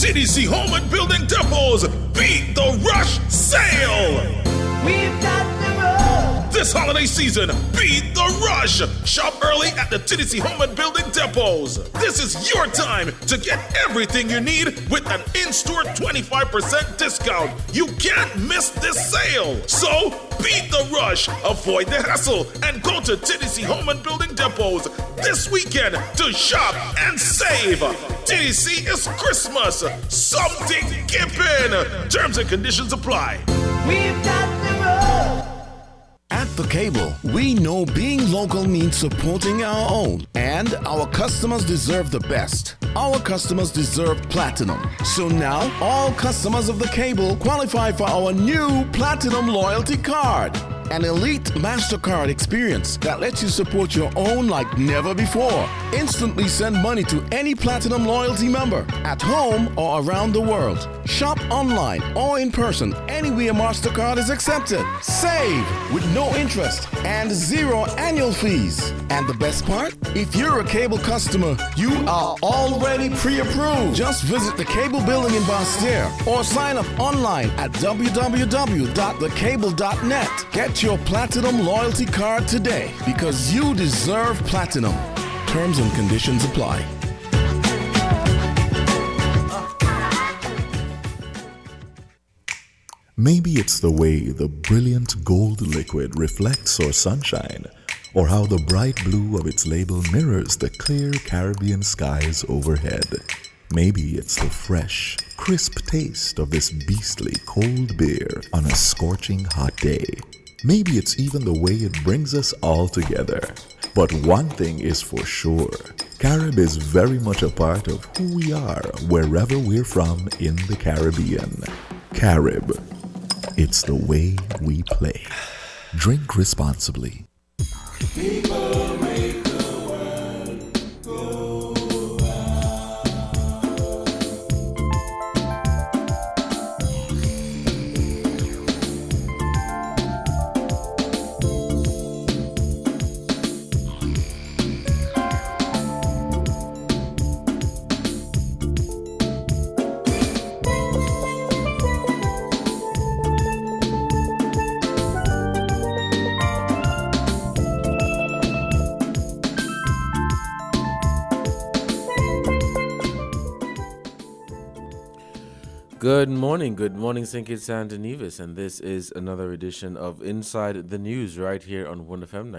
TDC Home and Building Depots Beat the Rush Sale. We've got the rush. This holiday season, beat the rush. Shop early at the TDC Home and Building Depots. This is your time to get everything you need with an in-store 25% discount. You can't miss this sale. So, beat the rush, avoid the hassle, and go to TDC Home and Building Depots this weekend to shop and save. TDC is Christmas. Something given. Terms and conditions apply. We've got the rush. At The Cable, we know being local means supporting our own, and our customers deserve the best. Our customers deserve platinum. So now, all customers of The Cable qualify for our new Platinum Loyalty Card. An elite MasterCard experience that lets you support your own like never before. Instantly send money to any Platinum Loyalty member at home or around the world. Shop online or in person anywhere MasterCard is accepted. Save with no interest and zero annual fees. And the best part? If you're a Cable customer, you are already pre-approved. Just visit the Cable building in Basse-Terre or sign up online at www.thecable.net. Get your Platinum Loyalty Card today because you deserve platinum. Terms and conditions apply. Maybe it's the way the brilliant gold liquid reflects our sunshine, or how the bright blue of its label mirrors the clear Caribbean skies overhead. Maybe it's the fresh, crisp taste of this beastly cold beer on a scorching hot day. Maybe it's even the way it brings us all together. But one thing is for sure, Carib is very much a part of who we are wherever we're from in the Caribbean. Carib, it's the way we play. Drink responsibly. People make the world go Good morning, St. Kitts and Nevis, and this is another edition of Inside the News right here on 1FM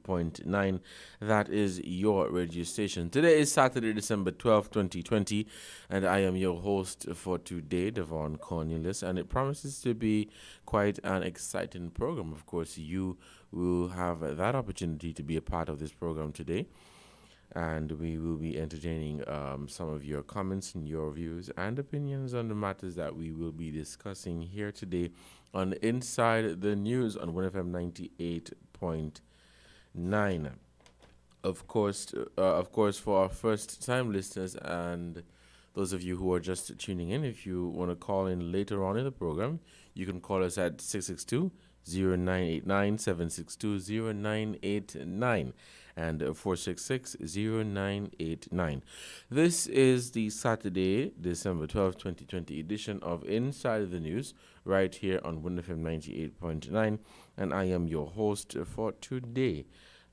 98.9. That is your radio station. Today is Saturday, December 12th, 2020, and I am your host for today, Devon Cornelius, and it promises to be quite an exciting program. Of course, you will have that opportunity to be a part of this program today. And we will be entertaining some of your comments and your views and opinions on the matters that we will be discussing here today on Inside the News on 1FM 98.9. Of course, for our first-time listeners and those of you who are just tuning in, if you want to call in later on in the program, you can call us at 662-0989-762-0989. and 466-0989. This is the Saturday, December 12, 2020 edition of Inside the News, right here on 1FM 98.9, and I am your host for today,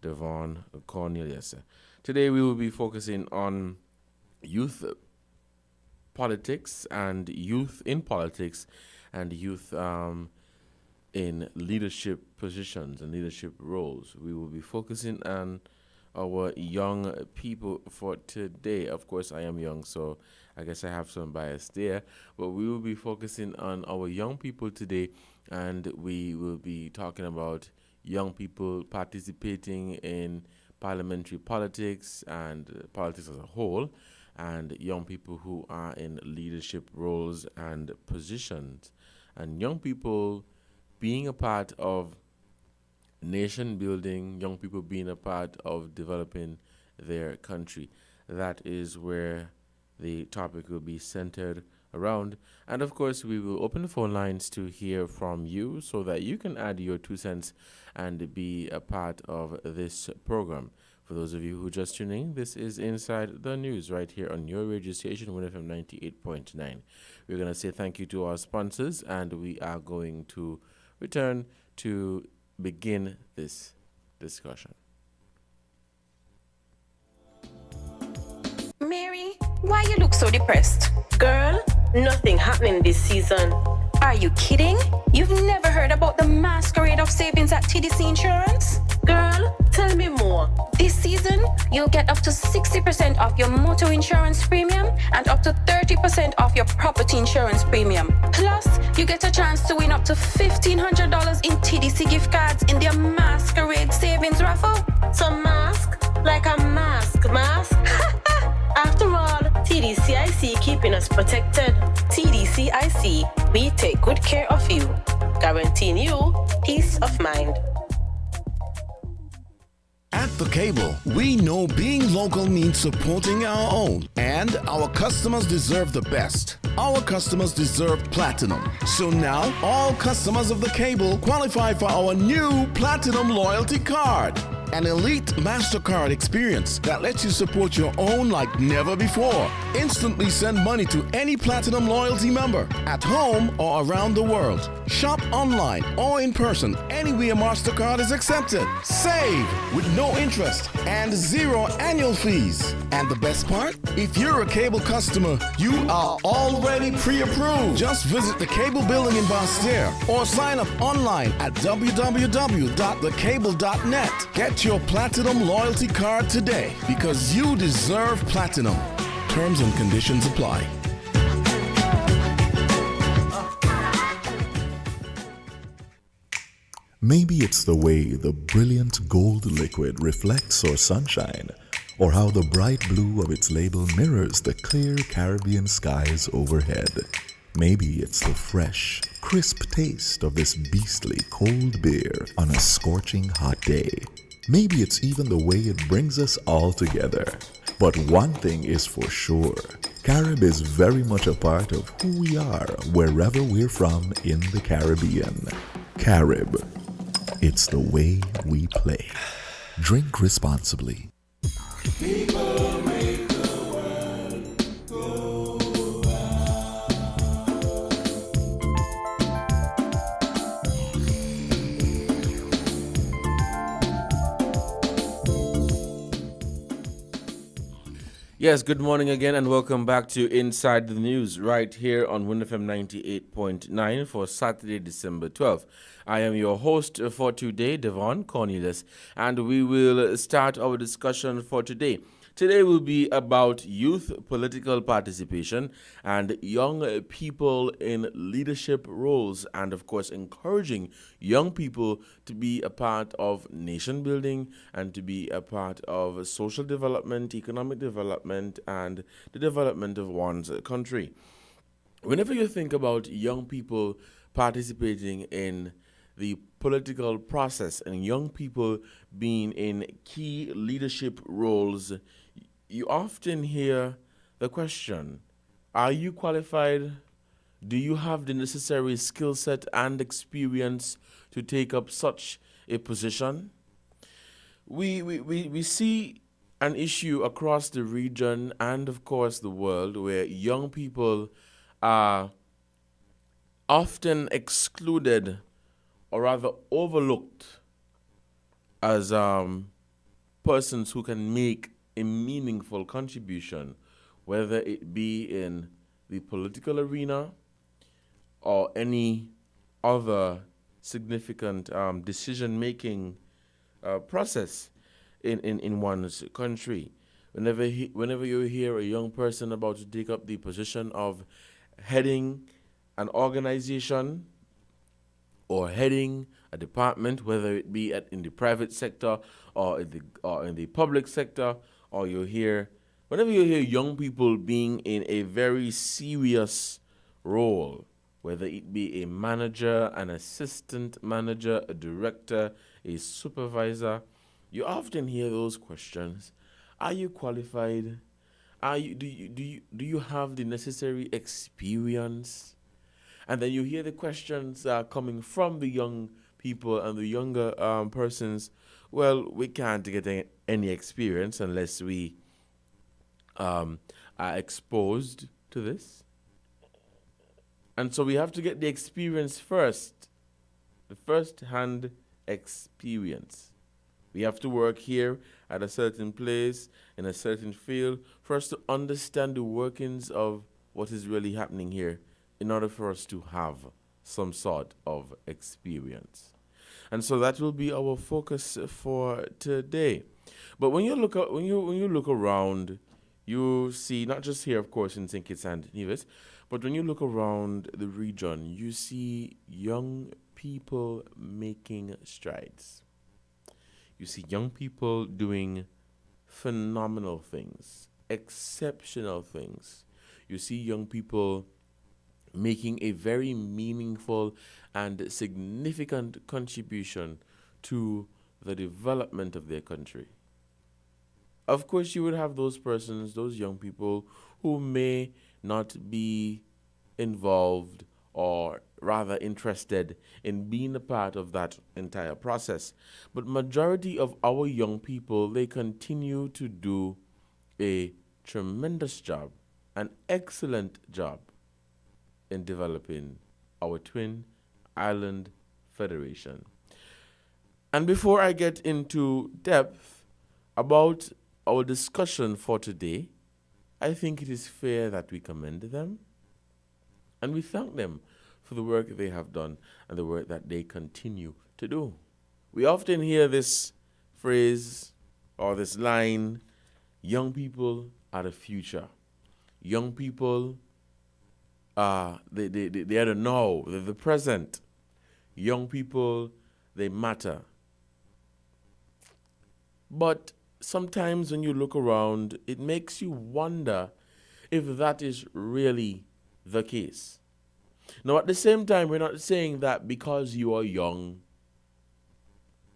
Devon Cornelius. Today we will be focusing on youth politics and youth in politics and youth in leadership positions and leadership roles. We will be focusing on our young people for today. Of course, I am young, so I guess I have some bias there. But we will be focusing on our young people today, and we will be talking about young people participating in parliamentary politics and politics as a whole, and young people who are in leadership roles and positions, and young people being a part of nation building, young people being a part of developing their country. That is where the topic will be centered around. And of course, we will open the phone lines to hear from you so that you can add your 2 cents and be a part of this program. For those of you who just tuning, this is Inside the News right here on your radio station, WinFM 98.9. We're going to say thank you to our sponsors, and we are going to return to begin this discussion. Mary, why you look so depressed? Girl, nothing happening this season. Are you kidding? You've never heard about the masquerade of savings at TDC Insurance? Girl, tell me more. This season, you'll get up to 60% off your motor insurance premium and up to 30% off your property insurance premium. Plus, you get a chance to win up to $1,500 in TDC gift cards in their masquerade savings raffle. So mask like a mask. After all, TDCIC keeping us protected. TDCIC, we take good care of you, guaranteeing you peace of mind. At The Cable, we know being local means supporting our own, and our customers deserve the best. Our customers deserve platinum. So now, all customers of The Cable qualify for our new Platinum Loyalty Card. An elite MasterCard experience that lets you support your own like never before. Instantly send money to any Platinum Loyalty member at home or around the world. Shop online or in person anywhere MasterCard is accepted. Save with no interest and zero annual fees. And the best part? If you're a Cable customer, you are already pre-approved. Just visit the Cable building in Basse-Terre or sign up online at www.thecable.net. Get your Platinum Loyalty Card today because you deserve platinum. Terms and conditions apply. Maybe it's the way the brilliant gold liquid reflects our sunshine, or how the bright blue of its label mirrors the clear Caribbean skies overhead. Maybe it's the fresh, crisp taste of this beastly cold beer on a scorching hot day. Maybe it's even the way it brings us all together. But one thing is for sure, Carib is very much a part of who we are wherever we're from in the Caribbean. Carib, it's the way we play. Drink responsibly. People make the world go Yes, good morning again and welcome back to Inside the News right here on WinFM 98.9 for Saturday, December 12th. I am your host for today, Devon Cornelius, and we will start our discussion for today. Today will be about youth political participation and young people in leadership roles, and of course encouraging young people to be a part of nation building and to be a part of social development, economic development, and the development of one's country. Whenever you think about young people participating in the political process and young people being in key leadership roles, you often hear the question, are you qualified? Do you have the necessary skill set and experience to take up such a position? We see an issue across the region and, of course, the world where young people are often excluded or rather overlooked as persons who can make a meaningful contribution, whether it be in the political arena or any other significant decision-making process in one's country. Whenever you hear a young person about to take up the position of heading an organization or heading a department, whether it be in the private sector or in the public sector, or whenever you hear young people being in a very serious role, whether it be a manager, an assistant manager, a director, a supervisor, you often hear those questions. Are you qualified? Do you have the necessary experience? And then you hear the questions coming from the young people and the younger persons, well, we can't get any experience unless we are exposed to this. And so we have to get the experience first, the first-hand experience. We have to work here at a certain place, in a certain field, for us to understand the workings of what is really happening here in order for us to have some sort of experience. And so that will be our focus for today. But when you look at, when you look around, you see, not just here, of course, in St. Kitts and Nevis, but when you look around the region, you see young people making strides. You see young people doing phenomenal things, exceptional things. You see young people making a very meaningful and significant contribution to the development of their country. Of course, you would have those persons, those young people, who may not be involved or rather interested in being a part of that entire process. But majority of our young people, they continue to do a tremendous job, an excellent job in developing our Twin Island Federation. And before I get into depth about our discussion for today, I think it is fair that we commend them and we thank them for the work they have done and the work that they continue to do. We often hear this phrase or this line, young people are the future. Young people are they are the now, they're the present. Young people, they matter. But sometimes when you look around, it makes you wonder if that is really the case. Now, at the same time, we're not saying that because you are young,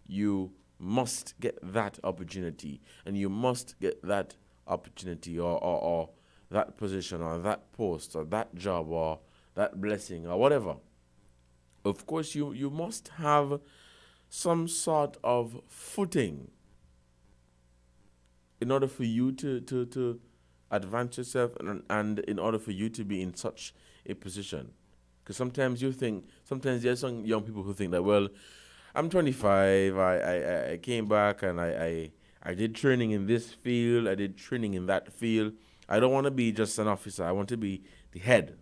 you must get that opportunity and you must get that opportunity or that position or that post or that job or that blessing or whatever. Of course, you must have some sort of footing in order for you to advance yourself and in order for you to be in such a position. Because sometimes there's some young people who think that, well, I'm 25, I came back and I did training in this field, I did training in that field. I don't want to be just an officer, I want to be the head.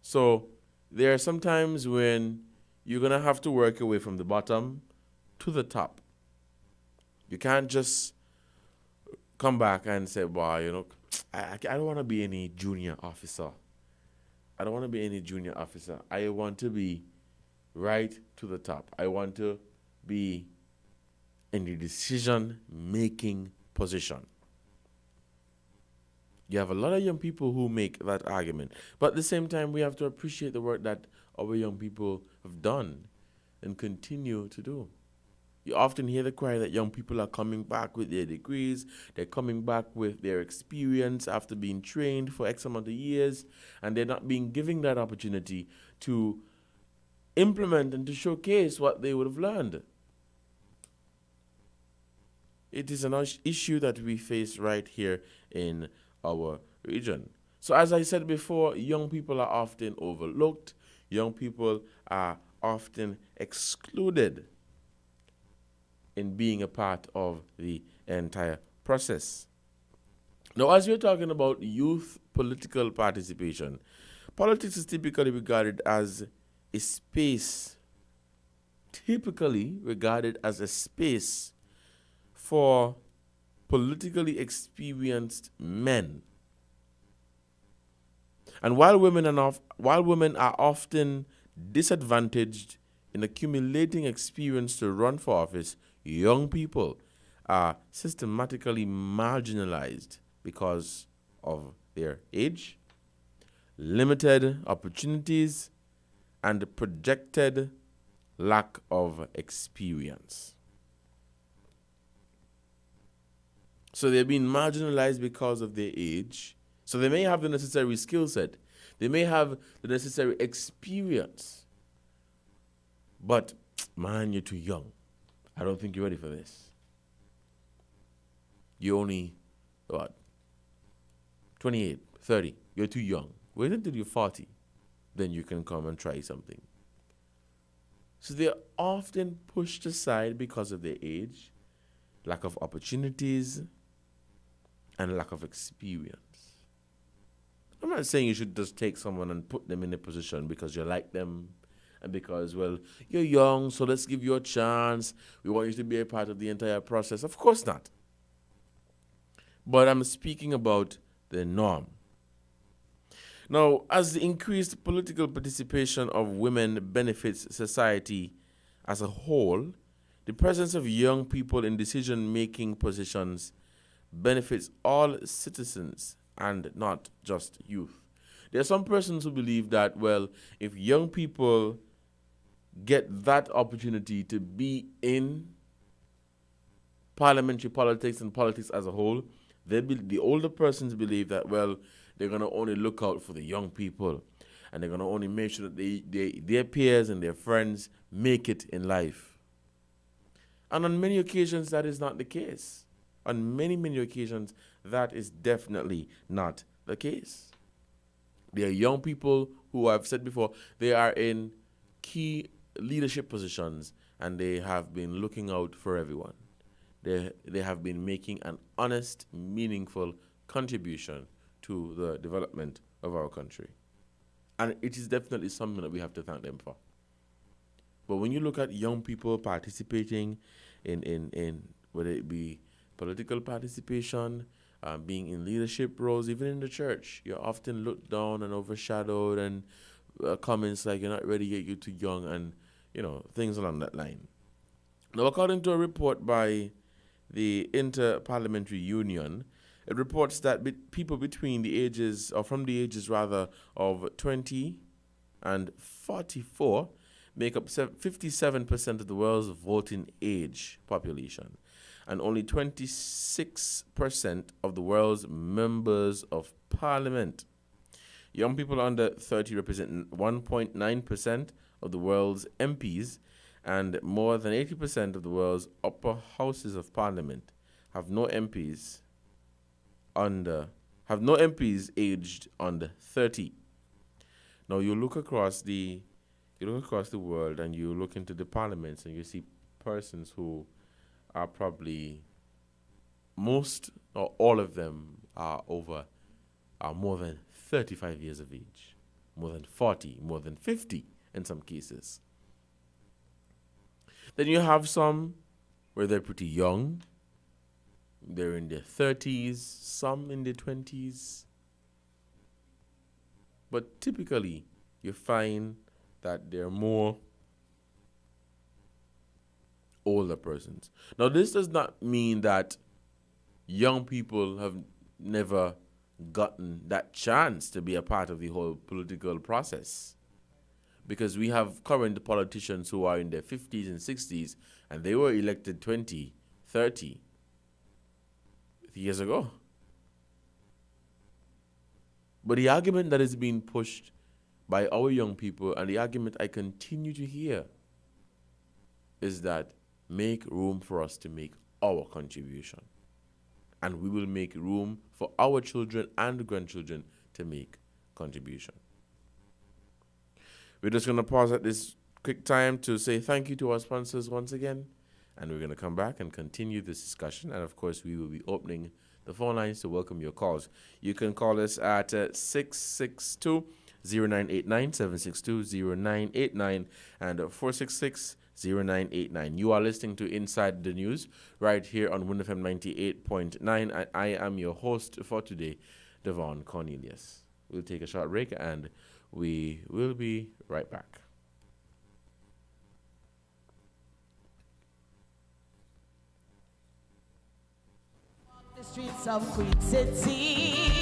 So there are some times when you're going to have to work your way from the bottom to the top. You can't just come back and say, well, I don't want to be any junior officer. I don't want to be any junior officer. I want to be right to the top. I want to be in the decision-making position. You have a lot of young people who make that argument. But at the same time, we have to appreciate the work that our young people have done and continue to do. You often hear the cry that young people are coming back with their degrees, they're coming back with their experience after being trained for X amount of years, and they're not being given that opportunity to implement and to showcase what they would have learned. It is an issue that we face right here in our region. So as I said before, young people are often overlooked, young people are often excluded in being a part of the entire process. Now, as we're talking about youth political participation, politics is typically regarded as a space for politically experienced men. And while women are often disadvantaged in accumulating experience to run for office, young people are systematically marginalized because of their age, limited opportunities, and projected lack of experience. So they're being marginalized because of their age. So they may have the necessary skill set. They may have the necessary experience. But, man, you're too young. I don't think you're ready for this. You're only, what, 28, 30. You're too young. Wait until you're 40. Then you can come and try something. So they're often pushed aside because of their age, lack of opportunities, and lack of experience. I'm not saying you should just take someone and put them in a position because you like them and because, well, you're young, so let's give you a chance. We want you to be a part of the entire process. Of course not. But I'm speaking about the norm. Now, as the increased political participation of women benefits society as a whole, the presence of young people in decision-making positions benefits all citizens and not just youth. There are some persons who believe that, well, if young people get that opportunity to be in parliamentary politics and politics as a whole, the older persons believe that, well, they're going to only look out for the young people and they're going to only make sure that their peers and their friends make it in life. And on many occasions, that is not the case. On many, many occasions, that is definitely not the case. There are young people who I've said before, they are in key leadership positions and they have been looking out for everyone. They have been making an honest, meaningful contribution to the development of our country. And it is definitely something that we have to thank them for. But when you look at young people participating in whether it be political participation, being in leadership roles, even in the church, you're often looked down and overshadowed, and comments like you're not ready yet, you're too young, and things along that line. Now, according to a report by the Inter-Parliamentary Union, it reports that people between the ages, or from the ages rather, of 20 and 44 make up 57% of the world's voting age population, and only 26% of the world's members of parliament. Young people under 30 represent 1.9% of the world's MPs, and more than 80% of the world's upper houses of parliament have no MPs aged under 30. Now you look across the world and you look into the parliaments and you see persons who are probably most or all of them are more than 35 years of age, more than 40, more than 50 in some cases. Then you have some where they're pretty young. They're in their 30s, some in their 20s. But typically, you find that they're more older persons. Now, this does not mean that young people have never gotten that chance to be a part of the whole political process. Because we have current politicians who are in their 50s and 60s, and they were elected 20, 30 years ago. But the argument that is being pushed by our young people, and the argument I continue to hear, is that make room for us to make our contribution. And we will make room for our children and grandchildren to make contribution. We're just going to pause at this quick time to say thank you to our sponsors once again. And we're going to come back and continue this discussion. And, of course, we will be opening the phone lines to welcome your calls. You can call us at 662-0989, 762-0989, and 466-0989. You are listening to Inside the News right here on Wind FM 98.9. I am your host for today, Devon Cornelius. We'll take a short break and we will be right back. The streets of Queen City.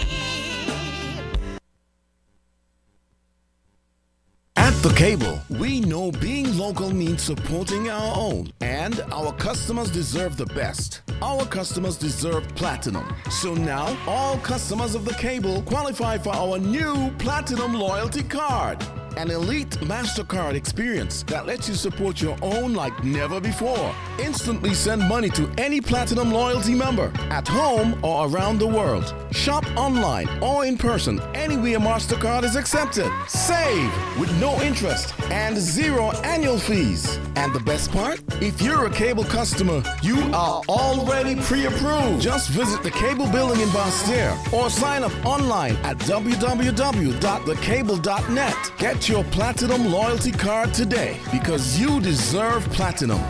At The Cable, we know being local means supporting our own, and our customers deserve the best. Our customers deserve platinum. So now, all customers of The Cable qualify for our new Platinum Loyalty Card. An elite MasterCard experience that lets you support your own like never before. Instantly send money to any Platinum Loyalty member at home or around the world. Shop online or in person anywhere MasterCard is accepted. Save with no interest and zero annual fees. And the best part? If you're a cable customer, you are already pre-approved. Just visit the cable building in Bastere or sign up online at www.thecable.net. Get your Platinum Loyalty card today because you deserve Platinum.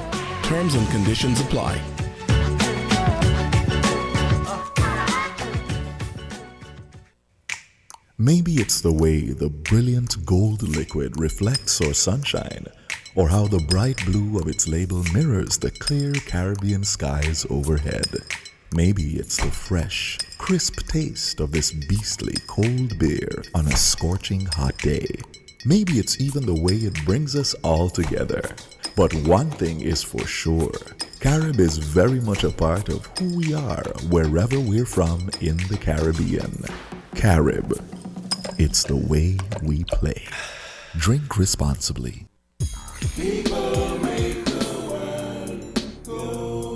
Terms and conditions apply. Maybe it's the way the brilliant gold liquid reflects or sunshine, or how the bright blue of its label mirrors the clear Caribbean skies overhead. Maybe it's the fresh, crisp taste of this beastly cold beer on a scorching hot day. Maybe it's even the way it brings us all together. But one thing is for sure, Carib is very much a part of who we are wherever we're from in the Caribbean. Carib, it's the way we play. Drink responsibly. People make the world go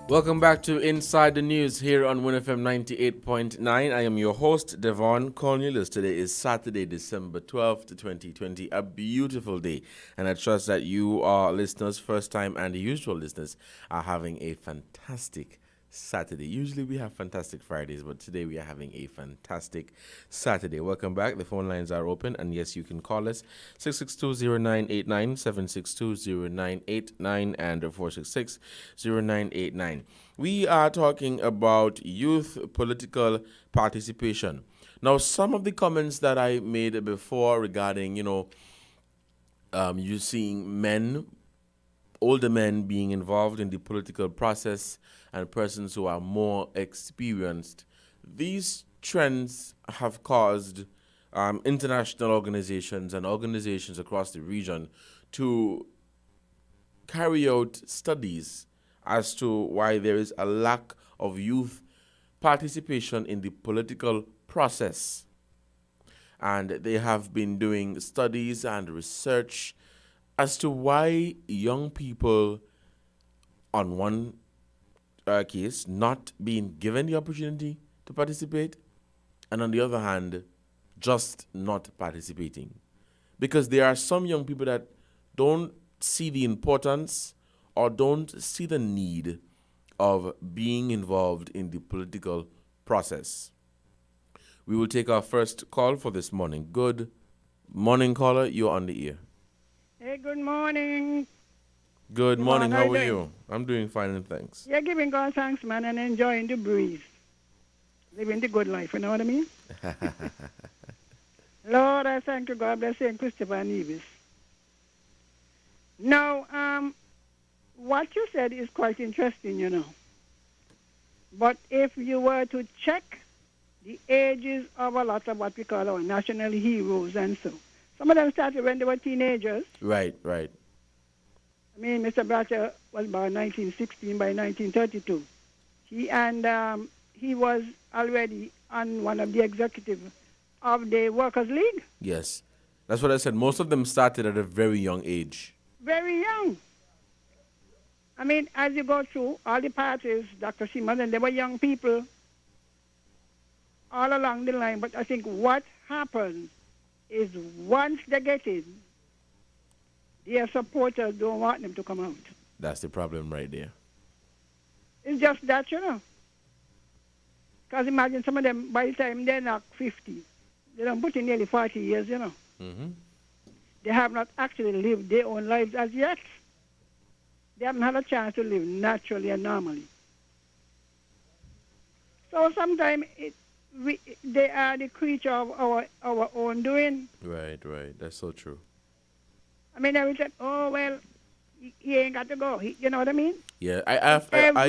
Welcome back to Inside the News here on WinFM 98.9. I am your host, Devon Cornelius. Today is Saturday, December 12th, 2020, a beautiful day. And I trust that you, our listeners, first time and the usual listeners, are having a fantastic Saturday. Usually we have fantastic Fridays, but today we are having a fantastic Saturday. Welcome back. The phone lines are open, and yes, you can call us 662-0989, 762-0989, and 466-0989. We are talking about youth political participation. Now, some of the comments that I made before regarding, you seeing men, older men being involved in the political process and persons who are more experienced. These trends have caused international organizations and organizations across the region to carry out studies as to why there is a lack of youth participation in the political process. And they have been doing studies and research as to why young people, on one case, not being given the opportunity to participate, and on the other hand, just not participating. Because there are some young people that don't see the importance or don't see the need of being involved in the political process. We will take our first call for this morning. Good morning, caller. You're on the air. Hey, good morning. Good morning. How How you are doing? you? I'm doing fine, and thanks. You're giving God thanks, man, and enjoying the breeze. Living the good life, you know what I mean? Lord, I thank you, God bless you, and Christopher and Nevis. Now, what you said is quite interesting, you know. But if you were to check the ages of a lot of what we call our national heroes and so, some of them started when they were teenagers. Right. I mean, Mr. Bratcher was born 1916 by 1932. He was already on one of the executives of the Workers' League. Yes. That's what I said. Most of them started at a very young age. Very young. I mean, as you go through all the parties, Dr. Simmons, and they were young people all along the line. But I think what happens is once they get in, their supporters don't want them to come out. That's the problem right there. It's just that, you know. Because imagine some of them, by the time they're not 50, they don't put in nearly 40 years, you know. Mm-hmm. They have not actually lived their own lives as yet. They haven't had a chance to live naturally and normally. So sometimes they are the creature of our own doing. Right. That's so true. I mean, every time, oh, well, he ain't got to go. You know what I mean? Yeah, I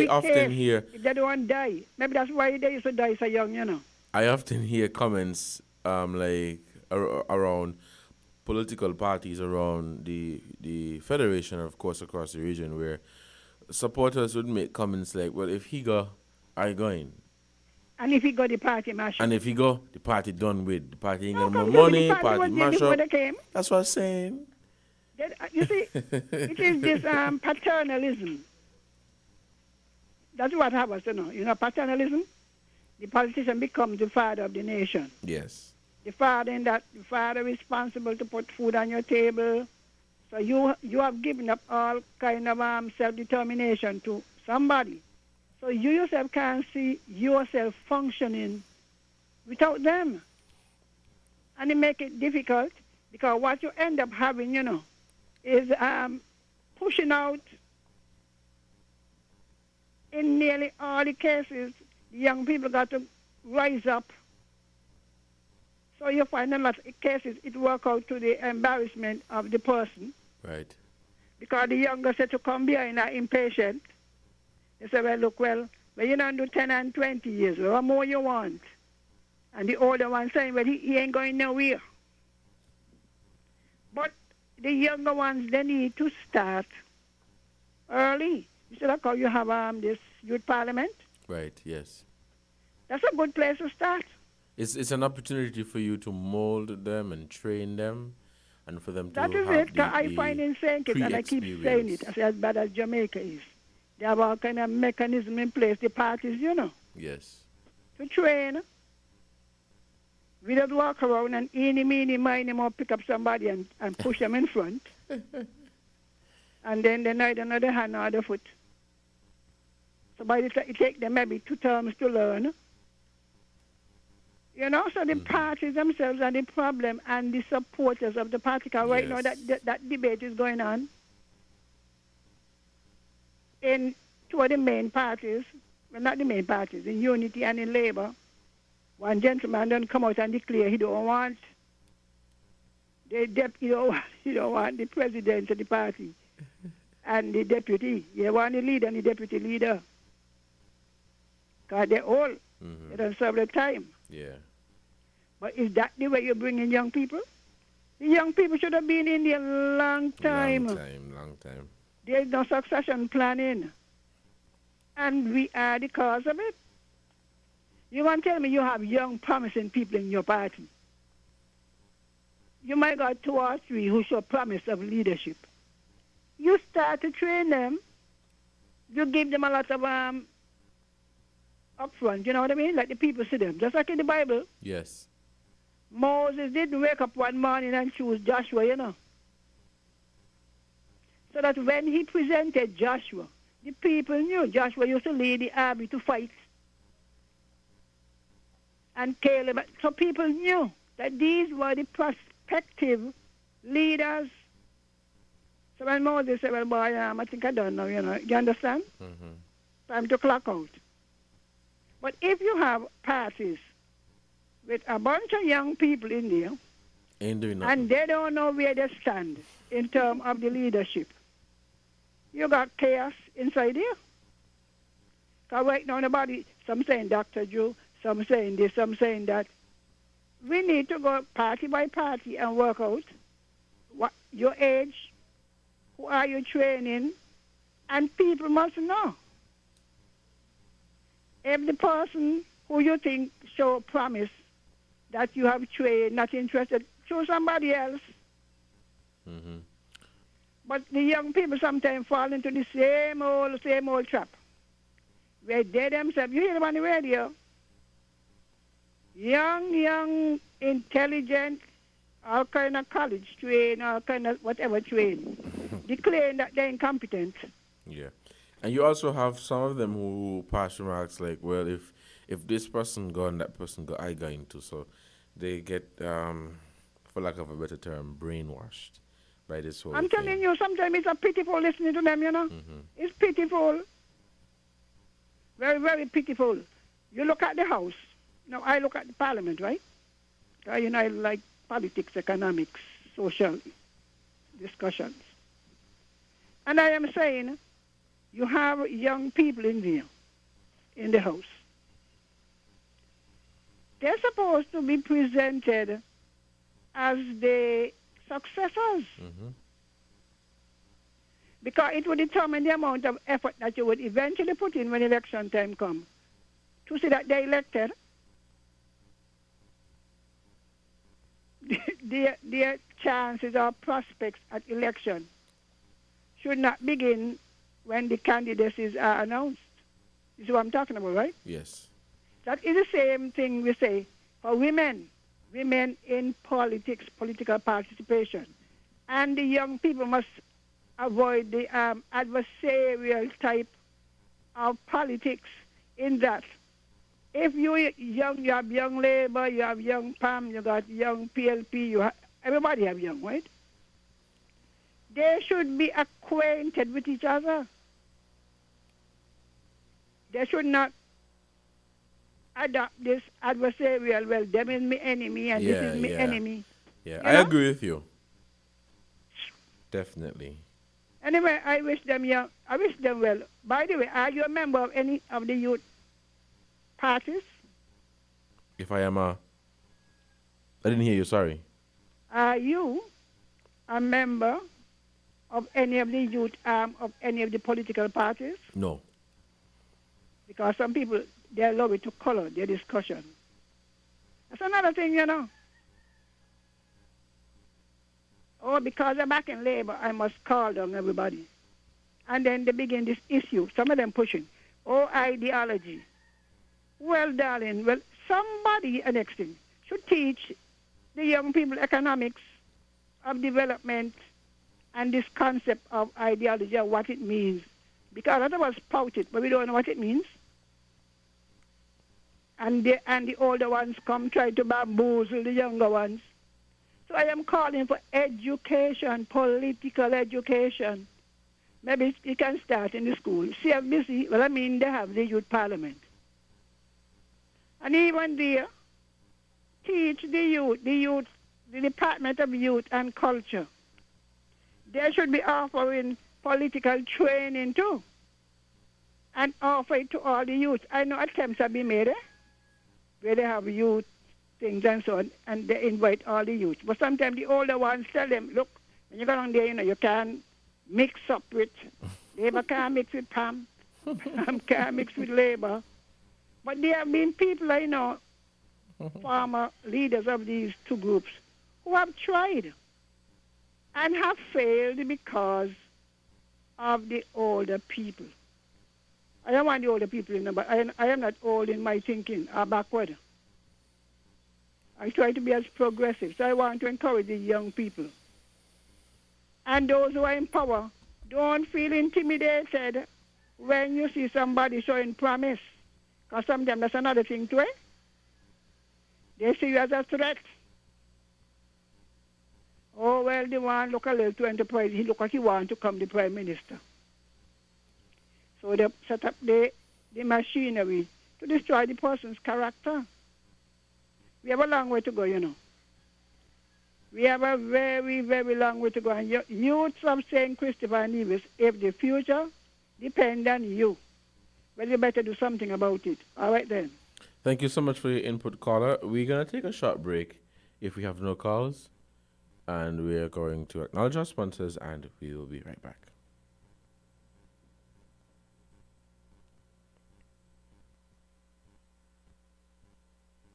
often hear... If they don't die. Maybe that's why they used to die so young, you know. I often hear comments like around political parties around the federation, of course, across the region, where supporters would make comments like, "Well, if he go, I going." And if he got the party mash up. And if he go, the party done with. The party ain't got No, no more come to money, the party party was there mash before up. they came. That's what I'm saying. You see, it is this paternalism. That's what happens, you know. You know, paternalism? The politician becomes the father of the nation. Yes. The father in that, the father responsible to put food on your table. So you have given up all kind of self-determination to somebody. So you yourself can't see yourself functioning without them. And it make it difficult because what you end up having, you know, is pushing out, in nearly all the cases, the young people got to rise up. So you find a lot of cases it work out to the embarrassment of the person. Right. Because the younger said to come behind are impatient. They say, well, you don't do 10 and 20 years. Well, what more you want? And the older one saying, well, he ain't going nowhere. But the younger ones, they need to start early. You see like how you have this youth parliament? Right, yes. That's a good place to start. It's an opportunity for you to mold them and train them, and for them to That is have it. I find in St. Kitts, and I keep saying it, I say as bad as Jamaica is. They have all kind of mechanism in place, the parties, you know, Yes. to train. We don't walk around and eeny, meeny, miny, more pick up somebody and push them in front. And then they neither know the hand nor the foot. So by the time it takes them maybe 2 terms to learn. You know, so the parties themselves are the problem and the supporters of the party. Because right now that debate is going on in 2 of the main parties, well, not the main parties, in Unity and in Labour. One gentleman don't come out and declare he don't want he don't want the president of the party and the deputy. He want the leader and the deputy leader. Because they're old. They don't serve their time. Yeah. But is that the way you bring in young people? The young people should have been in there long time. Long time. There's no succession planning. And we are the cause of it. You want to tell me you have young, promising people in your party. You might got 2 or 3 who show promise of leadership. You start to train them. You give them a lot of upfront, you know what I mean? Like the people see them. Just like in the Bible. Yes. Moses didn't wake up one morning and choose Joshua, you know. So that when he presented Joshua, the people knew Joshua used to lead the army to fight. And Caleb. So people knew that these were the prospective leaders. So when Moses said, well, boy, I think I don't know, you know. You understand? Time to clock out. But if you have parties with a bunch of young people in there, ain't doing nothing, and they don't know where they stand in terms of the leadership, you got chaos inside here. Because right now, nobody, some saying Dr. Joe, some saying this, some saying that. We need to go party by party and work out what your age, who are you training, and people must know. If the person who you think show promise that you have trained, not interested, show somebody else. But the young people sometimes fall into the same old trap. Where they themselves, you hear them on the radio, young, intelligent, all kind of college trained, all kind of whatever trained, declaring that they're incompetent. Yeah. And you also have some of them who pass remarks like, well, if this person go and that person go, I go into. So they get, for lack of a better term, brainwashed by this whole I'm thing. telling you, sometimes it's a pitiful listening to them, you know. It's pitiful. Very, very pitiful. You look at the House. Now, I look at the Parliament, right? You know, I like politics, economics, social discussions. And I am saying, you have young people in there, in the House. They're supposed to be presented as the successors. Because it would determine the amount of effort that you would eventually put in when election time comes to see that they're elected. Their chances or prospects at election should not begin when the candidacies are announced. You see what I'm talking about, right? Yes. That is the same thing we say for women in politics, political participation. And the young people must avoid the adversarial type of politics in that if you have young Labour, you have young PAM, you got young PLP, everybody have young, right? They should be acquainted with each other. They should not adopt this adversarial, well, them is my enemy and this is my enemy. Yeah, I agree with you. Definitely. Anyway, I wish them well. By the way, are you a member of any of the youth parties? If I am I didn't hear you, sorry. Are you a member of any of the youth arm of any of the political parties? No. Because some people, they love it to color their discussion. That's another thing, you know. Oh, because I'm back in Labour, I must call down everybody. And then they begin this issue, some of them pushing. Oh, ideology. Well, darling, somebody, next thing, should teach the young people economics of development and this concept of ideology and what it means. Because a lot of us spout it, but we don't know what it means. And the older ones come try to bamboozle the younger ones. So I am calling for education, political education. Maybe it can start in the school. CFBC, they have the youth parliament. And even there, teach the Department of Youth and Culture. They should be offering political training too. And offer it to all the youth. I know attempts have been made, where they have youth things and so on, and they invite all the youth. But sometimes the older ones tell them, look, when you go down there, you can't mix up with, Labour can't mix with PAM, PAM can't mix with Labour. But there have been people I know, former leaders of these two groups, who have tried and have failed because of the older people. I don't want the older people in there, but I am not old in my thinking or backward. I try to be as progressive, so I want to encourage the young people. And those who are in power, don't feel intimidated when you see somebody showing promise. Because sometimes that's another thing too, They see you as a threat. Oh, well, they want look a little to enterprise. He look like he want to come the Prime Minister. So they set up the machinery to destroy the person's character. We have a long way to go, you know. We have a very, very long way to go. And youths of St. Christopher and Nevis, if the future depends on you, well, you better do something about it. All right, then. Thank you so much for your input, caller. We're going to take a short break if we have no calls. And we are going to acknowledge our sponsors, and we will be right back.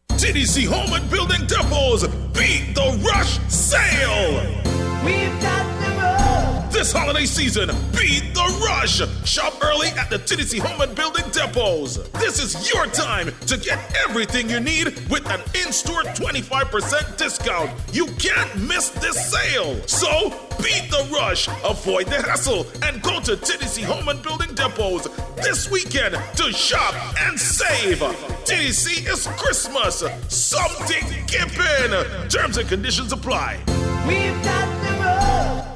TDC Home and Building Depots Beat the Rush Sale! We've got the road. This holiday season, beat the rush! Shop early at the TDC Home and Building Depots. This is your time to get everything you need with an in-store 25% discount. You can't miss this sale. So, beat the rush, avoid the hassle, and go to TDC Home and Building Depots this weekend to shop and save. TDC is Christmas. Something given. Terms and conditions apply. We've got the road.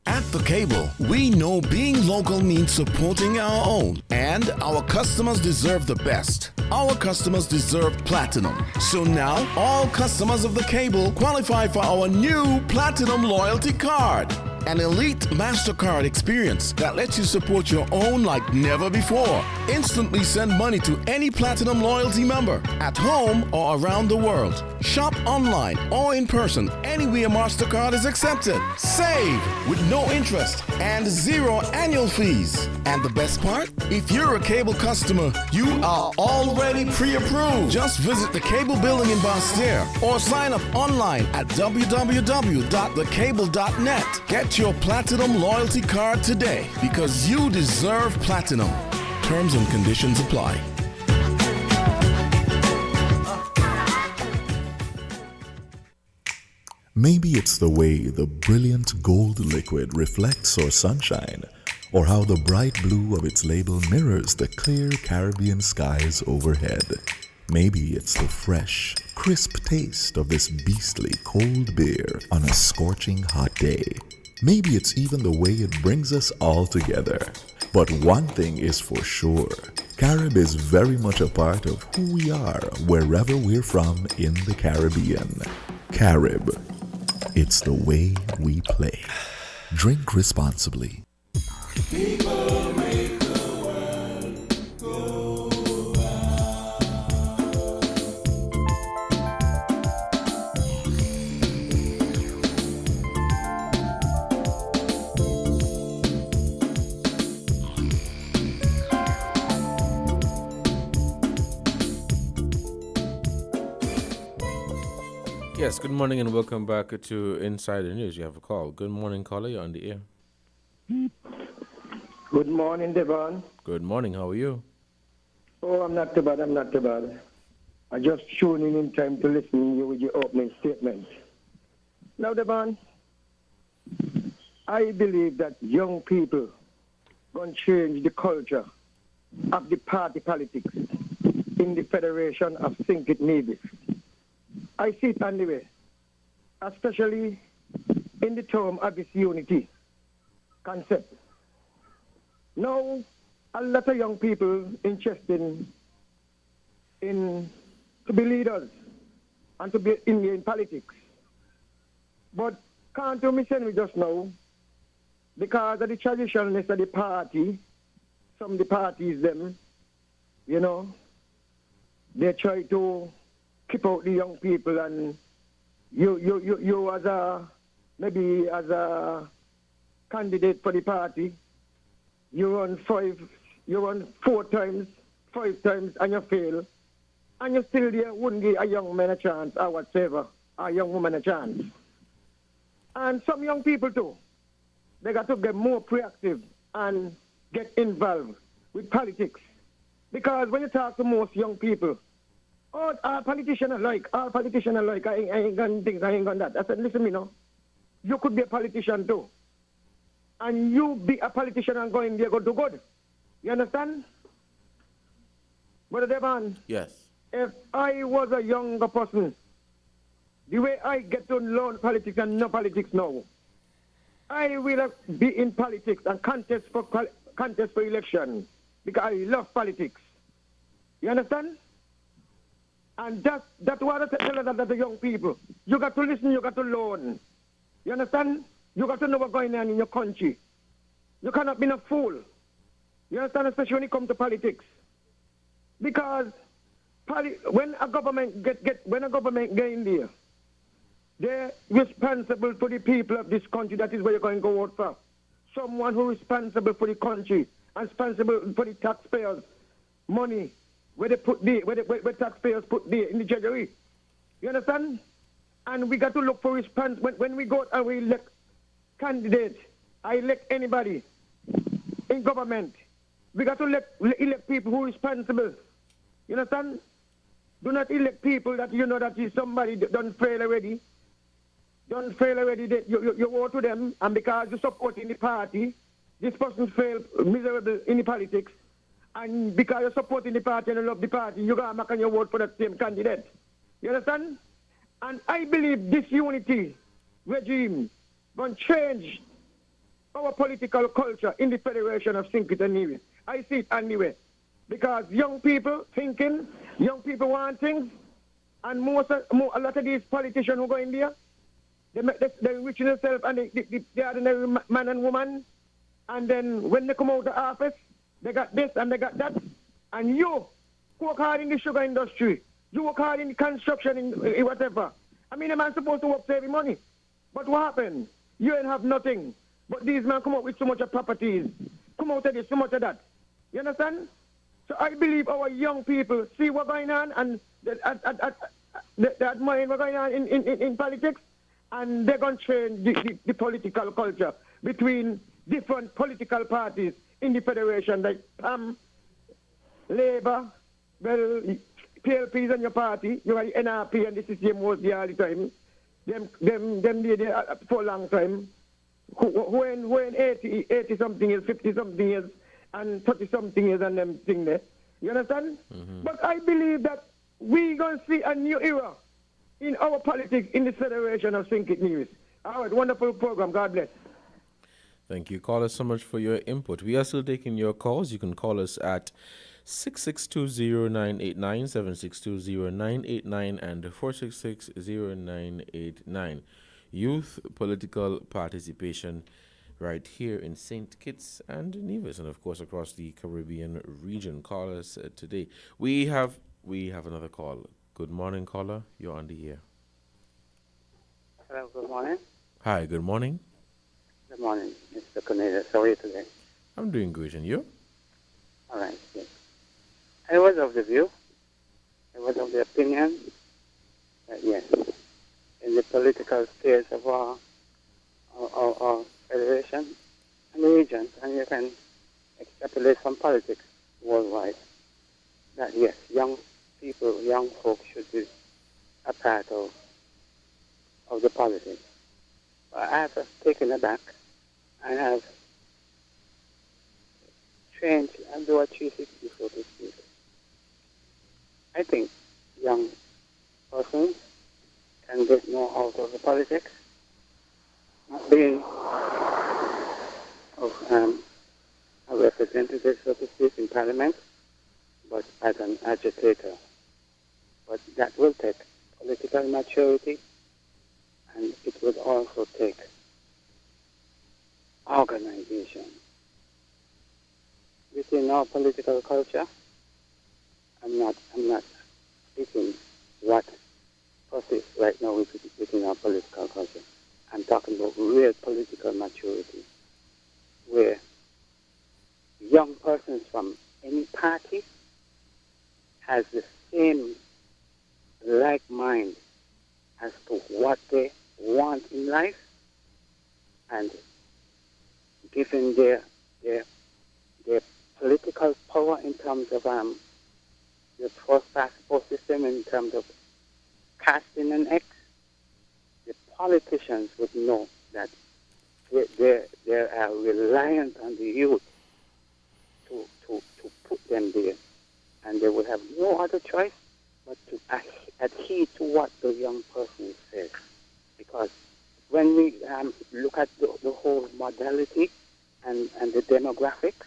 At The Cable, we know being local means supporting our own, and our customers deserve the best. Our customers deserve platinum. So now, all customers of The Cable qualify for our new Platinum Loyalty Card. An elite MasterCard experience that lets you support your own like never before. Instantly send money to any Platinum Loyalty member at home or around the world. Shop online or in person anywhere MasterCard is accepted. Save with no interest and zero annual fees. And the best part? If you're a cable customer, you are already pre-approved. Just visit the Cable Building in Bastere or sign up online at www.thecable.net. Get your Platinum Loyalty card today because you deserve Platinum. Terms and conditions apply. Maybe it's the way the brilliant gold liquid reflects our sunshine, or how the bright blue of its label mirrors the clear Caribbean skies overhead. Maybe it's the fresh, crisp taste of this beastly cold beer on a scorching hot day. Maybe it's even the way it brings us all together. But one thing is for sure, Carib is very much a part of who we are wherever we're from in the Caribbean. Carib, it's the way we play. Drink responsibly. People make the world go Yes, good morning and welcome back to Inside the News. You have a call. Good morning, caller. You're on the air. Good morning, Devon. Good morning. How are you? Oh, I'm not too bad. I just tuning in time to listen to you with your opening statement. Now, Devon, I believe that young people going to change the culture of the party politics in the Federation of Think It Nevis. I see it anyway, especially in the term of this unity concept. Now, a lot of young people interested in to be leaders and to be in politics. But can't you miss me just now? Because of the traditionalness of the party, some of the parties them, you know, they try to keep out the young people, and you as a maybe as a candidate for the party, you run 4 times, 5 times, and you fail, and you still there wouldn't give a young man a chance or whatsoever, a young woman a chance. And some young people too, they got to get more proactive and get involved with politics, because when you talk to most young people, oh, all politicians are like, I ain't got things, I ain't got that. I said, listen, you know, you could be a politician too. And you be a politician and go in there, go do good. You understand? Brother Devon? Yes. If I was a younger person, the way I get to learn politics and know politics now, I will be in politics and contest for election because I love politics. You understand? And that's what I tell the young people. You got to listen, you got to learn. You understand? You got to know what's going on in your country. You cannot be a fool. You understand? Especially when it comes to politics. Because when a government get in there, they're responsible for the people of this country. That is where you're going to go out for. Someone who is responsible for the country and responsible for the taxpayers' money. Where they put where taxpayers put there in the treasury. You understand? And we got to look for response when we go and we elect candidates. I elect anybody in government. We got to elect people who are responsible. You understand? Do not elect people that you know that is somebody that don't fail already. Don't fail already. You vote to them, and because you support in the party, this person failed miserable in the politics. And because you're supporting the party and you love the party, you got to make your vote for that same candidate. You understand? And I believe this unity regime will change our political culture in the Federation of Think It Nevis. I see it anyway. Because young people thinking, young people want things, and a lot of these politicians who go in there, They enrich themselves and the ordinary man and woman. And then when they come out of office, they got this and they got that. And you work hard in the sugar industry. You work hard in the construction, in whatever. I mean, a man supposed to work saving money. But what happened? You ain't have nothing. But these men come up with so much of properties. Come out of this, so much of that. You understand? So I believe our young people see what's going on and they admire what's going on in politics. And they're going to change the political culture between different political parties in the federation, like PAM, Labour, well, PLP is on your party, you are the NRP and the CCM was there all the time. Them there for a long time. Who in 80 something years, 50 something years, and 30 something years and them thing there. You understand? Mm-hmm. But I believe that we're going to see a new era in our politics in the Federation of Think It News. All right, wonderful program. God bless. Thank you, caller, so much for your input. We are still taking your calls. You can call us at 6620989, 7620989, and 4660989. Youth political participation right here in St. Kitts and Nevis, and of course across the Caribbean region. Call us today. We have another call. Good morning, caller. You're on the air. Hello, good morning. Hi, good morning. Good morning, Mr. Cornelius. How are you today? I'm doing good, and you? All right, yes. I was of the opinion that yes, in the political spheres of our federation and the regions, and you can extrapolate from politics worldwide, that yes, young people, young folks should be a part of the politics. But I have taken it back and have changed and do a 360, so to speak. I think young persons can get more out of the politics, not being of a representative, so to speak, in Parliament, but as an agitator. But that will take political maturity, and it will also take organization. Within our political culture, I'm not speaking what persists right now within our political culture. I'm talking about real political maturity, where young persons from any party has the same like mind as to what they want in life, and given their political power in terms of the first past post system, in terms of casting an X, the politicians would know that they are reliant on the youth to put them there, and they will have no other choice but to adhere to what the young person says. Because when we look at the whole modality and the demographics,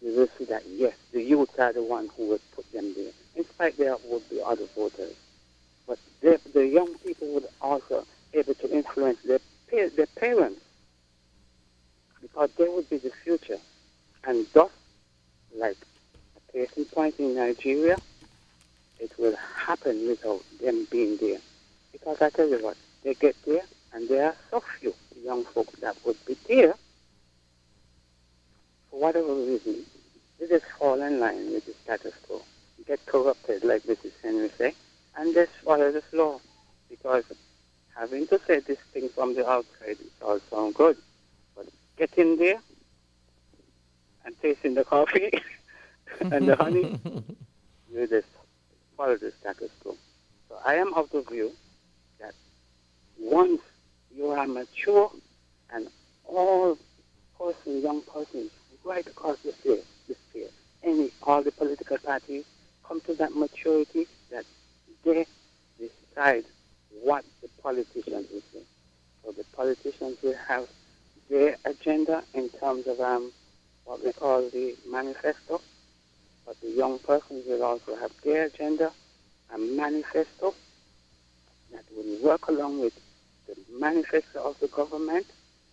we will see that, yes, the youth are the ones who would put them there. In spite there would be other voters. But the young people would also be able to influence their parents, because they would be the future. And thus, like a case in point in Nigeria, it will happen without them being there. Because I tell you what, they get there, and there are so few young folks that would be there, for whatever reason, they just fall in line with the status quo, get corrupted, like Mrs. Henry say, and just follow the flow. Because having to say this thing from the outside, it all sounds good, but getting there and tasting the coffee and the honey, you just follow the status quo. So I am of the view that once you are mature, and all young persons right across the sphere, all the political parties come to that maturity that they decide what the politicians will say. So the politicians will have their agenda in terms of what we call the manifesto, but the young persons will also have their agenda, a manifesto that will work along with the manifesto of the government,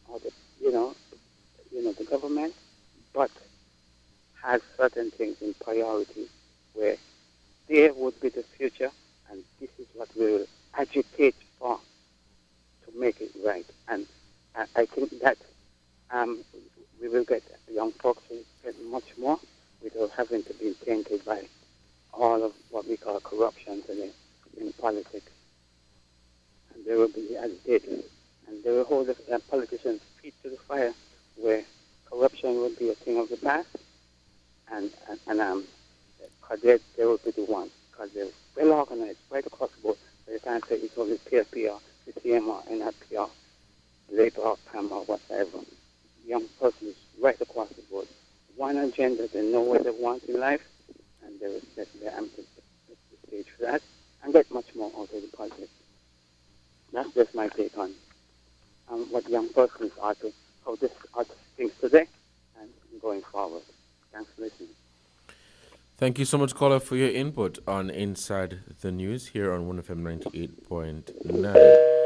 or the government, but has certain things in priority where there would be the future, and this is what we will agitate for to make it right. And I think that we will get young folks to get much more without having to be tainted by all of what we call corruption today in politics. And they will be agitated, and they will hold the politicians' feet to the fire where corruption will be a thing of the past, and they will be the ones, because they're well organized right across the board. So you can't say it's only PFP or CCM or NRP or Labour or PAM or whatever. Young persons right across the board. One agenda, they know what they want in life, and they will set their the stage for that and get much more out of the project. That's just my take on what young persons are to, how this are to things today and going forward. Thanks for listening. Thank you so much, caller, for your input on Inside the News here on 1FM 98.9.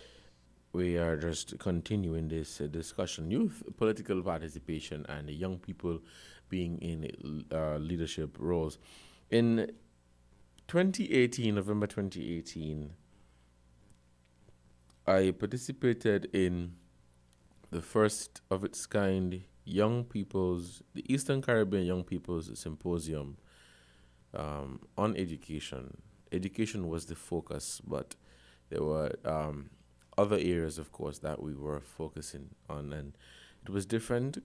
We are just continuing this discussion. Youth political participation and young people being in leadership roles. In 2018, November 2018, I participated in the first of its kind the Eastern Caribbean Young People's Symposium on education. Education was the focus, but there were other areas, of course, that we were focusing on, and it was different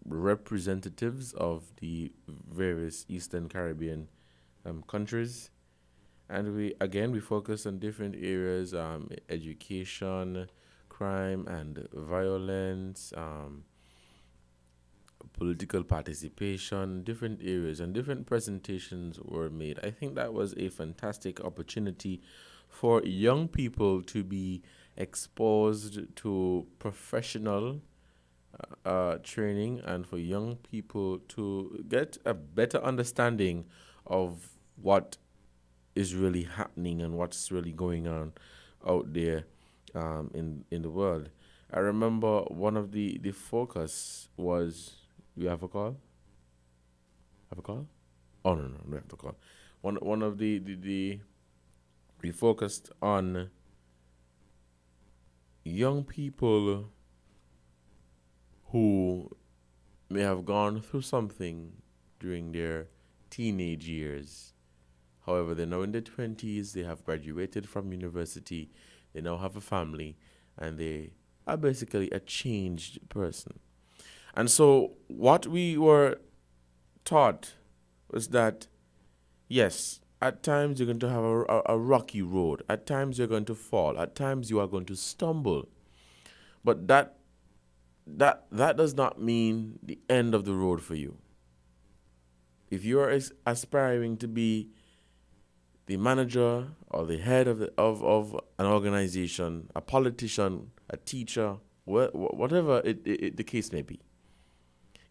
representatives of the various Eastern Caribbean countries, and we focused on different areas: education, crime and violence, political participation, different areas, and different presentations were made. I think that was a fantastic opportunity for young people to be exposed to professional training, and for young people to get a better understanding of what is really happening and what's really going on out there in the world. I remember one of the focus was, you have a call? Have a call? Oh, no, we have to call. One of we focused on young people who may have gone through something during their teenage years. However, they're now in their 20s, they have graduated from university, they now have a family, and they are basically a changed person. And so what we were taught was that, yes, at times you're going to have a rocky road. At times you're going to fall. At times you are going to stumble. But that does not mean the end of the road for you. If you are aspiring to be the manager or the head of an organization, a politician, a teacher, whatever the case may be,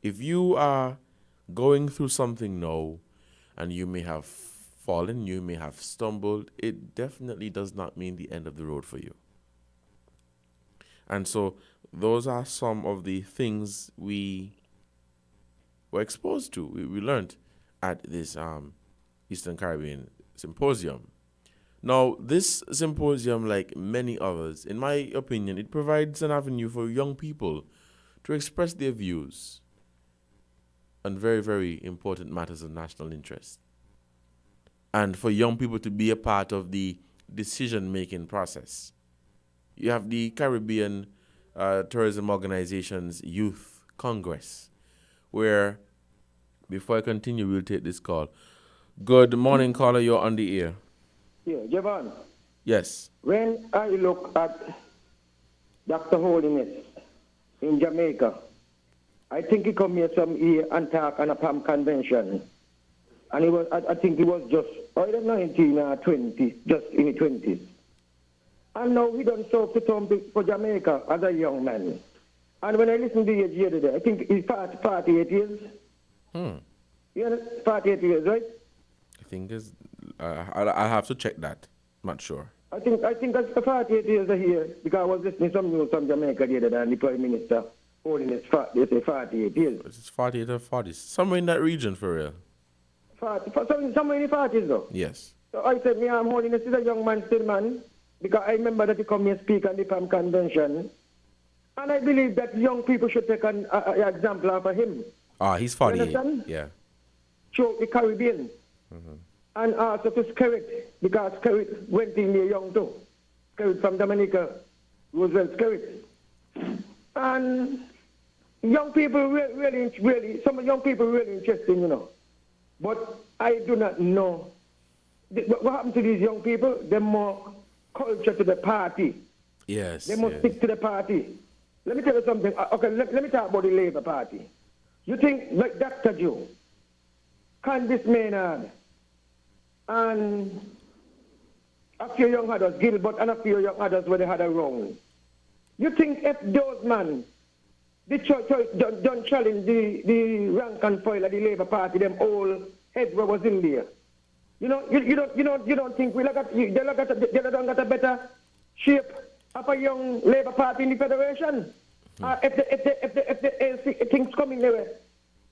if you are going through something now and you may have fallen, you may have stumbled, it definitely does not mean the end of the road for you. And so those are some of the things we were exposed to, we learned at this Eastern Caribbean Symposium. Now, this symposium, like many others, in my opinion, it provides an avenue for young people to express their views on very, very important matters of national interest, and for young people to be a part of the decision-making process. You have the Caribbean Tourism Organization's Youth Congress, where, before I continue, we'll take this call. Good morning, caller. You're on the air. Yeah, Javon. Yes. When I look at Dr. Holiness in Jamaica, I think he come here some year and talk on a PAM convention. And he was, I think he was just either 19 or 20, just in his 20s. And now he done so to come for Jamaica as a young man. And when I listen to the age today, I think he's 48 years. Yeah, 48 years, right? I think I'll have to check that. Not sure. I think that's the 48 years are here because I was listening to some news from Jamaica the other day and the Prime Minister holding they say 48 years. It's 48 or 40. Somewhere in that region for real. 40, somewhere in the 40s though. Yes. So I said, I'm holding this is a young man still, man, because I remember that he come here speak at the PAM convention. And I believe that young people should take an example of him. He's 48. You understand? Yeah. Through the Caribbean. And also to Skerrit, because Skerrit went in there young too. Skerrit from Dominica, Roosevelt Skerrit. And young people really, some young people really interesting, you know. But I do not know. What happened to these young people? They're more culture to the party. Yes. They must stick to the party. Let me tell you something. Okay, let me talk about the Labour Party. You think, like Dr. Joe, Candice Maynard, and a few young others, Gilbert and a few young others where they had a wrong. You think if those men, the church don't challenge the rank and file of the Labour Party, them all heads where was in there. You know, you don't think they don't got a better shape of a young Labour Party in the Federation? If the ANC things coming their way,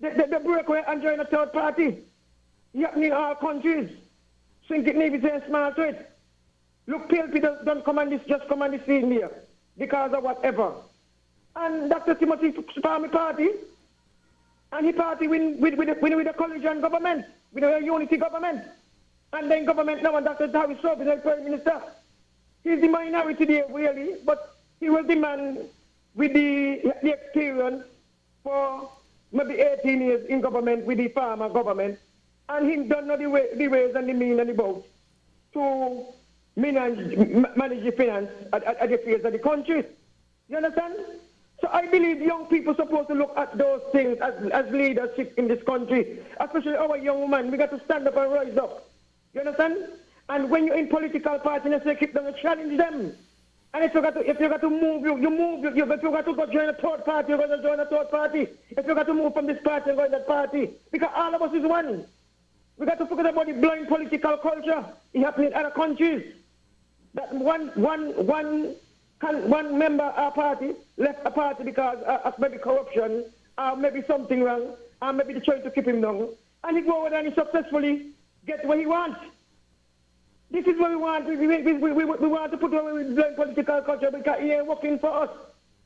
they break away and join a third party. Happening in all countries. Think it may be saying small to it. Look, PLP don't come on just come on the scene here because of whatever. And Dr. Timothy formed a party, and he party with a coalition government, with a unity government. And then government now and Dr. Harris Soap is the Prime Minister. He's the minority there, really, but he was the man with the experience for maybe 18 years in government with the farmer government. And he don't know the ways and the mean and the boat to manage the finance at the affairs of the country. You understand? So I believe young people supposed to look at those things as leadership in this country, especially our young women. We got to stand up and rise up. You understand? And when you're in political party, you say keep them, challenge them. And if you got to move, you move. If you got to go join a third party, you're going to join a third party. If you got to move from this party, you're going to that party. Because all of us is one. We got to forget about the blind political culture. It happens in other countries. That one member of our party left a party because of maybe corruption, or maybe something wrong, or maybe they're trying to keep him down. And he go over there and he successfully gets what he wants. This is what we want. We want to put away the blind political culture because it ain't working for us.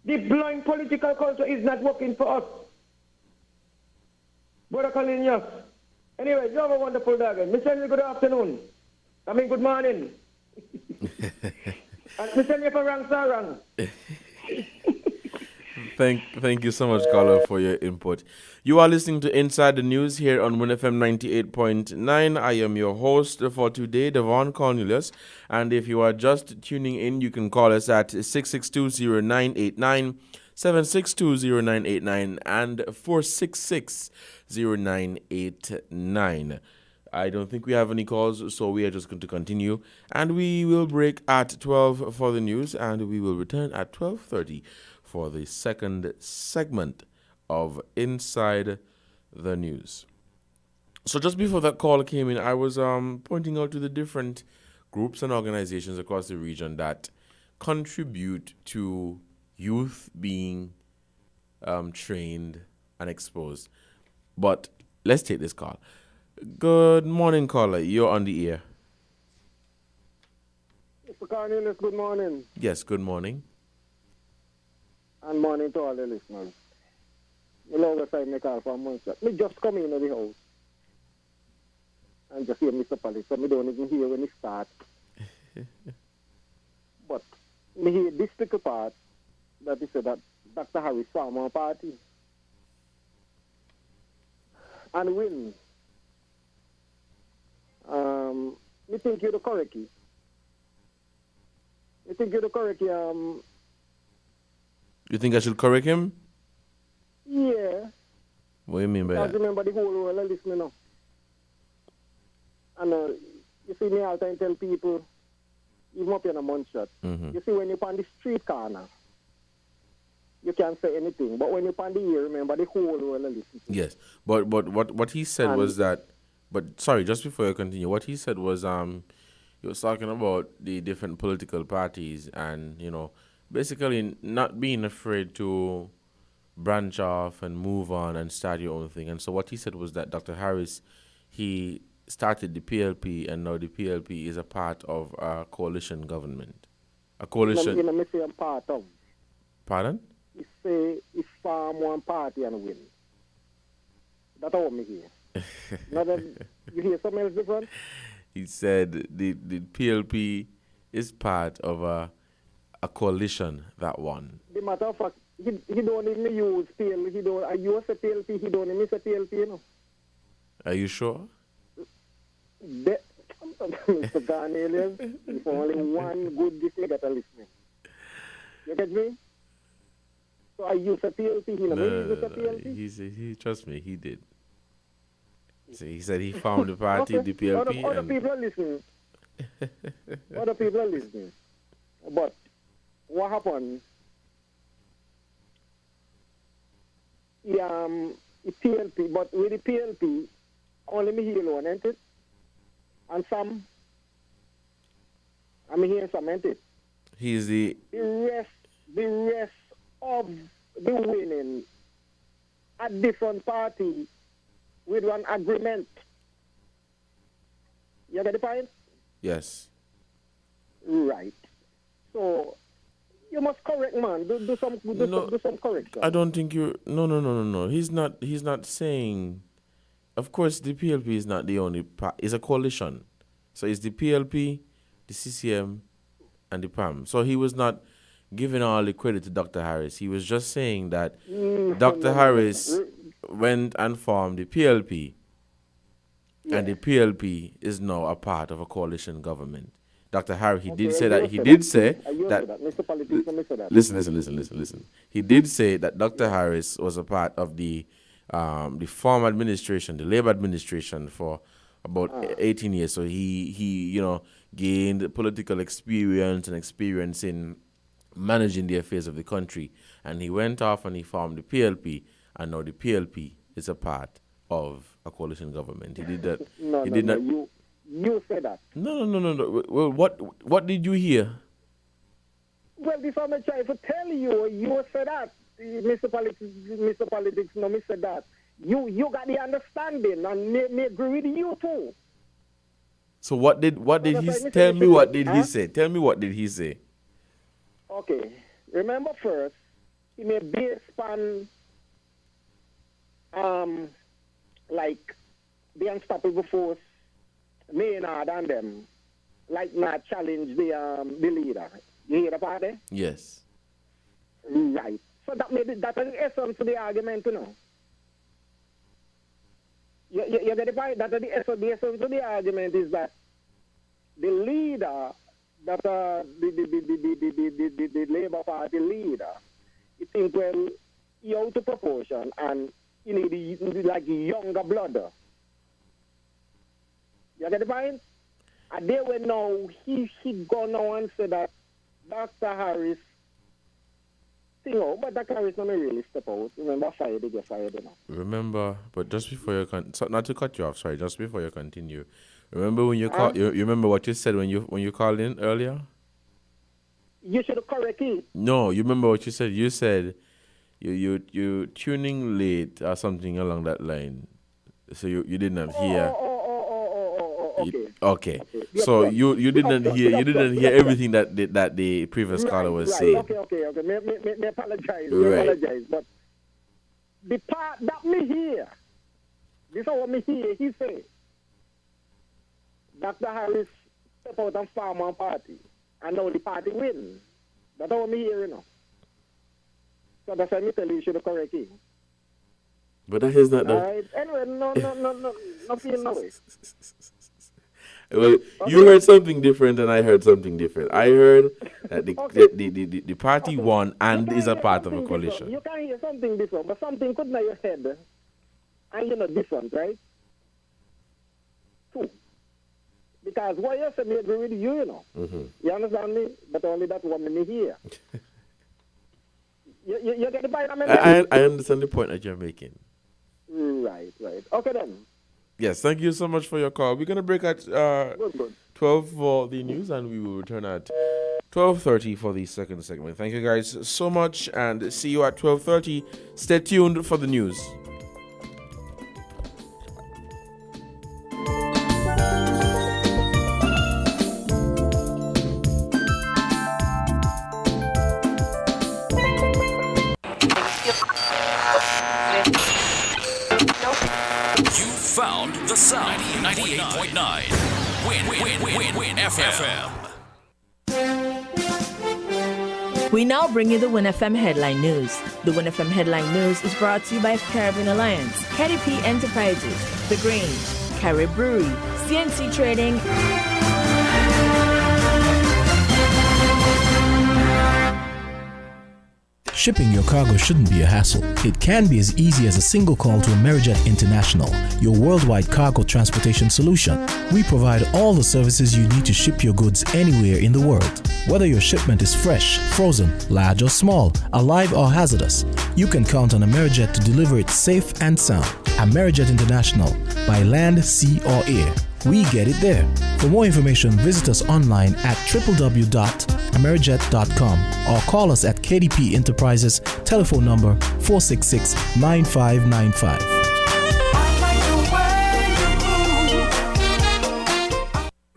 The blind political culture is not working for us. Brother Colin, yes. Anyway, you have a wonderful day again. Mr. Henry, good afternoon. I mean, good morning. And Mr. Henry, for wrong, sir, wrong. Thank you so much, caller, for your input. You are listening to Inside the News here on WinFM 98.9. I am your host for today, Devon Cornelius. And if you are just tuning in, you can call us at 662-0989, 762-0989, and 466-0989. I don't think we have any calls, so we are just going to continue. And we will break at 12 for the news, and we will return at 12:30 for the second segment of Inside the News. So just before that call came in, I was pointing out to the different groups and organizations across the region that contribute to youth being trained and exposed. But let's take this call. Good morning, caller. You're on the air. Mr. Cornelius, good morning. Yes, good morning. And morning to all the listeners. The longest I make out for a month. Me just come into the house and just hear Mr. Police, so me don't even hear when he start. But me hear this little part that he said that Dr. Harris formed a party and win. Me think you're the correct. Me think you're the correct. You think I should correct him? Yeah. What do you mean by that? I remember the whole world and listen now. And you see me all the time tell people, even up in a month shot, you see when you're on the street corner, you can't say anything. But when you're on the ear, remember the whole world and listen. Yes. But what he said was that, but sorry, just before you continue, what he said was he was talking about the different political parties and, basically not being afraid to branch off and move on and start your own thing. And so what he said was that Dr. Harris, he started the PLP, and now the PLP is a part of a coalition government. A coalition. You know, me say I'm part of. Pardon? He say he farm one party and win. That's all me hear. Now that you hear something else different? He said the PLP is part of a coalition that won. The matter of fact, he don't even use PLP. He don't. I use a PLP. He don't even say PLP. You know. Are you sure? Mr. Garnelius, if only one good this nigga to listening. You get me? So I use a PLP. He never use a PLP. He trust me, he did. So he said he found the party, Okay. the PLP. Other people are listening. Other people are listening. But what happened? It's PLP, but with the PLP, only me here alone, ain't it? And some, I'm hearing some, ain't it? He's the rest of the winning a different party with one agreement. You get the point? yes. Right. So you must correct, man. Do some correction. I don't think you. No. He's not saying. Of course, the PLP is not the only part. It's a coalition. So it's the PLP, the CCM, and the PAM. So he was not giving all the credit to Dr. Harris. He was just saying that Dr. Harris went and formed the PLP, and the PLP is now a part of a coalition government. Dr. Harris, he did say that. Mr. Politics, Mr. That. Listen. He did say that Dr. Harris was a part of the former administration, the Labour administration, for about 18 years. So he gained political experience in managing the affairs of the country. And he went off and he formed the PLP, and now the PLP is a part of a coalition government. He did that. You said that. No. Well, what did you hear? Well, this I'm trying to tell you. You said that. Mr. Politics, no, Mr. That. You got the understanding, and me agree with you too. So what did he tell me? What did he say? Tell me what did he say? Okay. Remember first, he made base span like the unstoppable force, Maynard and them, like not challenge the leader. You hear about it? Yes. Right. So that made that's the essence of the argument, you know. You get the point? That the essence of the argument is that the leader, that the Labour Party leader, you think, well, he out of proportion and you need like younger blood. You get the point? And they will know he go now and say that Dr. Harris but Dr. Harris not really step out. Remember, they get fired, you know. Remember, but just before you not to cut you off, sorry, just before you continue. Remember when you call? You remember what you said when you called in earlier? You should correct it. No, you remember what you said. You said you tuning late or something along that line, so you did not hear. Okay. So you didn't hear everything that the previous caller was saying. Okay. Me apologize. Right. Apologize. But the part that me hear, this is what me hear. He say, Dr. Harris step out and form one party, and now the party win. That's what me hear, you know. So that's why me tell you should correct it. But that is not. Anyway, no feel no way. Well, you heard something different and I heard something different. I heard that the party won and is a part of a coalition. You can hear something different, but something could not your head. And you're not different, right? True. Because what you said, me agree with you, you know. Mm-hmm. You understand me? But only that one me hear. you get the point I mean? I understand the point that you're making. Right. Okay then. Yes, thank you so much for your call. We're going to break at Good. 12 for the news, and we will return at 12:30 for the second segment. Thank you guys so much, and see you at 12:30. Stay tuned for the news. You found the sound. 98.9. Win FM. We now bring you the Win FM Headline News. The Win FM Headline News is brought to you by Caribbean Alliance, KDP Enterprises, The Grange, Carib Brewery, CNC Trading. Shipping your cargo shouldn't be a hassle. It can be as easy as a single call to Amerijet International, your worldwide cargo transportation solution. We provide all the services you need to ship your goods anywhere in the world. Whether your shipment is fresh, frozen, large or small, alive or hazardous, you can count on Amerijet to deliver it safe and sound. Amerijet International, by land, sea or air. We get it there. For more information, visit us online at www.amerijet.com or call us at KDP Enterprises, telephone number 466-9595.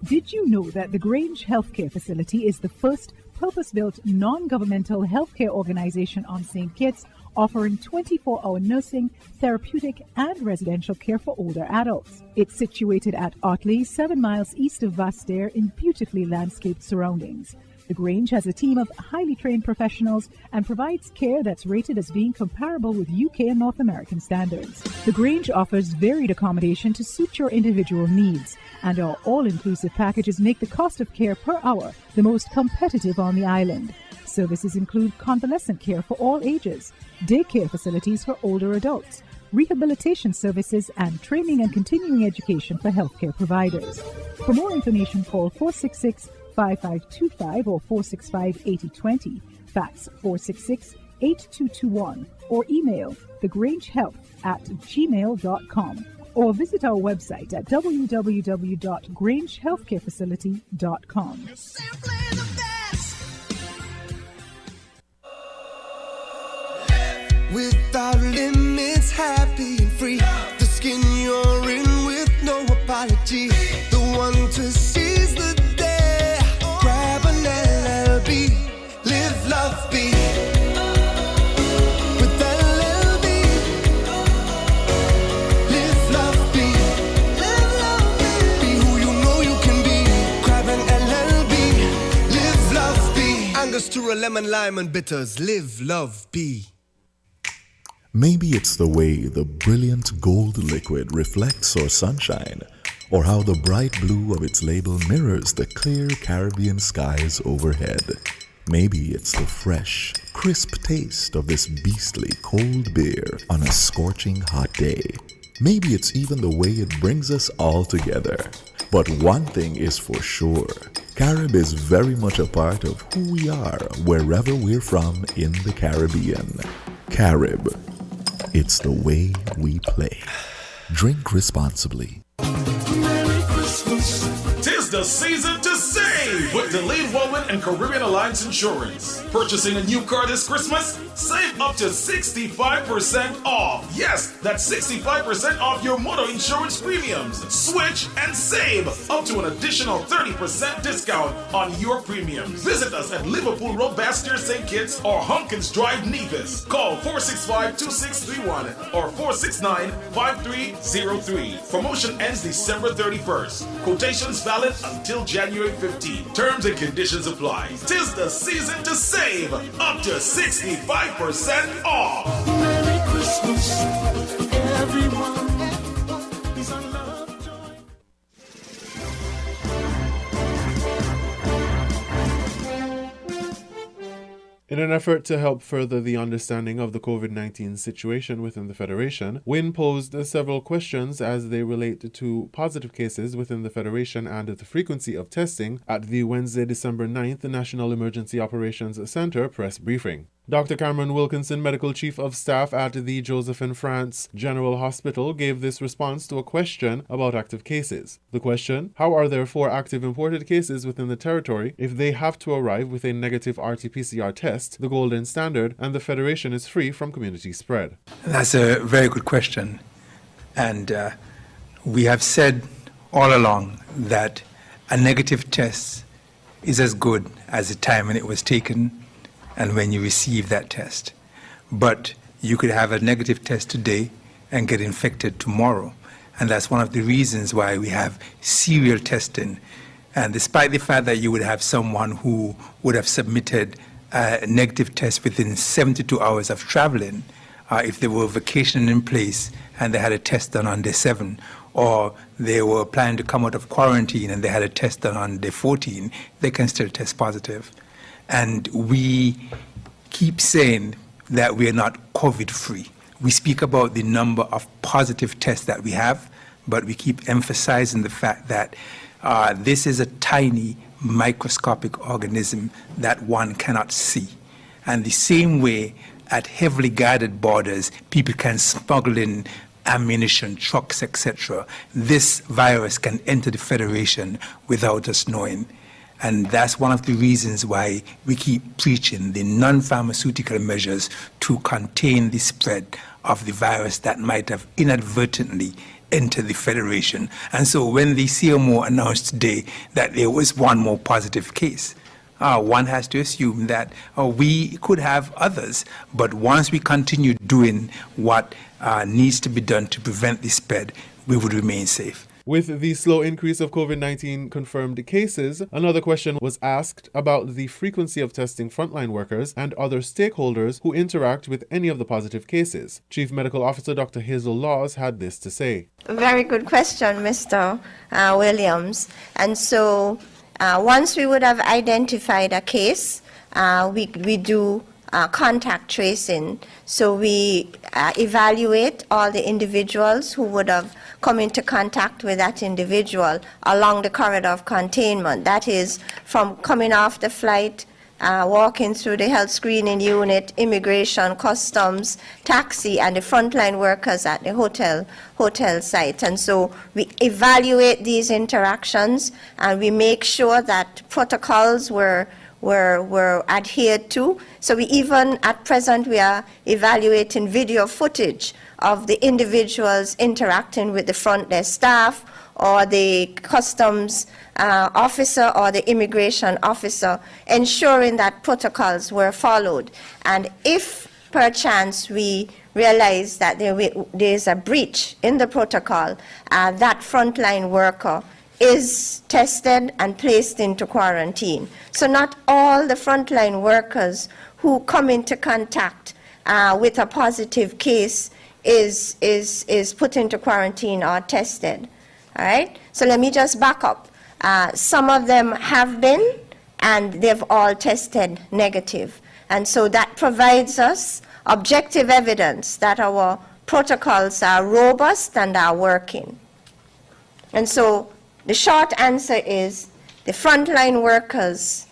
Did you know that the Grange Healthcare Facility is the first purpose-built non-governmental healthcare organization on St. Kitts, offering 24-hour nursing, therapeutic, and residential care for older adults? It's situated at Otley, 7 miles east of Vastair in beautifully landscaped surroundings. The Grange has a team of highly trained professionals and provides care that's rated as being comparable with UK and North American standards. The Grange offers varied accommodation to suit your individual needs, and our all-inclusive packages make the cost of care per hour the most competitive on the island. Services include convalescent care for all ages, daycare facilities for older adults, rehabilitation services, and training and continuing education for healthcare providers. For more information, call 466-5525 or 465-8020, fax 466-8221, or email thegrangehealth@gmail.com, or visit our website at www.grangehealthcarefacility.com. Without limits, happy and free. The skin you're in with no apology. The one to seize the day. Grab an LLB. Live, love, be. With LLB. Live, love, be. Live, love, be. Be who you know you can be. Grab an LLB. Live, love, be. Angostura, lemon, lime, and bitters. Live, love, be. Maybe it's the way the brilliant gold liquid reflects our sunshine, or how the bright blue of its label mirrors the clear Caribbean skies overhead. Maybe it's the fresh, crisp taste of this beastly cold beer on a scorching hot day. Maybe it's even the way it brings us all together. But one thing is for sure, Carib is very much a part of who we are wherever we're from in the Caribbean. Carib. It's the way we play. Drink responsibly. Merry Christmas. 'Tis the season to save with Delayed Woman and Caribbean Alliance Insurance. Purchasing a new car this Christmas? Save up to 65% off. Yes, that's 65% off your motor insurance premiums. Switch and save up to an additional 30% discount on your premiums. Visit us at Liverpool Road, Bastyr, St. Kitts, or Hunkins Drive, Nevis. Call 465-2631 or 469-5303. Promotion ends December 31st. Quotations valid until January 15th. Terms and conditions apply. 'Tis the season to save up to 65% off. Merry Christmas, everyone. Is our love joy. In an effort to help further the understanding of the COVID-19 situation within the Federation, WIN posed several questions as they relate to positive cases within the Federation and the frequency of testing at the Wednesday, December 9th National Emergency Operations Center press briefing. Dr. Cameron Wilkinson, Medical Chief of Staff at the Josephine France General Hospital, gave this response to a question about active cases. The question: how are there 4 active imported cases within the territory if they have to arrive with a negative RT-PCR test, the golden standard, and the Federation is free from community spread? That's a very good question. And we have said all along that a negative test is as good as the time when it was taken and when you receive that test. But you could have a negative test today and get infected tomorrow. And that's one of the reasons why we have serial testing. And despite the fact that you would have someone who would have submitted a negative test within 72 hours of traveling, if they were vacationing in place and they had a test done on day 7, or they were planning to come out of quarantine and they had a test done on day 14, they can still test positive. And we keep saying that we are not COVID-free. We speak about the number of positive tests that we have, but we keep emphasizing the fact that this is a tiny microscopic organism that one cannot see. And the same way at heavily guarded borders, people can smuggle in ammunition, trucks, etc. This virus can enter the Federation without us knowing. And that's one of the reasons why we keep preaching the non-pharmaceutical measures to contain the spread of the virus that might have inadvertently entered the Federation. And so when the CMO announced today that there was one more positive case, one has to assume that we could have others. But once we continue doing what needs to be done to prevent the spread, we would remain safe. With the slow increase of COVID-19 confirmed cases, another question was asked about the frequency of testing frontline workers and other stakeholders who interact with any of the positive cases. Chief Medical Officer Dr. Hazel Laws had this to say. Very good question, Mr. Williams. And so once we would have identified a case, we do contact tracing. So we evaluate all the individuals who would have come into contact with that individual along the corridor of containment. That is, from coming off the flight, walking through the health screening unit, immigration, customs, taxi, and the frontline workers at the hotel site. And so we evaluate these interactions, and we make sure that protocols were adhered to. So we even, at present, we are evaluating video footage of the individuals interacting with the front desk staff or the customs officer or the immigration officer, ensuring that protocols were followed. And if perchance we realize that there is a breach in the protocol, that frontline worker is tested and placed into quarantine. So not all the frontline workers who come into contact with a positive case is put into quarantine or tested. All right? So let me just back up. Some of them have been, and they've all tested negative. And so that provides us objective evidence that our protocols are robust and are working. And so the short answer is the frontline workers,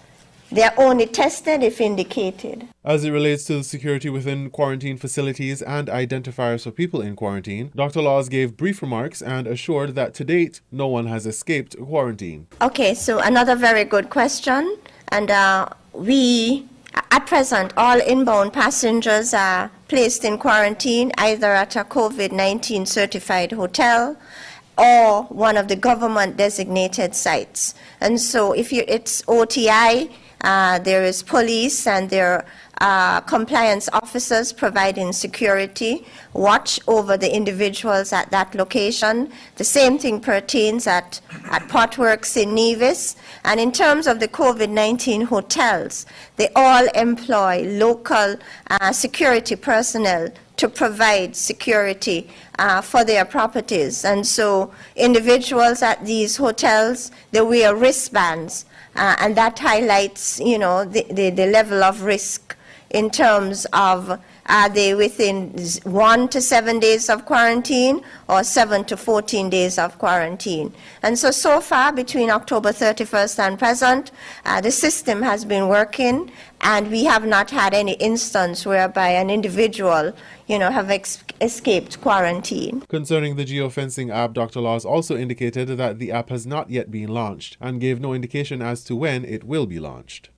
they're only tested if indicated. As it relates to the security within quarantine facilities and identifiers for people in quarantine, Dr. Laws gave brief remarks and assured that to date, no one has escaped quarantine. Okay, so another very good question. And we, at present, all inbound passengers are placed in quarantine either at a COVID-19 certified hotel or one of the government designated sites. And so if it's OTI, there is police and there are compliance officers providing security, watch over the individuals at that location. The same thing pertains at Portworx in Nevis. And in terms of the COVID-19 hotels, they all employ local security personnel to provide security for their properties. And so individuals at these hotels, they wear wristbands, and that highlights, the level of risk in terms of Are they within 1 to 7 days of quarantine or 7 to 14 days of quarantine? And so far, between October 31st and present, the system has been working, and we have not had any instance whereby an individual, have escaped quarantine. Concerning the geofencing app, Dr. Laws also indicated that the app has not yet been launched and gave no indication as to when it will be launched.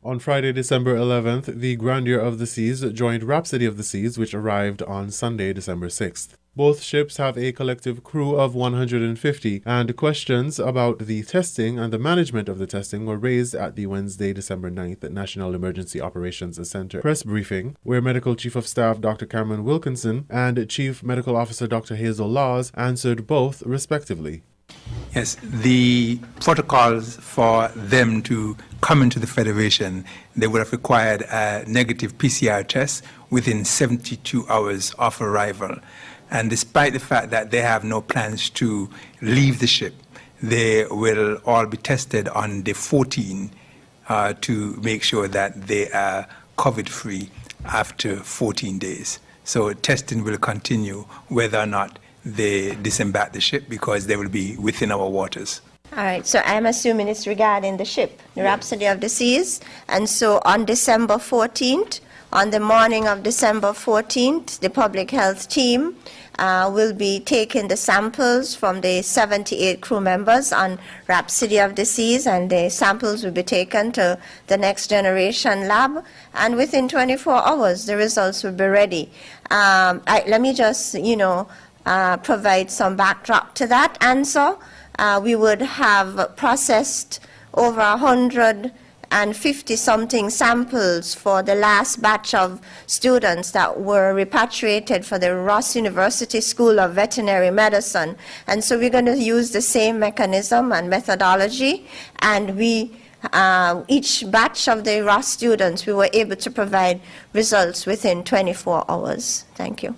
On Friday, December 11th, the Grandeur of the Seas joined Rhapsody of the Seas, which arrived on Sunday, December 6th. Both ships have a collective crew of 150, and questions about the testing and the management of the testing were raised at the Wednesday, December 9th National Emergency Operations Center press briefing, where Medical Chief of Staff Dr. Cameron Wilkinson and Chief Medical Officer Dr. Hazel Laws answered both respectively. Yes, the protocols for them to come into the Federation, they would have required a negative PCR test within 72 hours of arrival. And despite the fact that they have no plans to leave the ship, they will all be tested on day 14 to make sure that they are COVID-free after 14 days. So testing will continue whether or not they disembark the ship, because they will be within our waters. All right, so I'm assuming it's regarding the ship, the Rhapsody of the Seas. And so on December 14th, on the morning of December 14th, the public health team will be taking the samples from the 78 crew members on Rhapsody of the Seas, and the samples will be taken to the Next Generation lab, and within 24 hours, the results will be ready. Let me just, provide some backdrop to that answer. We would have processed over 150-something samples for the last batch of students that were repatriated for the Ross University School of Veterinary Medicine. And so we're going to use the same mechanism and methodology, and each batch of the Ross students, we were able to provide results within 24 hours. Thank you.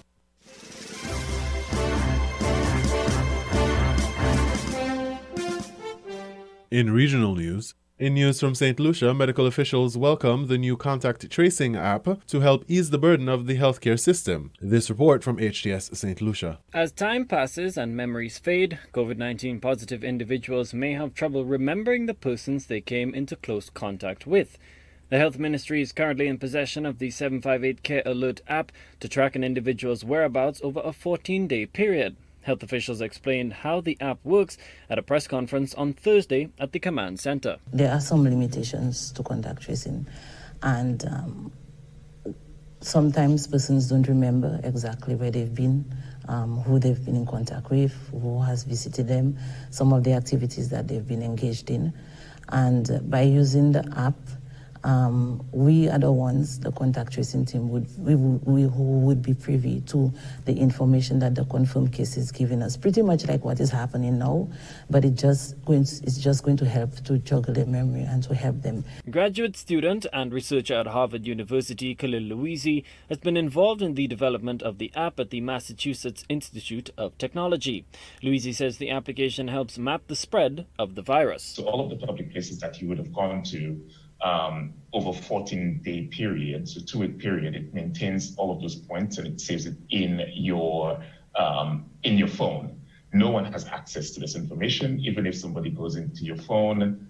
In regional news, in news from St. Lucia, medical officials welcome the new contact tracing app to help ease the burden of the healthcare system. This report from HTS St. Lucia. As time passes and memories fade, COVID-19 positive individuals may have trouble remembering the persons they came into close contact with. The Health Ministry is currently in possession of the 758 Care Alert app to track an individual's whereabouts over a 14-day period. Health officials explained how the app works at a press conference on Thursday at the command center. There are some limitations to contact tracing, and sometimes persons don't remember exactly where they've been, who they've been in contact with, who has visited them, some of the activities that they've been engaged in. And by using the app, we are the ones, the contact tracing team, would be privy to the information that the confirmed case is giving us, pretty much like what is happening now, but it's just going to help to joggle their memory and to help them. Graduate student and researcher at Harvard University, Khalil Louisi, has been involved in the development of the app at the Massachusetts Institute of Technology. Louisi says the application helps map the spread of the virus. So all of the public places that you would have gone to over a 14-day period, so 2-week period, it maintains all of those points and it saves it in your phone. No one has access to this information. Even if somebody goes into your phone,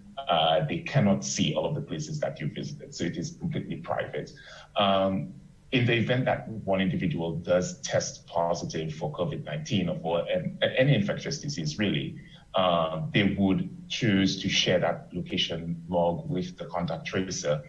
they cannot see all of the places that you visited. So it is completely private. In the event that one individual does test positive for COVID-19 or for any infectious disease, really, they would choose to share that location log with the contact tracer.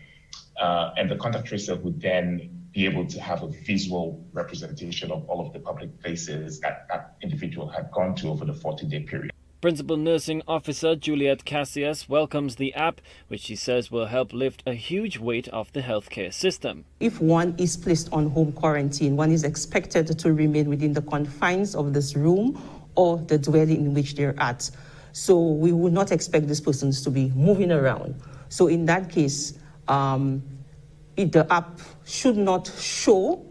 And the contact tracer would then be able to have a visual representation of all of the public places that that individual had gone to over the 14-day period. Principal Nursing Officer Juliet Cassius welcomes the app, which she says will help lift a huge weight off the healthcare system. If one is placed on home quarantine, one is expected to remain within the confines of this room or the dwelling in which they're at. So we would not expect these persons to be moving around. So in that case, the app should not show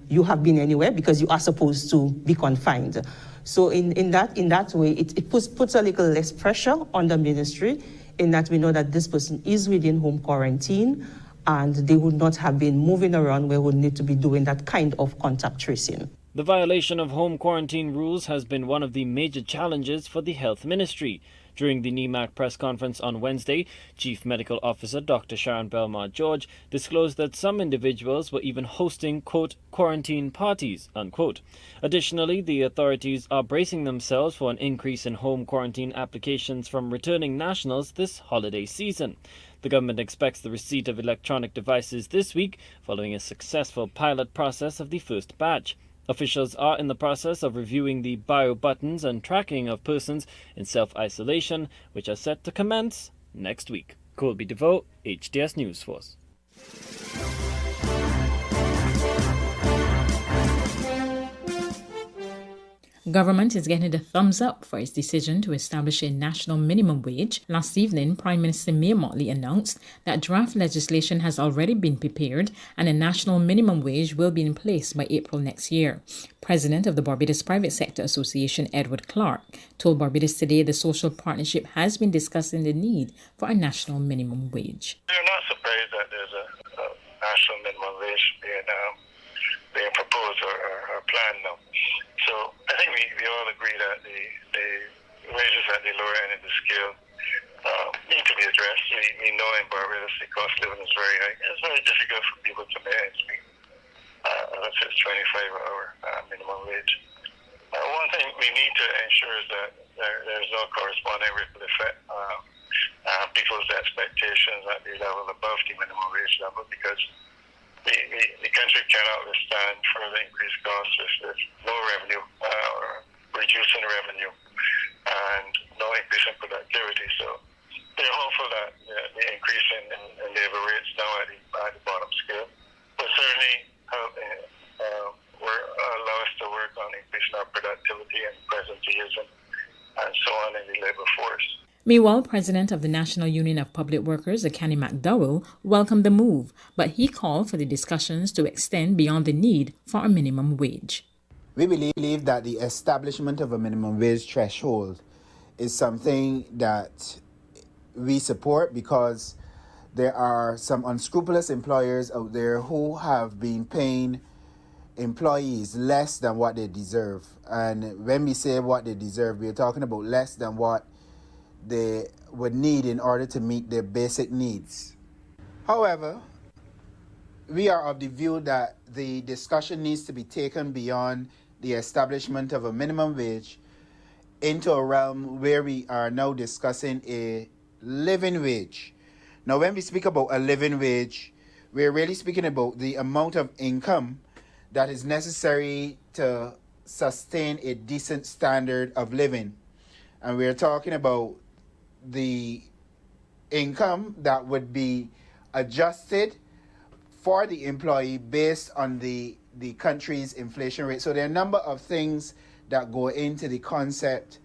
you have been anywhere because you are supposed to be confined. So in that way, it puts a little less pressure on the ministry in that we know that this person is within home quarantine and they would not have been moving around where we would need to be doing that kind of contact tracing. The violation of home quarantine rules has been one of the major challenges for the Health Ministry. During the NEMAC press conference on Wednesday, Chief Medical Officer Dr. Sharon Belmar-George disclosed that some individuals were even hosting, quote, quarantine parties, unquote. Additionally, the authorities are bracing themselves for an increase in home quarantine applications from returning nationals this holiday season. The government expects the receipt of electronic devices this week, following a successful pilot process of the first batch. Officials are in the process of reviewing the bio buttons and tracking of persons in self-isolation, which are set to commence next week. Colby DeVoe, HDS News Force. Government is getting the thumbs up for its decision to establish a national minimum wage. Last evening, Prime Minister Mia Mottley announced that draft legislation has already been prepared and a national minimum wage will be in place by April next year. President of the Barbados Private Sector Association, Edward Clark, told Barbados Today the social partnership has been discussing the need for a national minimum wage. We're not surprised that there's a national minimum wage being proposed or planned now. So I think we all agree that the wages at the lower end of the scale need to be addressed. We know in Barbados the cost of living is very high. It's very difficult for people to make ends meet. Let's say it's 25-hour minimum wage. One thing we need to ensure is that there's no corresponding ripple effect people's expectations at the level above the minimum wage level, because the country cannot withstand further increased costs with no revenue or reducing revenue and no increase in productivity. So they're hopeful that the increase in labor rates now at the bottom scale will certainly allow us to work on increasing our productivity and presenteeism and so on in the labor force. Meanwhile, President of the National Union of Public Workers, Akani McDowell, welcomed the move, but he called for the discussions to extend beyond the need for a minimum wage. We believe that the establishment of a minimum wage threshold is something that we support because there are some unscrupulous employers out there who have been paying employees less than what they deserve. And when we say what they deserve, we're talking about less than what they would need in order to meet their basic needs. However, we are of the view that the discussion needs to be taken beyond the establishment of a minimum wage into a realm where we are now discussing a living wage. Now, when we speak about a living wage, we're really speaking about the amount of income that is necessary to sustain a decent standard of living. And we're talking about the income that would be adjusted for the employee based on the country's inflation rate. So there are a number of things that go into the concept.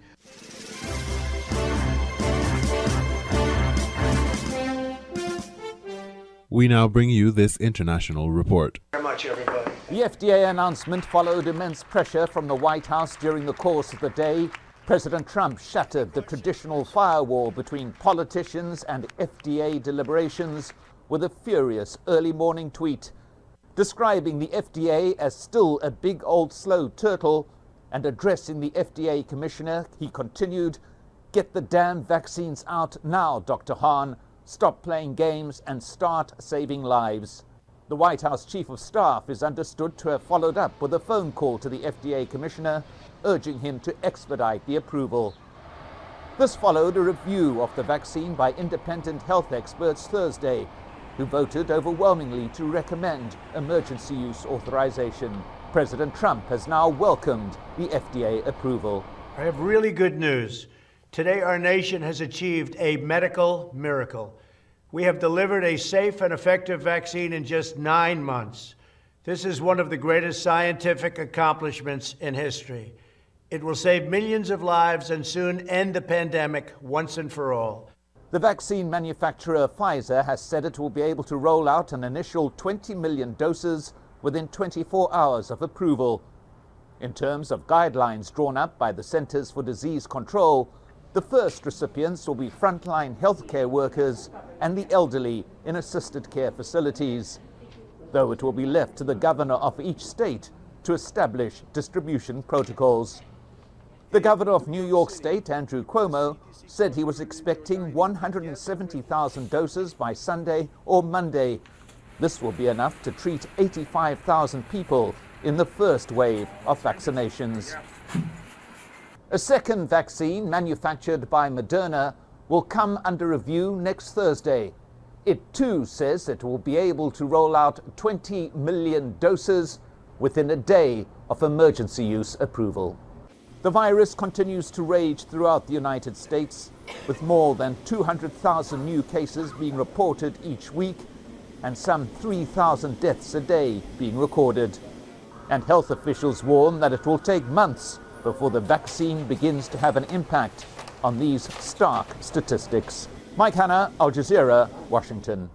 We now bring you this international report. Very much, everybody. The FDA announcement followed immense pressure from the White House during the course of the day. President Trump shattered the traditional firewall between politicians and FDA deliberations with a furious early morning tweet, describing the FDA as still a big old slow turtle, and addressing the FDA commissioner, he continued, "Get the damn vaccines out now, Dr. Hahn. Stop playing games and start saving lives." The White House Chief of Staff is understood to have followed up with a phone call to the FDA commissioner, urging him to expedite the approval. This followed a review of the vaccine by independent health experts Thursday, who voted overwhelmingly to recommend emergency use authorization. President Trump has now welcomed the FDA approval. I have really good news. Today, our nation has achieved a medical miracle. We have delivered a safe and effective vaccine in just 9 months. This is one of the greatest scientific accomplishments in history. It will save millions of lives and soon end the pandemic once and for all. The vaccine manufacturer Pfizer has said it will be able to roll out an initial 20 million doses within 24 hours of approval. In terms of guidelines drawn up by the Centers for Disease Control, The first recipients will be frontline healthcare workers and the elderly in assisted care facilities, though it will be left to the governor of each state to establish distribution protocols. The governor of New York State, Andrew Cuomo, said he was expecting 170,000 doses by Sunday or Monday. This will be enough to treat 85,000 people in the first wave of vaccinations. A second vaccine manufactured by Moderna will come under review next Thursday. It too says it will be able to roll out 20 million doses within a day of emergency use approval. The virus continues to rage throughout the United States, with more than 200,000 new cases being reported each week and some 3,000 deaths a day being recorded. And health officials warn that it will take months before the vaccine begins to have an impact on these stark statistics. Mike Hanna, Al Jazeera, Washington.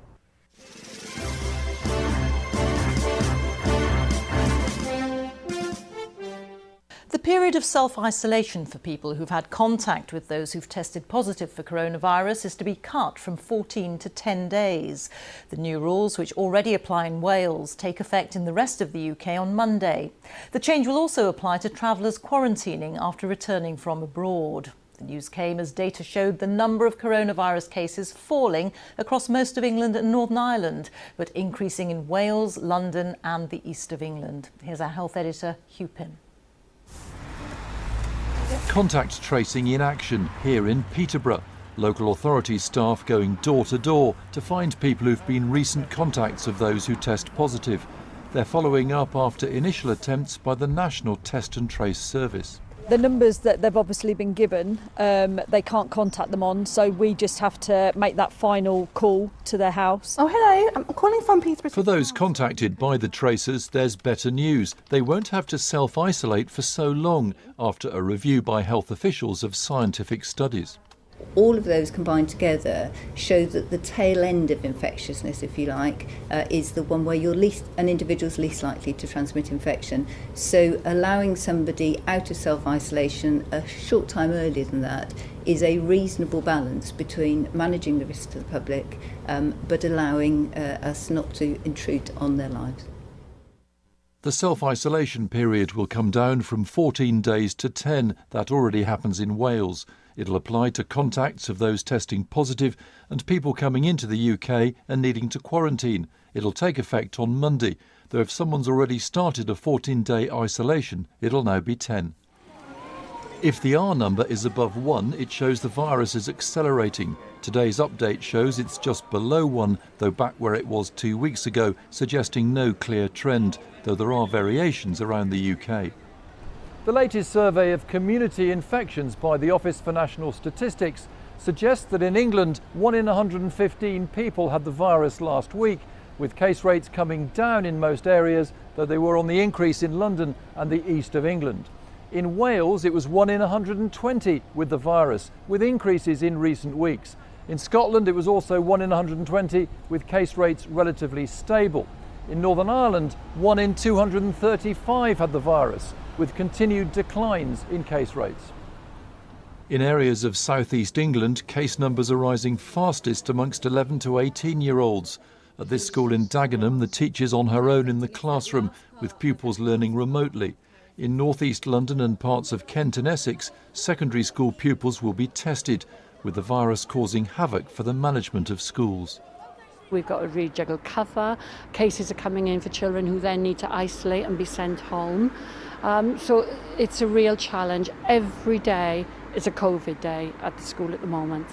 The period of self-isolation for people who've had contact with those who've tested positive for coronavirus is to be cut from 14 to 10 days. The new rules, which already apply in Wales, take effect in the rest of the UK on Monday. The change will also apply to travellers quarantining after returning from abroad. The news came as data showed the number of coronavirus cases falling across most of England and Northern Ireland, but increasing in Wales, London and the east of England. Here's our health editor, Hugh Pym. Contact tracing in action here in Peterborough. Local authorities staff going door to door to find people who've been recent contacts of those who test positive. They're following up after initial attempts by the National Test and Trace Service. The numbers that they've obviously been given, they can't contact them on, so we just have to make that final call to their house. Oh, hello, I'm calling from Peterborough. For those contacted by the tracers, there's better news. They won't have to self-isolate for so long after a review by health officials of scientific studies. All of those combined together show that the tail end of infectiousness, if you like, is the one where an individual's least likely to transmit infection. So allowing somebody out of self-isolation a short time earlier than that is a reasonable balance between managing the risk to the public but allowing us not to intrude on their lives. The self-isolation period will come down from 14 days to 10. That already happens in Wales. It'll apply to contacts of those testing positive and people coming into the UK and needing to quarantine. It'll take effect on Monday, though if someone's already started a 14-day isolation, it'll now be 10. If the R number is above 1, it shows the virus is accelerating. Today's update shows it's just below 1, though back where it was 2 weeks ago, suggesting no clear trend, though there are variations around the UK. The latest survey of community infections by the Office for National Statistics suggests that in England, 1 in 115 people had the virus last week, with case rates coming down in most areas, though they were on the increase in London and the east of England. In Wales, it was 1 in 120 with the virus, with increases in recent weeks. In Scotland, it was also 1 in 120, with case rates relatively stable. In Northern Ireland, 1 in 235 had the virus, with continued declines in case rates. In areas of southeast England, case numbers are rising fastest amongst 11 to 18-year-olds. At this school in Dagenham, the teacher's on her own in the classroom, with pupils learning remotely. In northeast London and parts of Kent and Essex, secondary school pupils will be tested, with the virus causing havoc for the management of schools. We've got to rejuggle cover. Cases are coming in for children who then need to isolate and be sent home. So it's a real challenge. Every day is a COVID day at the school at the moment.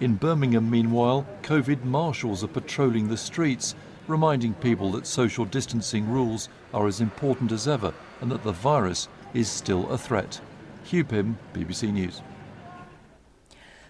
In Birmingham, meanwhile, COVID marshals are patrolling the streets, reminding people that social distancing rules are as important as ever and that the virus is still a threat. Hugh Pym, BBC News.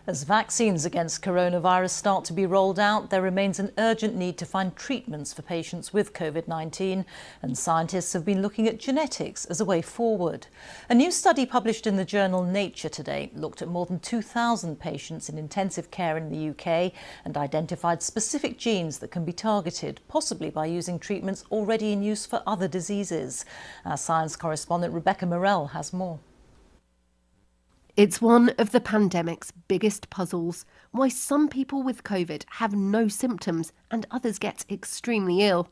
As vaccines against coronavirus start to be rolled out, there remains an urgent need to find treatments for patients with COVID-19, and scientists have been looking at genetics as a way forward. A new study published in the journal Nature today looked at more than 2,000 patients in intensive care in the UK and identified specific genes that can be targeted, possibly by using treatments already in use for other diseases. Our science correspondent Rebecca Morell has more. It's one of the pandemic's biggest puzzles, why some people with COVID have no symptoms and others get extremely ill.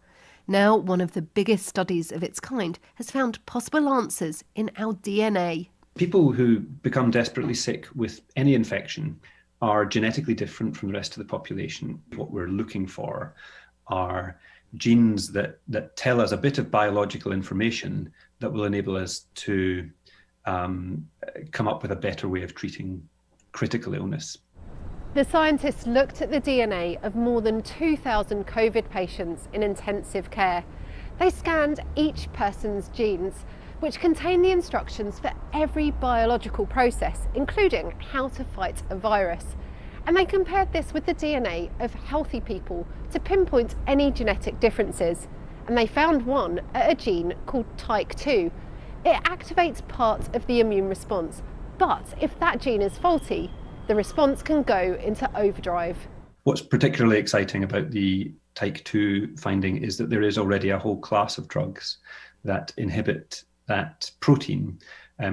Now, one of the biggest studies of its kind has found possible answers in our DNA. People who become desperately sick with any infection are genetically different from the rest of the population. What we're looking for are genes that tell us a bit of biological information that will enable us to come up with a better way of treating critical illness. The scientists looked at the DNA of more than 2,000 COVID patients in intensive care. They scanned each person's genes, which contain the instructions for every biological process, including how to fight a virus. And they compared this with the DNA of healthy people to pinpoint any genetic differences. And they found one at a gene called TYK2. It activates part of the immune response, but if that gene is faulty, the response can go into overdrive. What's particularly exciting about the TYK2 finding is that there is already a whole class of drugs that inhibit that protein.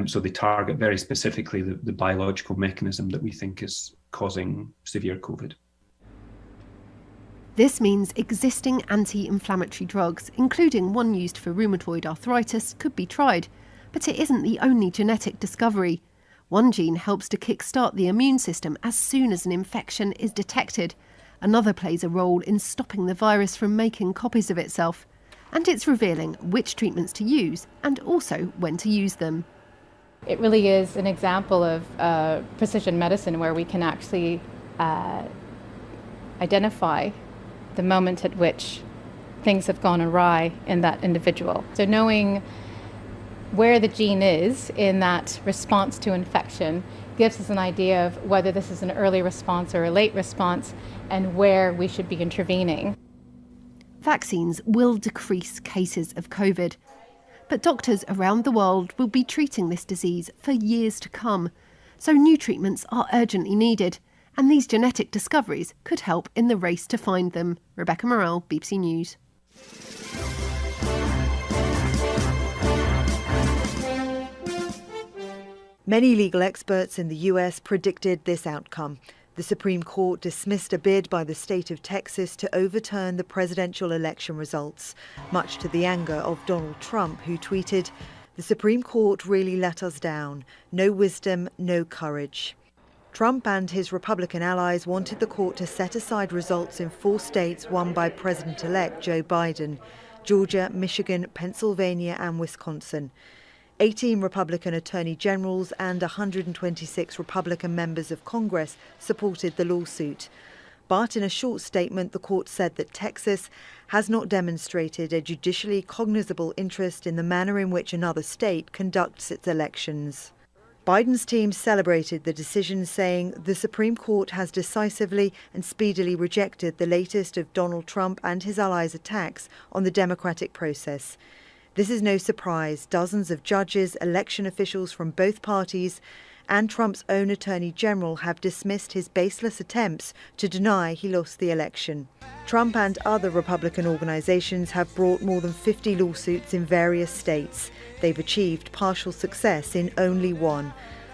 So they target very specifically the biological mechanism that we think is causing severe COVID. This means existing anti-inflammatory drugs, including one used for rheumatoid arthritis, could be tried. But it isn't the only genetic discovery. One gene helps to kickstart the immune system as soon as an infection is detected. Another plays a role in stopping the virus from making copies of itself. And it's revealing which treatments to use and also when to use them. It really is an example of precision medicine where we can actually identify the moment at which things have gone awry in that individual. So knowing where the gene is in that response to infection gives us an idea of whether this is an early response or a late response and where we should be intervening. Vaccines will decrease cases of COVID, but doctors around the world will be treating this disease for years to come. So new treatments are urgently needed, and these genetic discoveries could help in the race to find them. Rebecca Morrell, BBC News. Many legal experts in the US predicted this outcome. The Supreme Court dismissed a bid by the state of Texas to overturn the presidential election results, much to the anger of Donald Trump, who tweeted, "The Supreme Court really let us down. No wisdom, no courage." Trump and his Republican allies wanted the court to set aside results in 4 states won by President-elect Joe Biden: Georgia, Michigan, Pennsylvania and Wisconsin. 18 Republican attorney generals and 126 Republican members of Congress supported the lawsuit. But in a short statement, the court said that Texas has not demonstrated a judicially cognizable interest in the manner in which another state conducts its elections. Biden's team celebrated the decision, saying the Supreme Court has decisively and speedily rejected the latest of Donald Trump and his allies' attacks on the democratic process. This is no surprise. Dozens of judges, election officials from both parties, and Trump's own attorney general have dismissed his baseless attempts to deny he lost the election. Trump and other Republican organizations have brought more than 50 lawsuits in various states. They've achieved partial success in only one.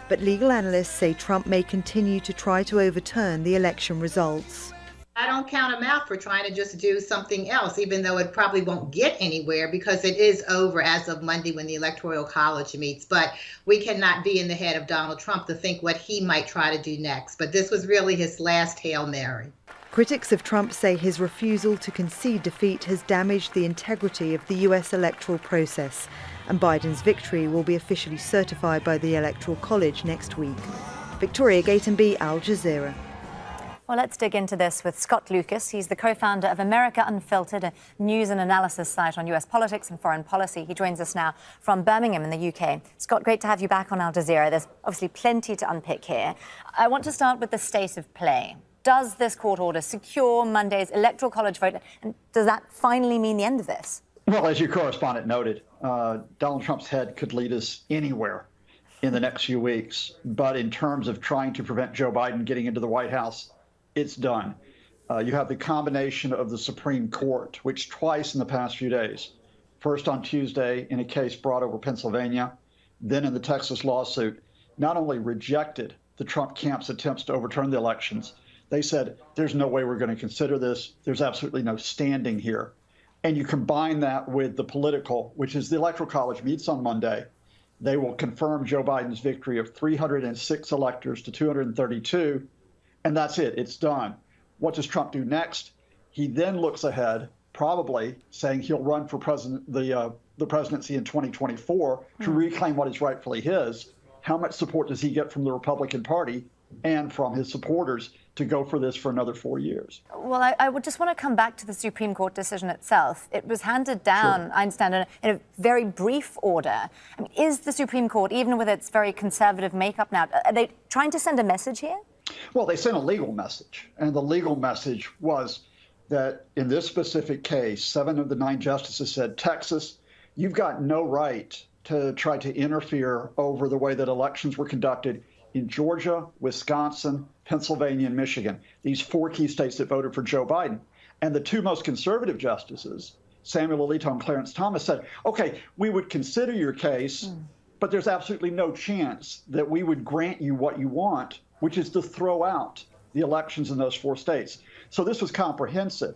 But legal analysts say Trump may continue to try to overturn the election results. I don't count him out for trying to just do something else, even though it probably won't get anywhere because it is over as of Monday when the Electoral College meets. But we cannot be in the head of Donald Trump to think what he might try to do next. But this was really his last Hail Mary. Critics of Trump say his refusal to concede defeat has damaged the integrity of the US electoral process, and Biden's victory will be officially certified by the Electoral College next week. Victoria Gatenby, Al Jazeera. Well, let's dig into this with Scott Lucas. He's the co-founder of America Unfiltered, a news and analysis site on US politics and foreign policy. He joins us now from Birmingham in the UK. Scott, great to have you back on Al Jazeera. There's obviously plenty to unpick here. I want to start with the state of play. Does this court order secure Monday's Electoral College vote? And does that finally mean the end of this? Well, as your correspondent noted, Donald Trump's head could lead us anywhere in the next few weeks. But in terms of trying to prevent Joe Biden getting into the White House, it's done. You have the combination of the Supreme Court, which twice in the past few days, first on Tuesday in a case brought over Pennsylvania, then in the Texas lawsuit, not only rejected the Trump camp's attempts to overturn the elections, they said, there's no way we're going to consider this. There's absolutely no standing here. And you combine that with the political, which is the Electoral College meets on Monday. They will confirm Joe Biden's victory of 306 electors to 232, and that's it. It's done. What does Trump do next? He then looks ahead, probably saying he'll run for the presidency in 2024 to reclaim what is rightfully his. How much support does he get from the Republican Party and from his supporters to go for this for another 4 years? Well, I would just want to come back to the Supreme Court decision itself. It was handed down, sure, I understand, in a very brief order. I mean, is the Supreme Court, even with its very conservative makeup now, are they trying to send a message here? Well, they sent a legal message, and the legal message was that in this specific case, 7 of the 9 justices said, Texas, you've got no right to try to interfere over the way that elections were conducted in Georgia, Wisconsin, Pennsylvania, and Michigan, these 4 key states that voted for Joe Biden. And the 2 most conservative justices, Samuel Alito and Clarence Thomas, said, okay, we would consider your case, but there's absolutely no chance that we would grant you what you want, which is to throw out the elections in those 4 states. So this was comprehensive.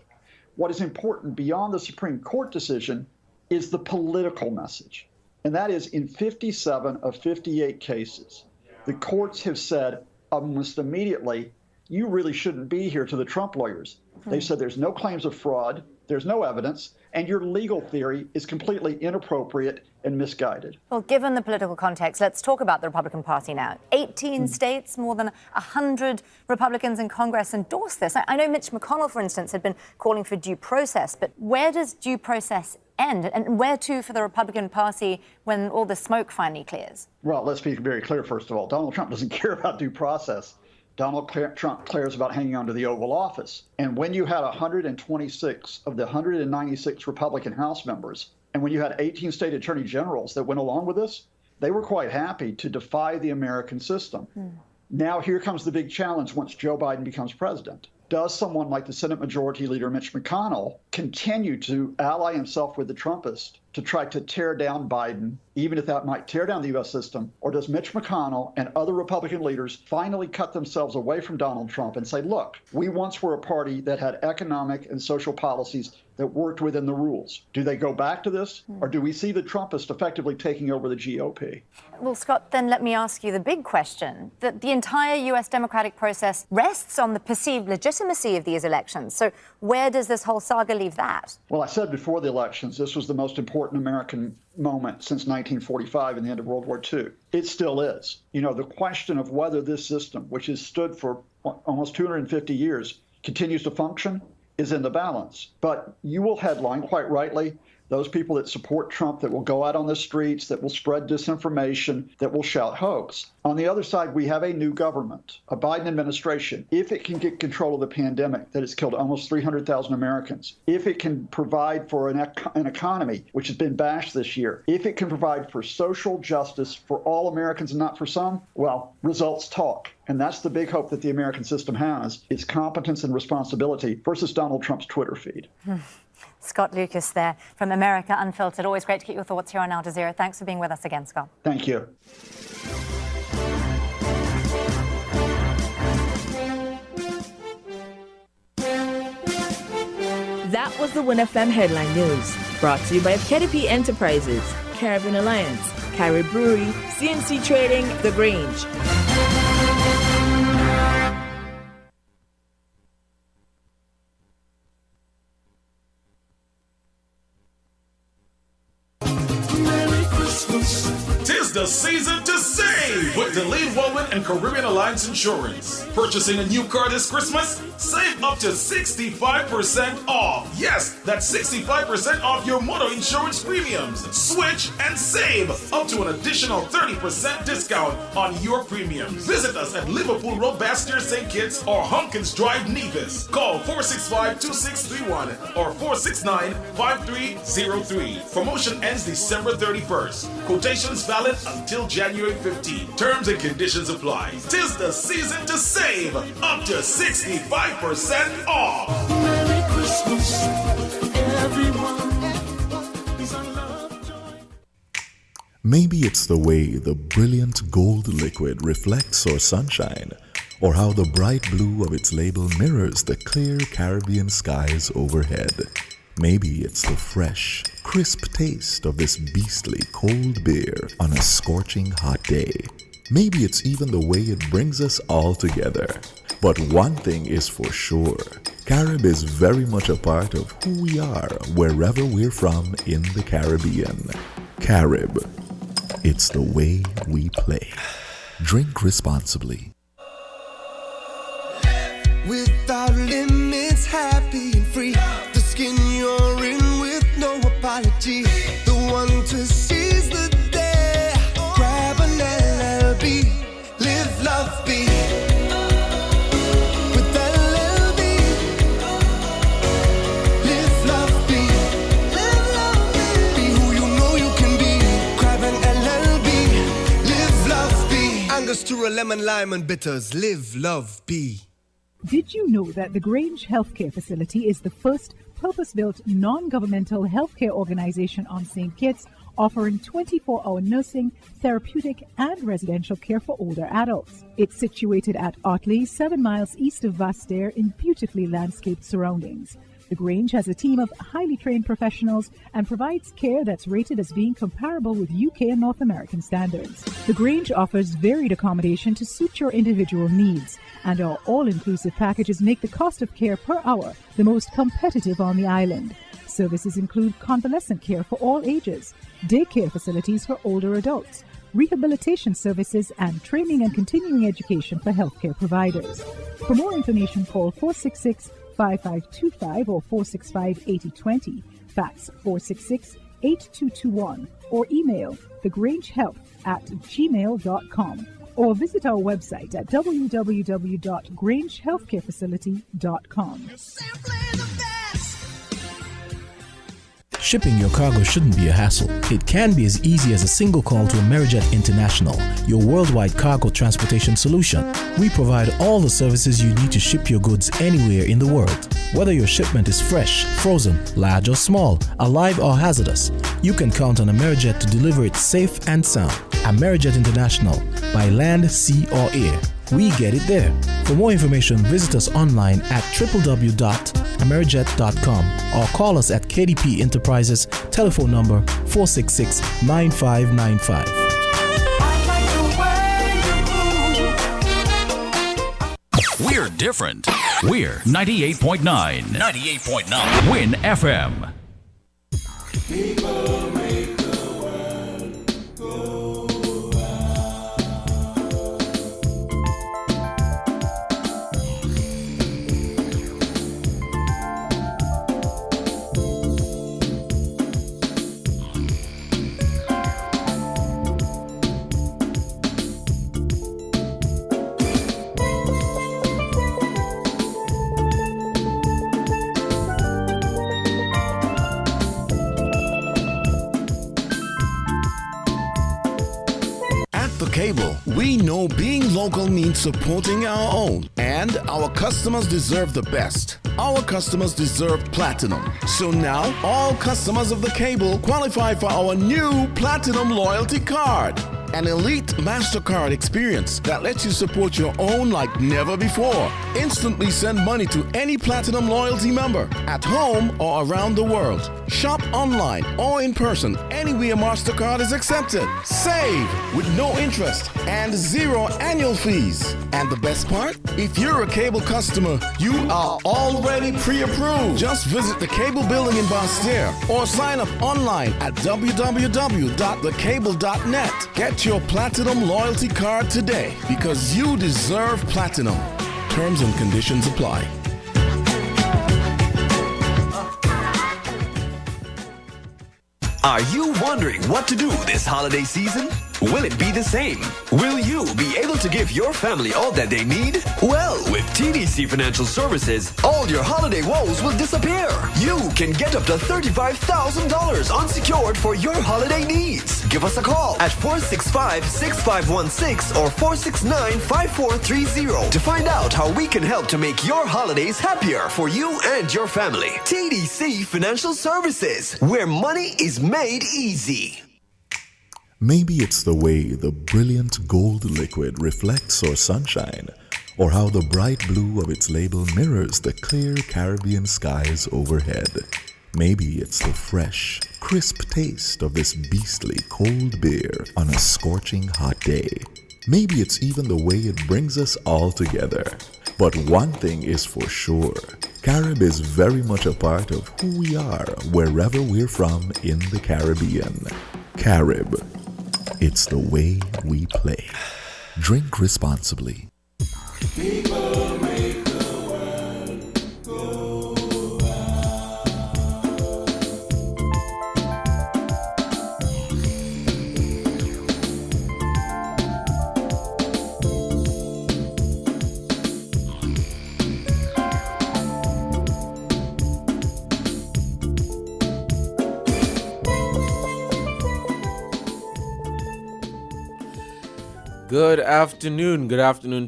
What is important beyond the Supreme Court decision is the political message. And that is, in 57 of 58 cases, the courts have said almost immediately, you really shouldn't be here to the Trump lawyers. They said there's no claims of fraud, there's no evidence, and your legal theory is completely inappropriate and misguided. Well, given the political context, let's talk about the Republican Party now. 18 states, more than 100 Republicans in Congress endorsed this. I know Mitch McConnell, for instance, had been calling for due process, but where does due process end? And where to for the Republican Party when all the smoke finally clears? Well, let's be very clear, first of all. Donald Trump doesn't care about due process. Donald Trump cares about hanging on to the Oval Office. And when you had 126 of the 196 Republican House members, and when you had 18 state attorney generals that went along with this, they were quite happy to defy the American system. Now here comes the big challenge once Joe Biden becomes president. Does someone like the Senate Majority Leader Mitch McConnell continue to ally himself with the Trumpists to try to tear down Biden, even if that might tear down the U.S. system? Or does Mitch McConnell and other Republican leaders finally cut themselves away from Donald Trump and say, look, we once were a party that had economic and social policies that worked within the rules. Do they go back to this, or do we see the Trumpists effectively taking over the GOP? Well, Scott, then let me ask you the big question. That the entire U.S. democratic process rests on the perceived legitimacy of these elections. So where does this whole saga leave that? Well, I said before the elections, this was the most important American moment since 1945 and the end of World War II. It still is. You know, the question of whether this system, which has stood for almost 250 years, continues to function is in the balance. But you will headline, quite rightly, those people that support Trump, that will go out on the streets, that will spread disinformation, that will shout hoax. On the other side, we have a new government, a Biden administration. If it can get control of the pandemic that has killed almost 300,000 Americans, if it can provide for an economy, which has been bashed this year, if it can provide for social justice for all Americans and not for some, well, results talk. And that's the big hope that the American system has, is competence and responsibility versus Donald Trump's Twitter feed. Scott Lucas there from America Unfiltered. Always great to get your thoughts here on Al Jazeera. Thanks for being with us again, Scott. Thank you. That was the Win FM Headline News, brought to you by KDP Enterprises, Caribbean Alliance, Carrie Brewery, CNC Trading, The Grange. Tis the season to save with Delayed Woman and Caribbean Alliance Insurance. Purchasing a new car this Christmas? Save up to 65% off. Yes, that's 65% off your motor insurance premiums. Switch and save up to an additional 30% discount on your premiums. Visit us at Liverpool Road, Bastier St. Kitts or Hunkins Drive, Nevis. Call 465-2631 or 469-5303. Promotion ends December 31st. Quotations valid until January 15. Terms and conditions apply. 'Tis the season to save up to 65% off. Merry Christmas, everyone. Maybe it's the way the brilliant gold liquid reflects our sunshine, or how the bright blue of its label mirrors the clear Caribbean skies overhead. Maybe it's the fresh, crisp taste of this beastly cold beer on a scorching hot day. Maybe it's even the way it brings us all together. But one thing is for sure, Carib is very much a part of who we are wherever we're from in the Caribbean. Carib, it's the way we play. Drink responsibly. Without limits, happy and free. The skin you're in with no apology. The one to seize the day. Grab an LLB. Live, love, be. With LLB. Live, love, be. Live, love, be. Be who you know you can be. Grab an LLB. Live, love, be. Angostura, lemon, lime, and bitters. Live, love, be. Did you know that the Grange Healthcare Facility is the first purpose-built non-governmental healthcare organization on St. Kitts, offering 24-hour nursing, therapeutic, and residential care for older adults? It's situated at Otley, 7 miles east of Vastair in beautifully landscaped surroundings. The Grange has a team of highly trained professionals and provides care that's rated as being comparable with UK and North American standards. The Grange offers varied accommodation to suit your individual needs, and our all-inclusive packages make the cost of care per hour the most competitive on the island. Services include convalescent care for all ages, daycare facilities for older adults, rehabilitation services, and training and continuing education for healthcare providers. For more information, call 466-5525 or 465-8020, fax 466-8221, or email thegrangehealth@gmail.com, or visit our website at www.grangehealthcarefacility.com. Shipping your cargo shouldn't be a hassle. It can be as easy as a single call to Amerijet International, your worldwide cargo transportation solution. We provide all the services you need to ship your goods anywhere in the world. Whether your shipment is fresh, frozen, large or small, alive or hazardous, you can count on Amerijet to deliver it safe and sound. Amerijet International, by land, sea or air. We get it there. For more information, visit us online at www.amerijet.com or call us at KDP Enterprises, telephone number 466-9595. We're different. We're 98.9. 98.9. Win FM. People make the world go Cable, we know being local means supporting our own, and our customers deserve the best. Our customers deserve platinum. So now, all customers of the Cable qualify for our new Platinum Loyalty Card. An elite MasterCard experience that lets you support your own like never before. Instantly send money to any Platinum Loyalty member at home or around the world. Shop online or in person anywhere MasterCard is accepted. Save with no interest and 0 annual fees. And the best part? If you're a Cable customer, you are already pre-approved. Just visit the Cable building in Basse-Terre or sign up online at www.thecable.net. Get your Platinum Loyalty Card today because you deserve platinum. Terms and conditions apply. Are you wondering what to do this holiday season? Will it be the same? Will you be able to give your family all that they need? Well, with TDC Financial Services, all your holiday woes will disappear. You can get up to $35,000 unsecured for your holiday needs. Give us a call at 465-6516 or 469-5430 to find out how we can help to make your holidays happier for you and your family. TDC Financial Services, where money is made easy. Maybe it's the way the brilliant gold liquid reflects our sunshine, or how the bright blue of its label mirrors the clear Caribbean skies overhead. Maybe it's the fresh, crisp taste of this beastly cold beer on a scorching hot day. Maybe it's even the way it brings us all together. But one thing is for sure, Carib is very much a part of who we are wherever we're from in the Caribbean. Carib, it's the way we play. Drink responsibly. People make the world go Good afternoon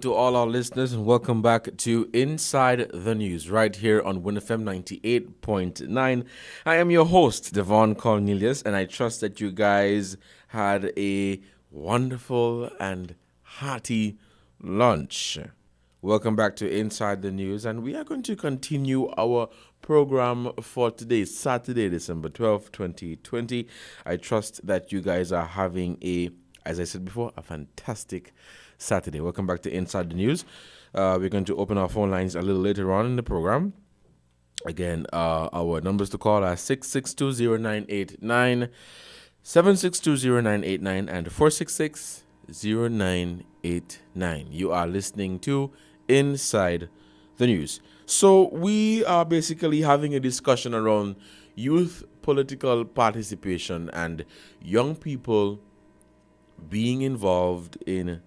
to all our listeners, and welcome back to Inside the News right here on WinFM 98.9. I am your host, Devon Cornelius, and I trust that you guys had a wonderful and hearty lunch. Welcome back to Inside the News, and we are going to continue our program for today, Saturday, December 12th, 2020. I trust that you guys are having as I said before, a fantastic Saturday. Welcome back to Inside the News. We're going to open our phone lines a little later on in the program. Again, our numbers to call are 6620989, 7620989, and 4660989. You are listening to Inside the News. So we are basically having a discussion around youth political participation and young people being involved in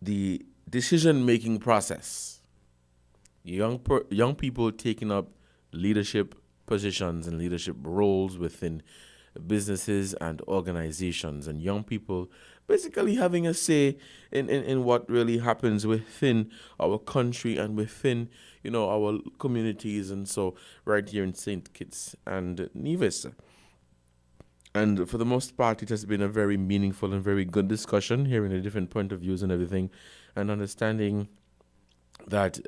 the decision-making process. Young people taking up leadership positions and leadership roles within businesses and organizations, and young people basically having a say in what really happens within our country and within, our communities, and so right here in St. Kitts and Nevis. And for the most part, it has been a very meaningful and very good discussion, hearing the different point of views and everything, and understanding that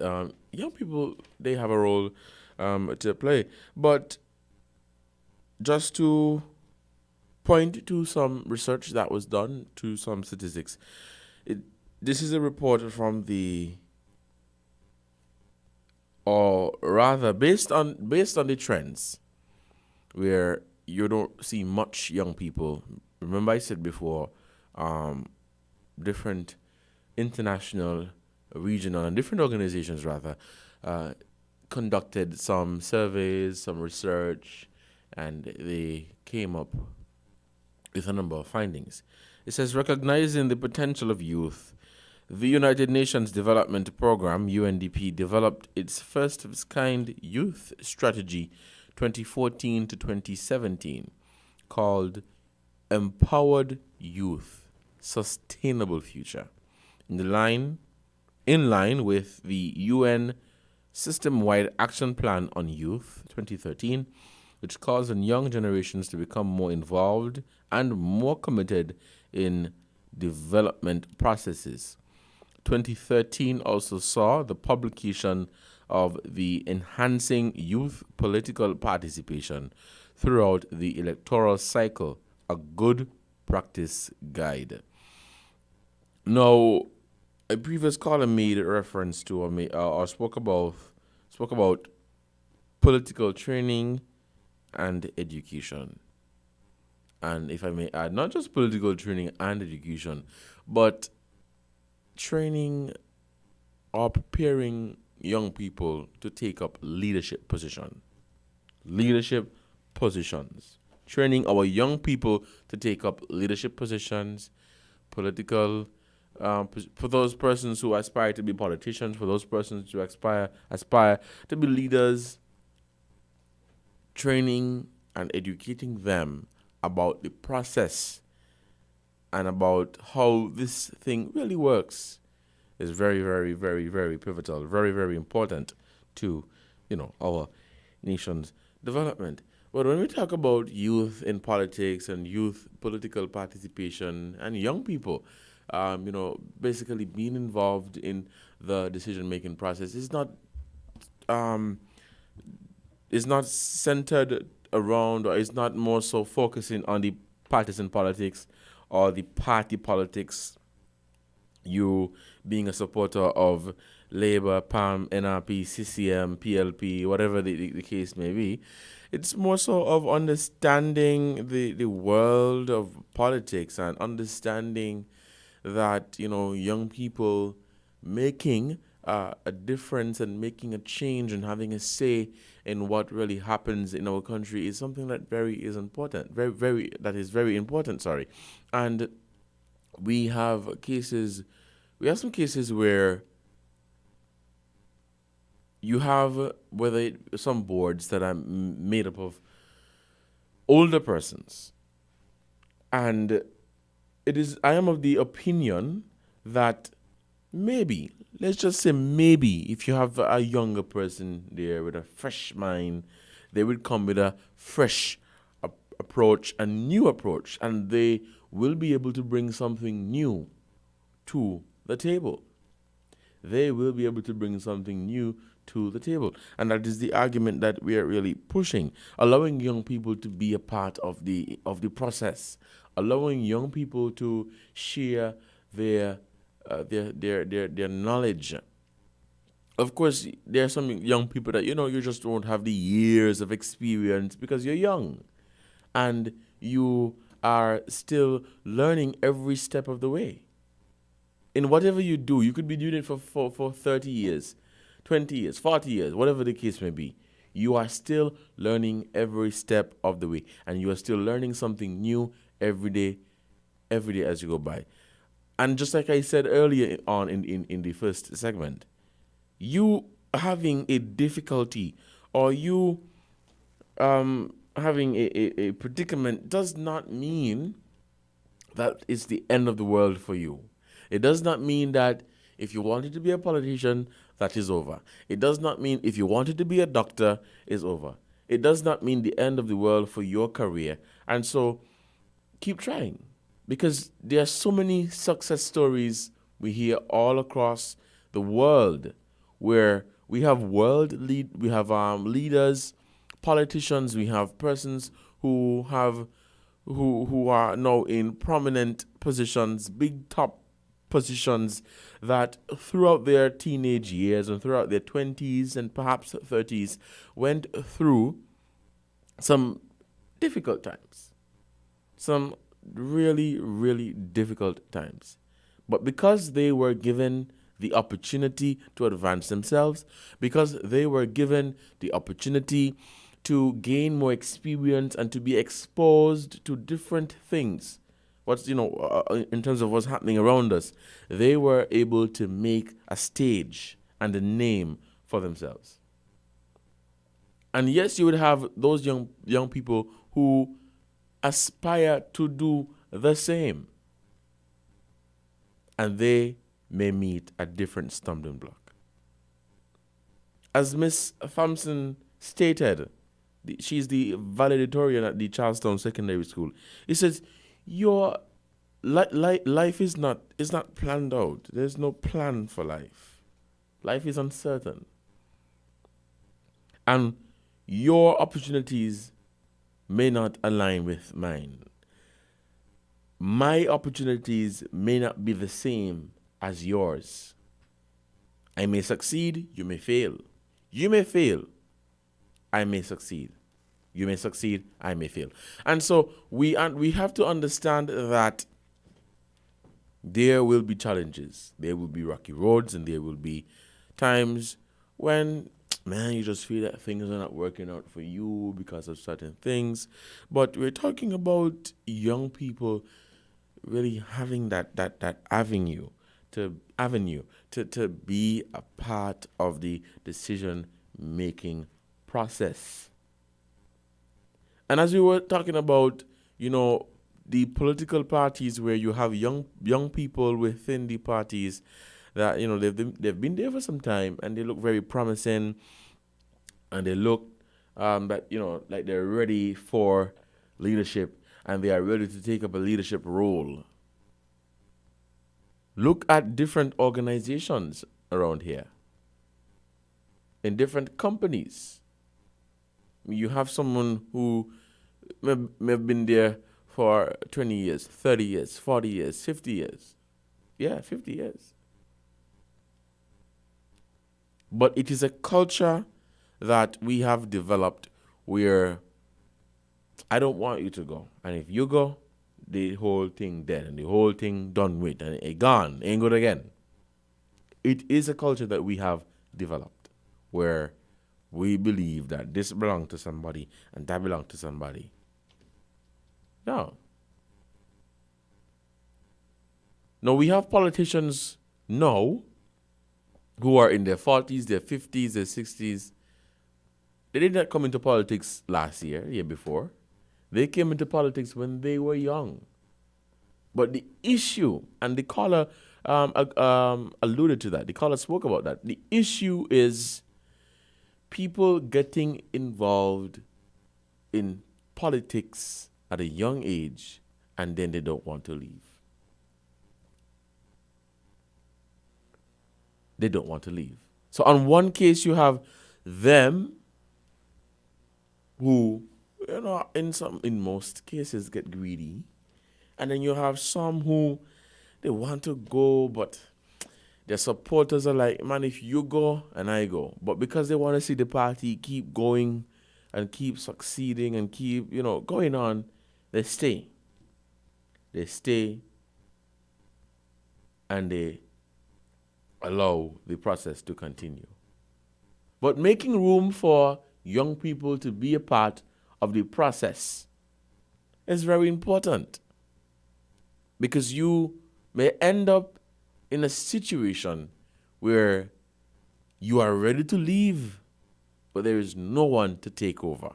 young people, they have a role to play. But just to point to some research that was done, to some statistics, this is a report from based on the trends, where you don't see much young people. Remember I said before, different international, regional, and different organizations conducted some surveys, some research, and they came up with a number of findings. It says, recognizing the potential of youth, the United Nations Development Program, UNDP, developed its first of its kind youth strategy 2014 to 2017, called Empowered Youth, Sustainable Future, in line with the UN System-Wide Action Plan on Youth 2013, which calls on young generations to become more involved and more committed in development processes. 2013 also saw the publication of the Enhancing Youth Political Participation Throughout the Electoral Cycle, a Good Practice Guide. Now, a previous caller made reference to or spoke about political training and education. And if I may add, not just political training and education, but training or preparing young people to take up leadership positions, training our young people to take up leadership positions, political, for those persons who aspire to be politicians, for those persons who aspire to be leaders, training and educating them about the process and about how this thing really works is very, very, very, very pivotal, very, very important to, our nation's development. But when we talk about youth in politics and youth political participation and young people, basically being involved in the decision-making process is not centered around, or is not more so focusing on the partisan politics or the party politics. You being a supporter of Labour, PAM, NRP, CCM, PLP, whatever the case may be. It's more so of understanding the world of politics and understanding that, young people making a difference and making a change and having a say in what really happens in our country is something that is very important, sorry. And we have some cases where you have some boards that are made up of older persons. And I am of the opinion that maybe, let's just say maybe, if you have a younger person there with a fresh mind, they would come with a fresh approach, a new approach, and they will be able to bring something new to the table. They will be able to bring something new to the table. And that is the argument that we are really pushing, allowing young people to be a part of the process, allowing young people to share their knowledge. Of course, there are some young people that, you just don't have the years of experience because you're young and you are still learning every step of the way. In whatever you do, you could be doing it for 30 years, 20 years, 40 years, whatever the case may be. You are still learning every step of the way, and you are still learning something new every day as you go by. And just like I said earlier on in the first segment, you having a difficulty or you having a predicament does not mean that it's the end of the world for you. It does not mean that if you wanted to be a politician, that is over. It does not mean if you wanted to be a doctor, is over. It does not mean the end of the world for your career. And so keep trying, because there are so many success stories we hear all across the world where we have leaders, politicians, we have persons who are now in prominent positions, big top positions, that throughout their teenage years and throughout their 20s and perhaps 30s went through some difficult times, some really, really difficult times. But because they were given the opportunity to advance themselves, because they were given the opportunity to gain more experience and to be exposed to different things, in terms of what's happening around us, they were able to make a stage and a name for themselves. And yes, you would have those young people who aspire to do the same, and they may meet a different stumbling block. As Miss Thompson stated, she's the valedictorian at the Charlestown Secondary School. It says, your life is not planned out. There's no plan for life. Life is uncertain. And your opportunities may not align with mine. My opportunities may not be the same as yours. I may succeed, you may fail. You may fail, I may succeed. You may succeed, I may fail. And so we have to understand that there will be challenges. There will be rocky roads, and there will be times when, man, you just feel that things are not working out for you because of certain things. But we're talking about young people really having that avenue to be a part of the decision-making process. And as we were talking about, the political parties where you have young people within the parties that, they've been there for some time and they look very promising and they look that, like they're ready for leadership and they are ready to take up a leadership role. Look at different organizations around here, in different companies. You have someone who may have been there for 20 years, 30 years, 40 years, 50 years. Yeah, 50 years. But it is a culture that we have developed where I don't want you to go. And if you go, the whole thing dead and the whole thing done with and it gone, ain't good again. It is a culture that we have developed where we believe that this belongs to somebody and that belongs to somebody. No. No, we have politicians now who are in their 40s, their 50s, their 60s. They did not come into politics last year, year before. They came into politics when they were young. But the issue, and the caller alluded to that, the caller spoke about that. The issue is people getting involved in politics at a young age and then they don't want to leave. They don't want to leave. So on one case you have them who, in most cases get greedy. And then you have some who they want to go, but their supporters are like, man, if you go and I go. But because they want to see the party keep going and keep succeeding and keep, going on, they stay. They stay and they allow the process to continue. But making room for young people to be a part of the process is very important, because you may end up in a situation where you are ready to leave, but there is no one to take over.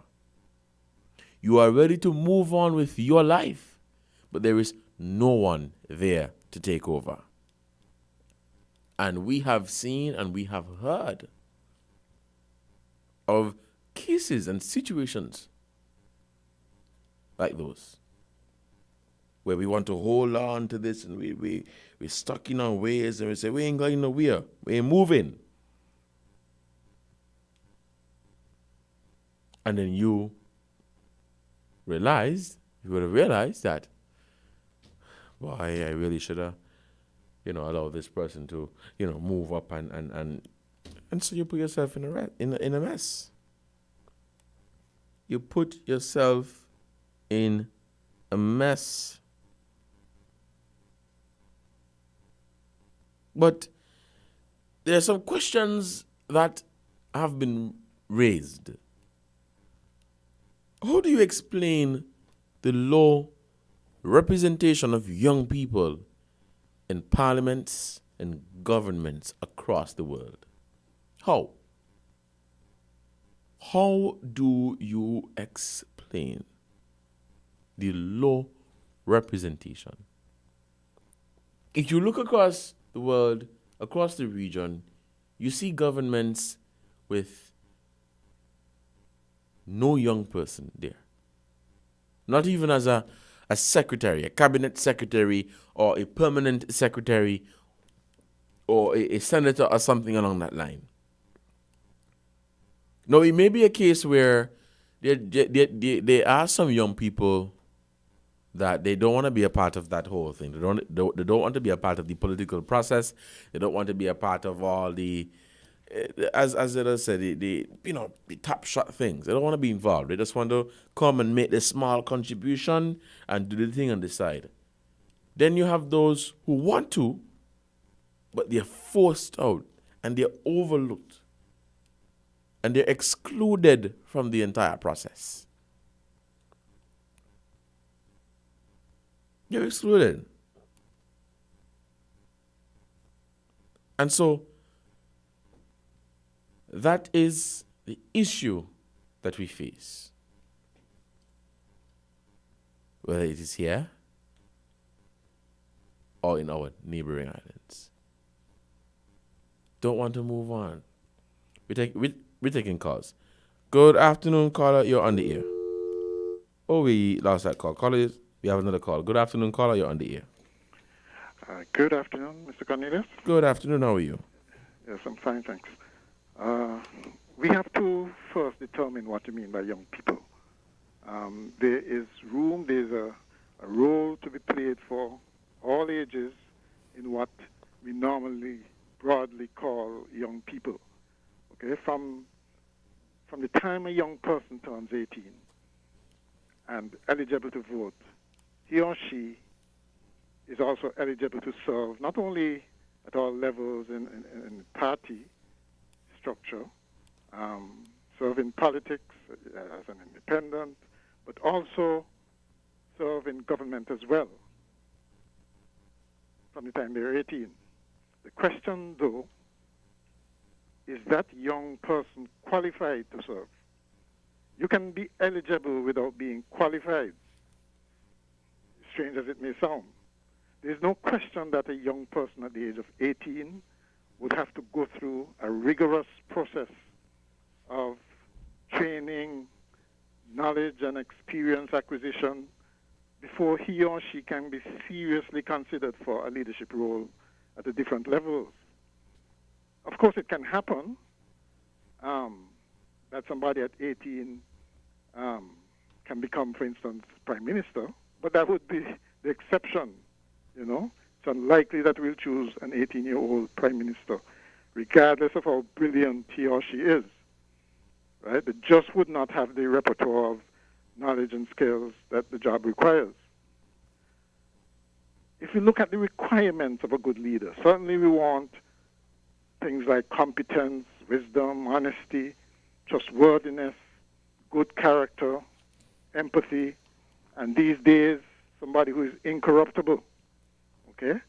You are ready to move on with your life, but there is no one there to take over. And we have seen and we have heard of cases and situations like those, where we want to hold on to this and we're stuck in our ways and we say, we ain't going nowhere, we ain't moving. And then you would have realized that, boy, I really should have, allow this person to, move up and so you put yourself in a mess. You put yourself in a mess. But there are some questions that have been raised. How do you explain the low representation of young people in parliaments and governments across the world? How? How do you explain the low representation? If you look across the world, across the region, you see governments with no young person there. Not even as a secretary, a cabinet secretary, or a permanent secretary, or a senator, or something along that line. Now, it may be a case where there are some young people that they don't want to be a part of that whole thing. They don't want to be a part of the political process. They don't want to be a part of all the, as it said, the top shot things. They don't want to be involved. They just want to come and make a small contribution and do the thing on the side. Then you have those who want to, but they're forced out and they're overlooked. And they're excluded from the entire process. You're excluded. And so that is the issue that we face. Whether it is here or in our neighboring islands. Don't want to move on. We're taking calls. Good afternoon, caller. You're on the air. Oh, we lost that call. Caller, we have another call. Good afternoon, caller. You're on the air. Good afternoon, Mr. Cornelius. Good afternoon. How are you? Yes, I'm fine, thanks. We have to first determine what you mean by young people. There is room, there's a role to be played for all ages in what we normally broadly call young people. Okay, from the time a young person turns 18 and eligible to vote, he or she is also eligible to serve not only at all levels in party structure, serve in politics as an independent, but also serve in government as well from the time they're 18. The question, though, is that young person qualified to serve? You can be eligible without being qualified, strange as it may sound. There's no question that a young person at the age of 18 would have to go through a rigorous process of training, knowledge and experience acquisition before he or she can be seriously considered for a leadership role at the different levels. Of course, it can happen that somebody at 18 can become, for instance, prime minister, but that would be the exception, you know. It's unlikely that we'll choose an 18-year-old prime minister, regardless of how brilliant he or she is, right? They just would not have the repertoire of knowledge and skills that the job requires. If we look at the requirements of a good leader, certainly we want things like competence, wisdom, honesty, trustworthiness, good character, empathy, and these days, somebody who is incorruptible. Okay?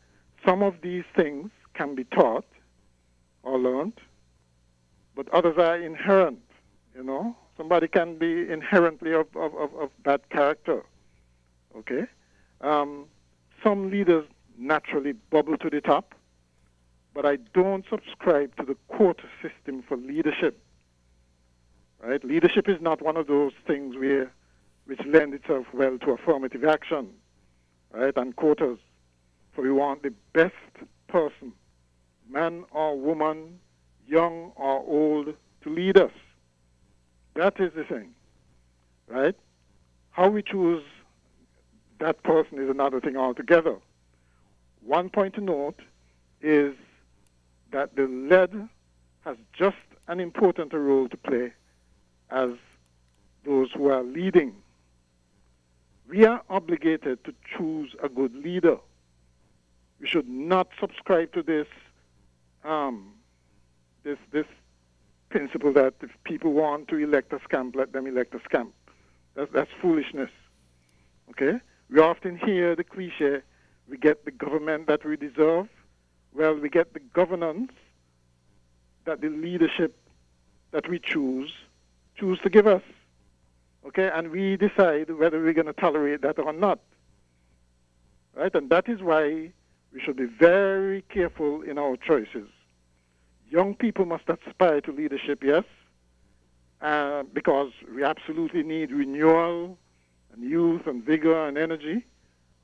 Some of these things can be taught or learned, but others are inherent, you know. Somebody can be inherently of bad character. Okay? Some leaders naturally bubble to the top, but I don't subscribe to the quota system for leadership. Right? Leadership is not one of those things which lend itself well to affirmative action, right? And quotas. So we want the best person, man or woman, young or old, to lead us. That is the thing, right? How we choose that person is another thing altogether. One point to note is that the lead has just an important role to play as those who are leading. We are obligated to choose a good leader. We should not subscribe to this principle that if people want to elect a scamp, let them elect a scamp. That's foolishness. Okay? We often hear the cliche, we get the government that we deserve. Well, we get the governance that the leadership that we choose to give us. Okay? And we decide whether we're going to tolerate that or not. Right? And that is why we should be very careful in our choices. Young people must aspire to leadership, yes, because we absolutely need renewal and youth and vigor and energy.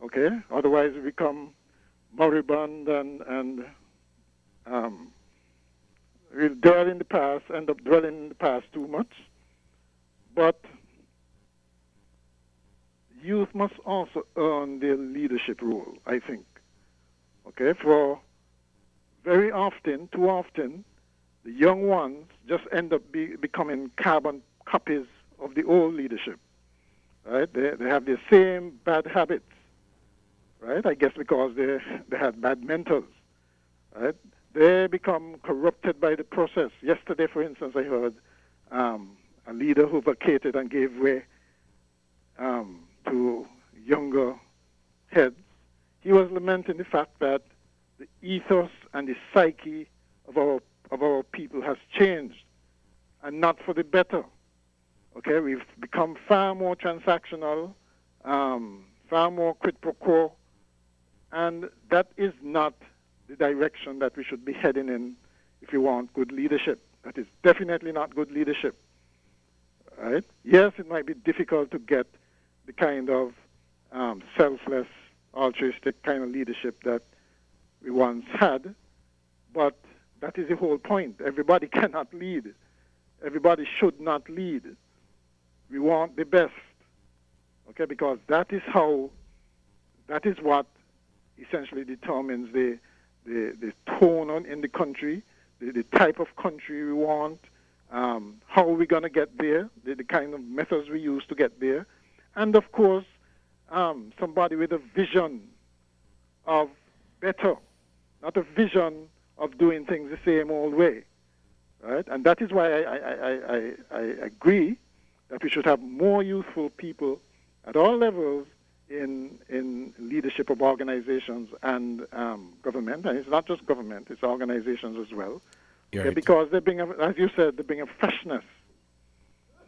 Okay? Otherwise we become moribund and we'll dwell in the past, end up dwelling in the past too much. But youth must also earn their leadership role, I think. Okay? For very often, too often, the young ones just end up becoming carbon copies of the old leadership. Right? They have the same bad habits. Right? I guess because they had bad mentors. Right? They become corrupted by the process. Yesterday, for instance, I heard a leader who vacated and gave way to younger heads. He was lamenting the fact that the ethos and the psyche of our people has changed, and not for the better. Okay, we've become far more transactional, far more quid pro quo, and that is not the direction that we should be heading in if we want good leadership. That is definitely not good leadership. right? Yes, it might be difficult to get the kind of selfless, altruistic kind of leadership that we once had, but that is the whole point. Everybody cannot lead. Everybody should not lead. We want the best, okay, because that is what essentially determines the tone in the country, the type of country we want, how we're going to get there, the kind of methods we use to get there, and of course, somebody with a vision of better, not a vision of doing things the same old way, right? And that is why I agree that we should have more youthful people at all levels in leadership of organizations and government. And it's not just government, it's organizations as well. Right. Okay, because they bring, as you said, they bring a freshness,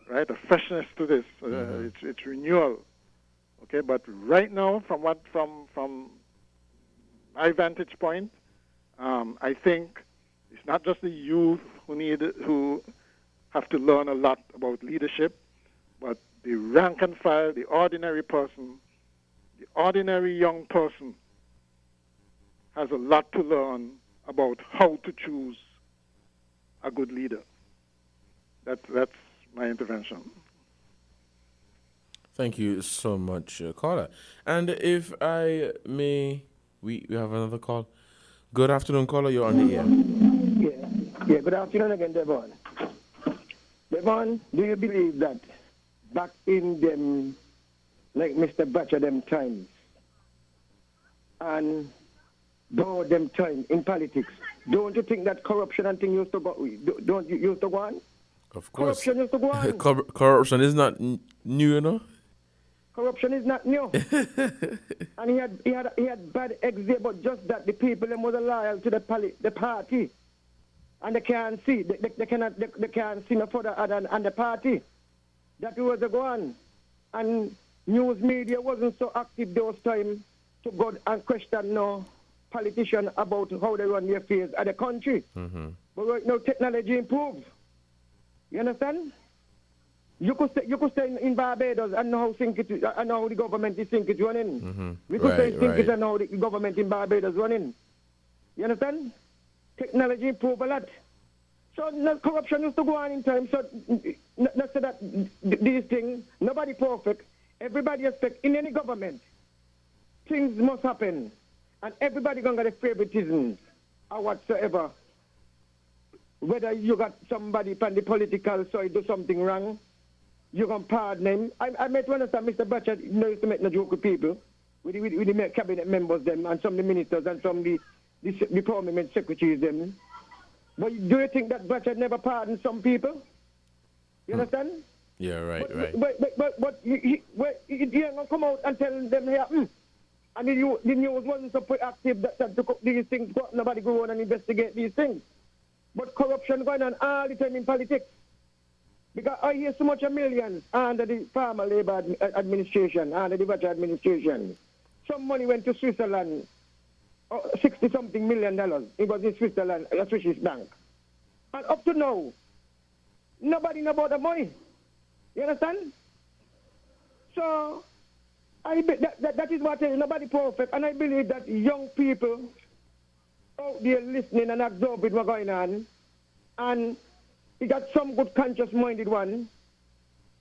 right? A freshness to this. It's renewal. Okay, but right now, from my vantage point, I think it's not just the youth who have to learn a lot about leadership, but the rank and file, the ordinary person, the ordinary young person has a lot to learn about how to choose a good leader. That's my intervention. Thank you so much, caller. And if I may, we have another call. Good afternoon, caller. You're on the air. Yeah. Good afternoon again, Devon. Devon, do you believe that back in them, like Mr. Batcher them times, and though them time in politics, don't you think that corruption and thing used to go? Don't you used to go on? Of course. Corruption used to go on. Corruption is not new, you know. Corruption is not new. And he had bad eggs there, but just that the people them was loyal to the party, and they can't see they can't see no further other than the party. That was the go on, and news media wasn't so active those times to go and question no politician about how they run their affairs at the country. Mm-hmm. But right now technology improved. You understand? You could stay in Barbados and know how the government is think it's running. Mm-hmm. We could say it and how the government in Barbados running. You understand? Technology improved a lot. So corruption used to go on in time. So not so that these things, nobody perfect. Everybody expect in any government, things must happen. And everybody gonna get favoritism or whatsoever. Whether you got somebody from the political side do something wrong, you can pardon him. I met one of Mr. Batcher used to make no joke with people, with the cabinet members them, and some of the ministers and some of the parliament secretaries them. But do you think that Batcher never pardoned some people? You understand? Yeah, right. But he ain't gonna come out and tell them here. And the news wasn't so proactive that these things, nobody go on and investigate these things. But corruption going on all the time in politics. Because I hear so much of millions under the Farmer Labor Administration, under the Batcher administration. Some money went to Switzerland, $60-something million. It was in Switzerland, a Swiss bank. And up to now, nobody know about the money. You understand? So, that is what I tell you, nobody perfect. And I believe that young people out there listening and absorbing what's going on, and you got some good conscious-minded one,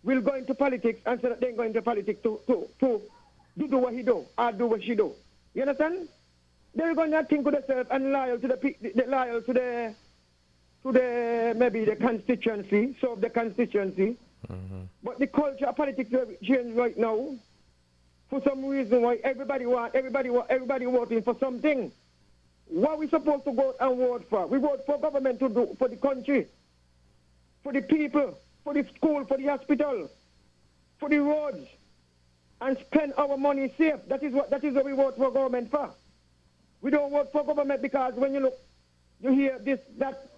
will go into politics and say that they're going to politics to do what he do, or do what she do. You understand? They're going to think of themselves and loyal to the maybe the constituency, serve the constituency. Mm-hmm. But the culture of politics has changed right now. For some reason why everybody voting for something. What are we supposed to go and vote for? We vote for government to do for the country, for the people, for the school, for the hospital, for the roads, and spend our money safe. That is what we vote for government for. We don't vote for government because when you look, you hear this, that,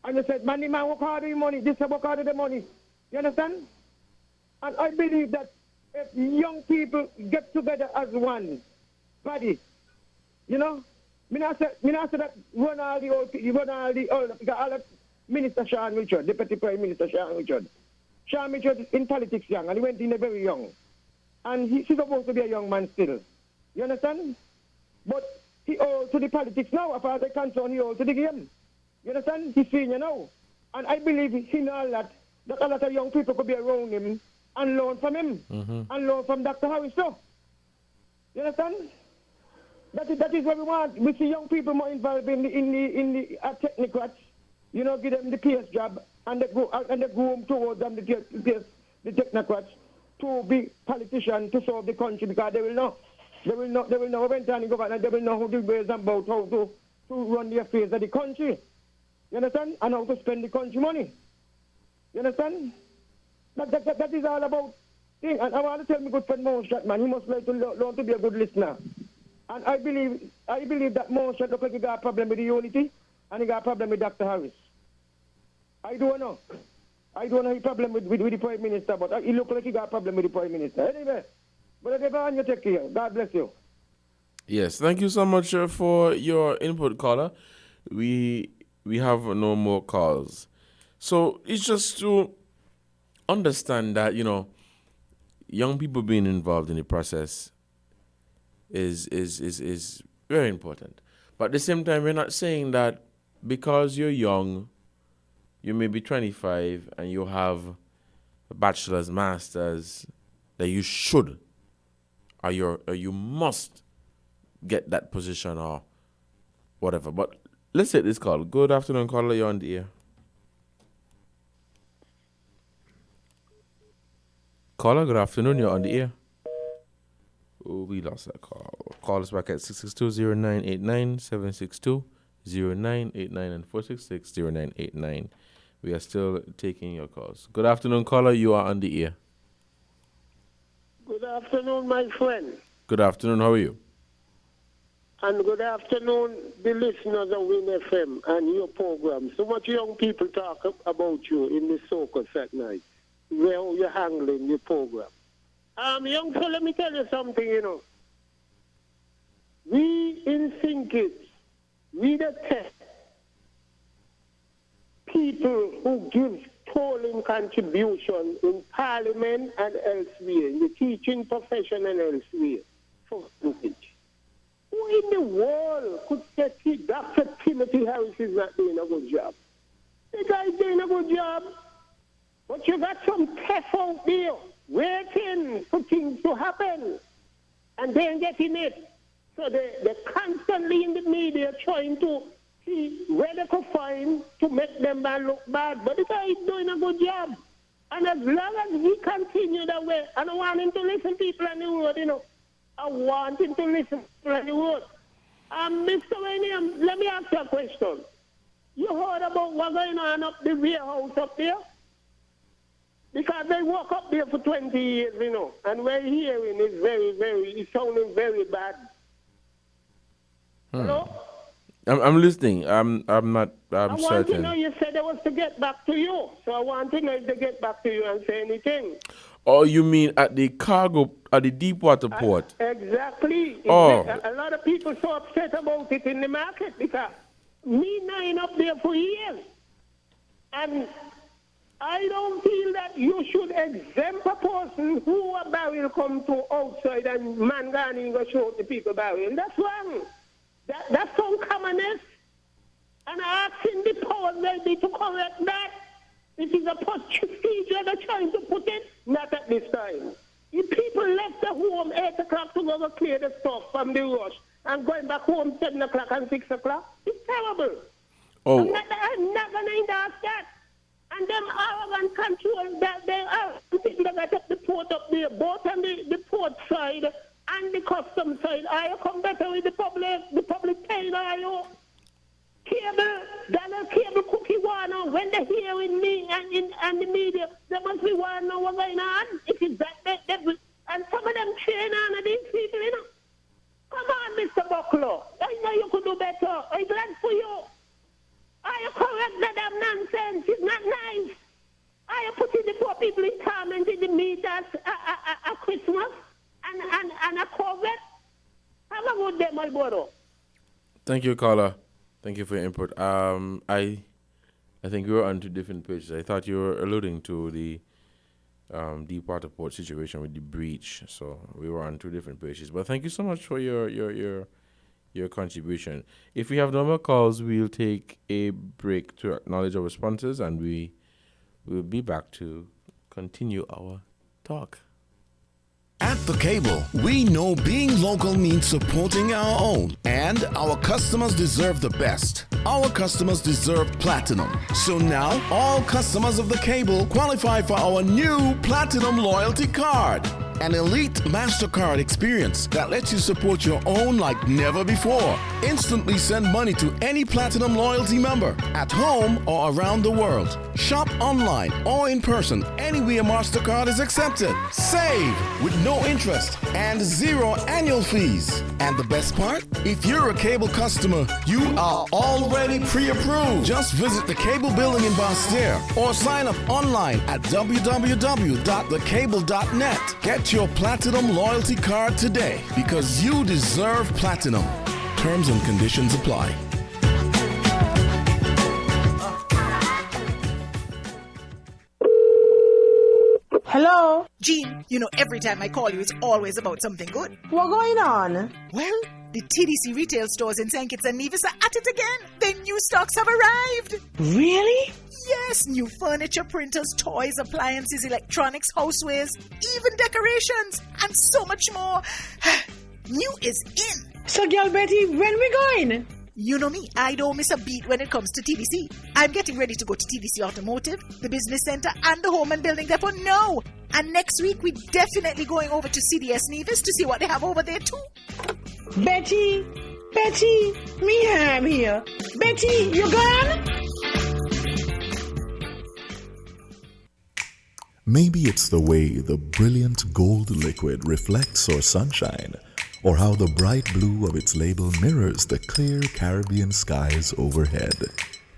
and you said, man work hard with money, this work hard with the money. You understand? And I believe that if young people get together as one body, you know, me not say that run all the old, because Minister Sean Richard, Deputy Prime Minister Sean Richard. Sean Richard is in politics young, and he went in there very young. And he's supposed to be a young man still. You understand? But he owes to the politics now. As far as I concern, he owes to the game. You understand? He's senior now. And I believe he knows that a lot of young people could be around him and learn from him. And learn from Dr. Harris too. You understand? That is what we want. We see young people more involved in the technocrats. You know, give them the PS job, and they go home towards them, the technocrats, to be politicians to serve the country, because they will know when time government, they will know how the ways about how to run the affairs of the country. You understand? And how to spend the country money. You understand? That is all about thing. And I want to tell my good friend Monstrat, man, he must learn to be a good listener. And I believe that Monstrat looks like he got a problem with the unity, and he got a problem with Dr. Harris. I don't know his problem with the Prime Minister, but he looks like he got a problem with the Prime Minister. Anyway, but you take care. God bless you. Yes, thank you so much for your input, caller. We have no more calls. So it's just to understand that, you know, young people being involved in the process is very important. But at the same time, we're not saying that because you're young, you may be 25 and you have a bachelor's, master's, that you should or you must get that position or whatever. But let's take this call. Good afternoon, caller. You're on the air. Caller, good afternoon. You're on the air. Oh, we lost that call. Call us back at 662-0989, 762-0989, and 466-0989. We are still taking your calls. Good afternoon, caller. You are on the air. Good afternoon, my friend. Good afternoon. How are you? And good afternoon, the listeners of Win FM and your program. So much young people talk about you in the circus at night, where you're handling your program. Young fellow, let me tell you something, you know. We in Sinkits, we the test people who give polling contribution in Parliament and elsewhere, in the teaching profession and elsewhere, for vintage. Who in the world could say Dr. Timothy Harris is not doing a good job? The guy's doing a good job, but you got some tests out there waiting for things to happen, and they're getting it. So they're constantly in the media trying to see where they could find to make them look bad. But the guy is doing a good job. And as long as he continues that way, I don't want him to listen to people on the road, you know. I want him to listen to people on the road. Mr. Wayne, let me ask you a question. You heard about what's going on up the warehouse up there? Because they walk up there for 20 years, you know, and we're hearing it's sounding very bad. Hello? I'm listening. I'm not I want certain. to know, you said they was to get back to you. So I want to know if they get back to you and say anything. Oh, you mean at the Deepwater port? Exactly. Oh. A lot of people so upset about it in the market because me lying up there for years. And I don't feel that you should exempt a person who a barrel come to outside and man gone and go show the people barrel. That's wrong. That's uncommonness. And I'm asking the powers maybe to correct that. This is a procedure they're trying to put it, not at this time. If people left the home 8 o'clock to go clear the stuff from the rush and going back home 7 o'clock and 6 o'clock, it's terrible. Oh. I'm not going to endorse that. And them arrogant control that they are, people that got the port up there, both on the port side and the custom side. Are you come better with the public paying, are you? Cable cookie wanna, when they hearing me and the media, they must be wanna know what's going on. It is that and some of them train on these people, you know. Come on, Mr. Buckler. I know you could do better. I'm glad for you. Are you correct that damn nonsense? It's not nice. Are you putting the poor people in torment in the meters at Christmas and a COVID? Have a good day, Malboro. Thank you, caller. Thank you for your input. I I think we were on two different pages. I thought you were alluding to the Deepwater Port situation with the breach. So we were on two different pages. But thank you so much for your contribution. If we have no more calls, we'll take a break to acknowledge our sponsors, and we will be back to continue our talk. At The Cable, we know being local means supporting our own, and our customers deserve the best. Our customers deserve platinum. So now, all customers of The Cable qualify for our new Platinum Loyalty Card. An elite MasterCard experience that lets you support your own like never before. Instantly send money to any Platinum Loyalty member at home or around the world. Shop online or in person anywhere MasterCard is accepted. Save with no interest and 0 annual fees. And the best part? If you're a Cable customer, you are already pre-approved. Just visit the Cable building in Bastere or sign up online at www.thecable.net. Get your Platinum Loyalty Card today because you deserve platinum. Terms and conditions apply. Hello? Jean, you know every time I call you, it's always about something good. What going on? Well, the TDC retail stores in St. Kitts and Nevis are at it again. Their new stocks have arrived. Really? Yes, new furniture, printers, toys, appliances, electronics, housewares, even decorations, and so much more. New is in. So, girl Betty, when we going? You know me, I don't miss a beat when it comes to TDC. I'm getting ready to go to TDC Automotive, the Business Center, and the Home and Building Depot now. And next week, we're definitely going over to CDS Nevis to see what they have over there too. Betty, me I'm here. Betty, you gone? Maybe it's the way the brilliant gold liquid reflects our sunshine, or how the bright blue of its label mirrors the clear Caribbean skies overhead.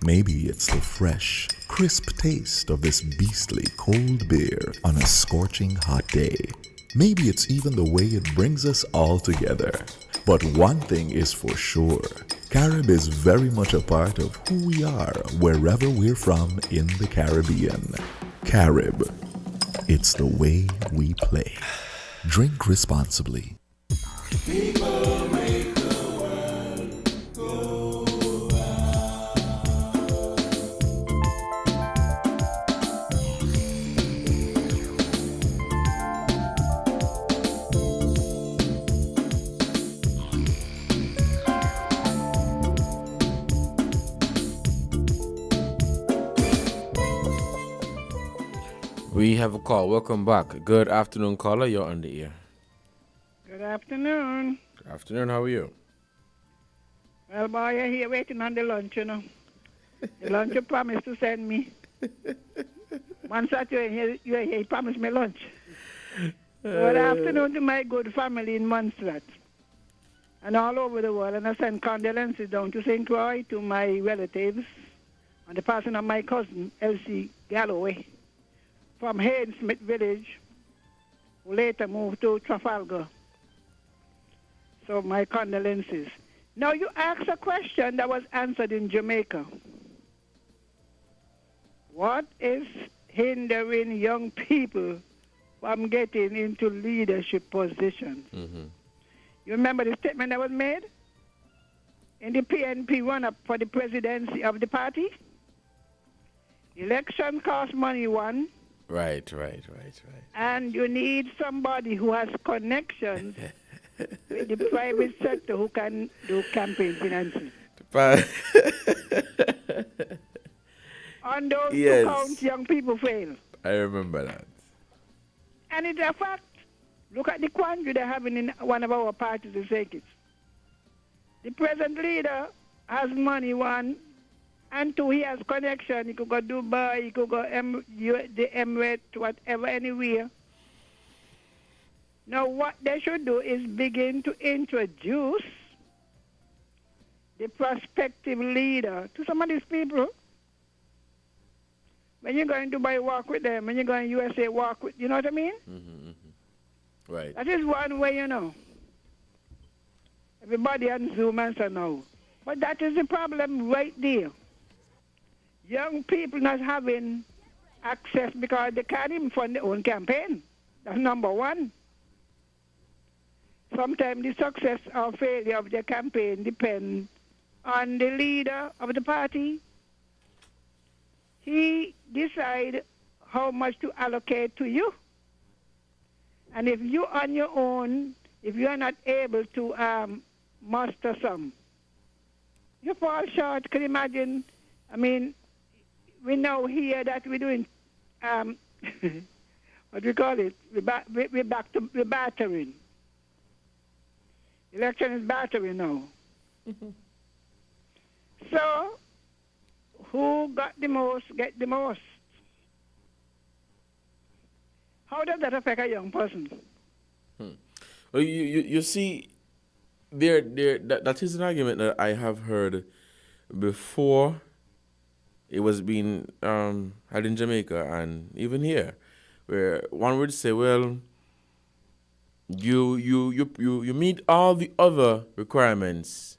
Maybe it's the fresh, crisp taste of this beastly cold beer on a scorching hot day. Maybe it's even the way it brings us all together. But one thing is for sure, Carib is very much a part of who we are wherever we're from in the Caribbean. Carib, it's the way we play. Drink responsibly. People make the world go We have a call. Welcome back. Good afternoon, caller. You're on the air. Good afternoon. Good afternoon. How are you? Well, boy, you're here waiting on the lunch, you know. The lunch you promised to send me. Once that you're here, you promised me lunch. Good afternoon to my good family in Montserrat and all over the world. And I send condolences down to St. Croix to my relatives on the passing of my cousin, Elsie Galloway, from Hayden Smith Village, who later moved to Trafalgar. So my condolences. Now you asked a question that was answered in Jamaica. What is hindering young people from getting into leadership positions? Mm-hmm. You remember the statement that was made in the PNP run-up for the presidency of the party? Election cost money, one. Right. And you need somebody who has connections with the private sector who can do campaign financing. On those two counts, young people fail. I remember that. And it's a fact. Look at the quandary they're having in one of our parties in St. Kitts. The present leader has money, one, and two, he has connection. He could go Dubai, he could go the Emirates, whatever, anywhere. Now, what they should do is begin to introduce the prospective leader to some of these people. When you're going to Dubai, walk with them. When you're going to USA, walk with, you know what I mean? Mm-hmm. Right. That is one way, you know. Everybody on Zoom and so now. But that is the problem right there. young people not having access because they can't even fund their own campaign. That's number one. Sometimes the success or failure of their campaign depends on the leader of the party. He decides how much to allocate to you. And if you on your own, if you are not able to muster some, you fall short. Can you imagine? I mean, we know here that we're doing, what do we call it? We're battering. Election is battering now. So, who got the most, get the most. How does that affect a young person? Well, you see, that is an argument that I have heard before. It was being had in Jamaica and even here, where one would say, well, you meet all the other requirements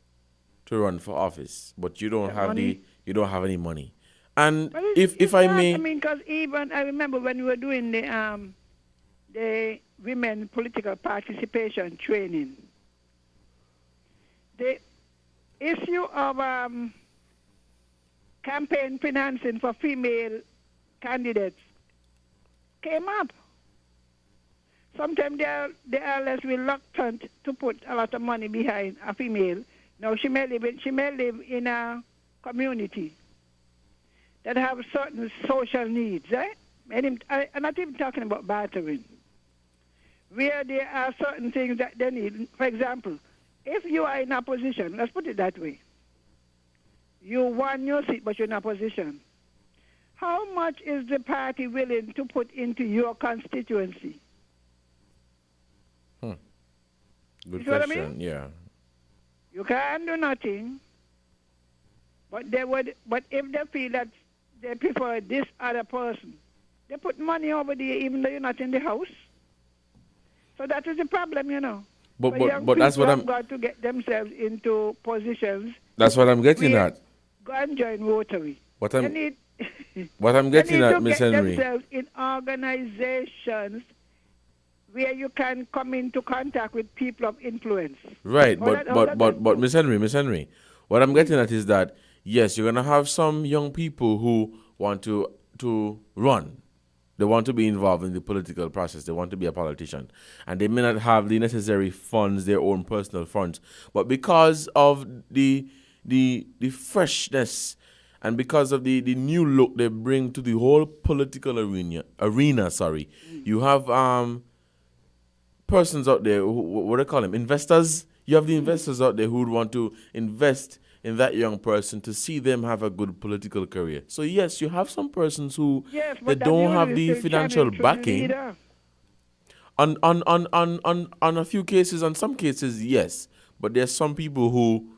to run for office, but you don't have you don't have any money. And if I may, I mean, because even I remember when we were doing the women political participation training, the issue of campaign financing for female candidates came up. Sometimes they are less reluctant to put a lot of money behind a female. Now she may live in a community that have certain social needs, eh? And I'm not even talking about battering. Where there are certain things that they need. For example, if you are in opposition, let's put it that way. You won your seat, but you're in opposition. How much is the party willing to put into your constituency? Good You see what I question. mean? Yeah. You can't do nothing, but they would. But if they feel that they prefer this other person, they put money over there, even though you're not in the house. So that is the problem, you know. But young that's what people I'm. have got to get themselves into positions. That's what I'm getting where- at. Go and join Rotary. What They I'm need, what I'm they getting need at, to Miss get Henry. themselves in organizations where you can come into contact with people of influence. Right, How that- but Miss Henry, what I'm getting at is that yes, you're gonna have some young people who want to run. They want to be involved in the political process. They want to be a politician, and they may not have the necessary funds, their own personal funds. But because of the freshness and because of the new look they bring to the whole political arena, you have persons out there, what do they call them? Investors. You have the investors out there who would want to invest in that young person to see them have a good political career. So yes, you have some persons who they don't have the financial backing. On a few cases, on some cases, yes, but there's some people who.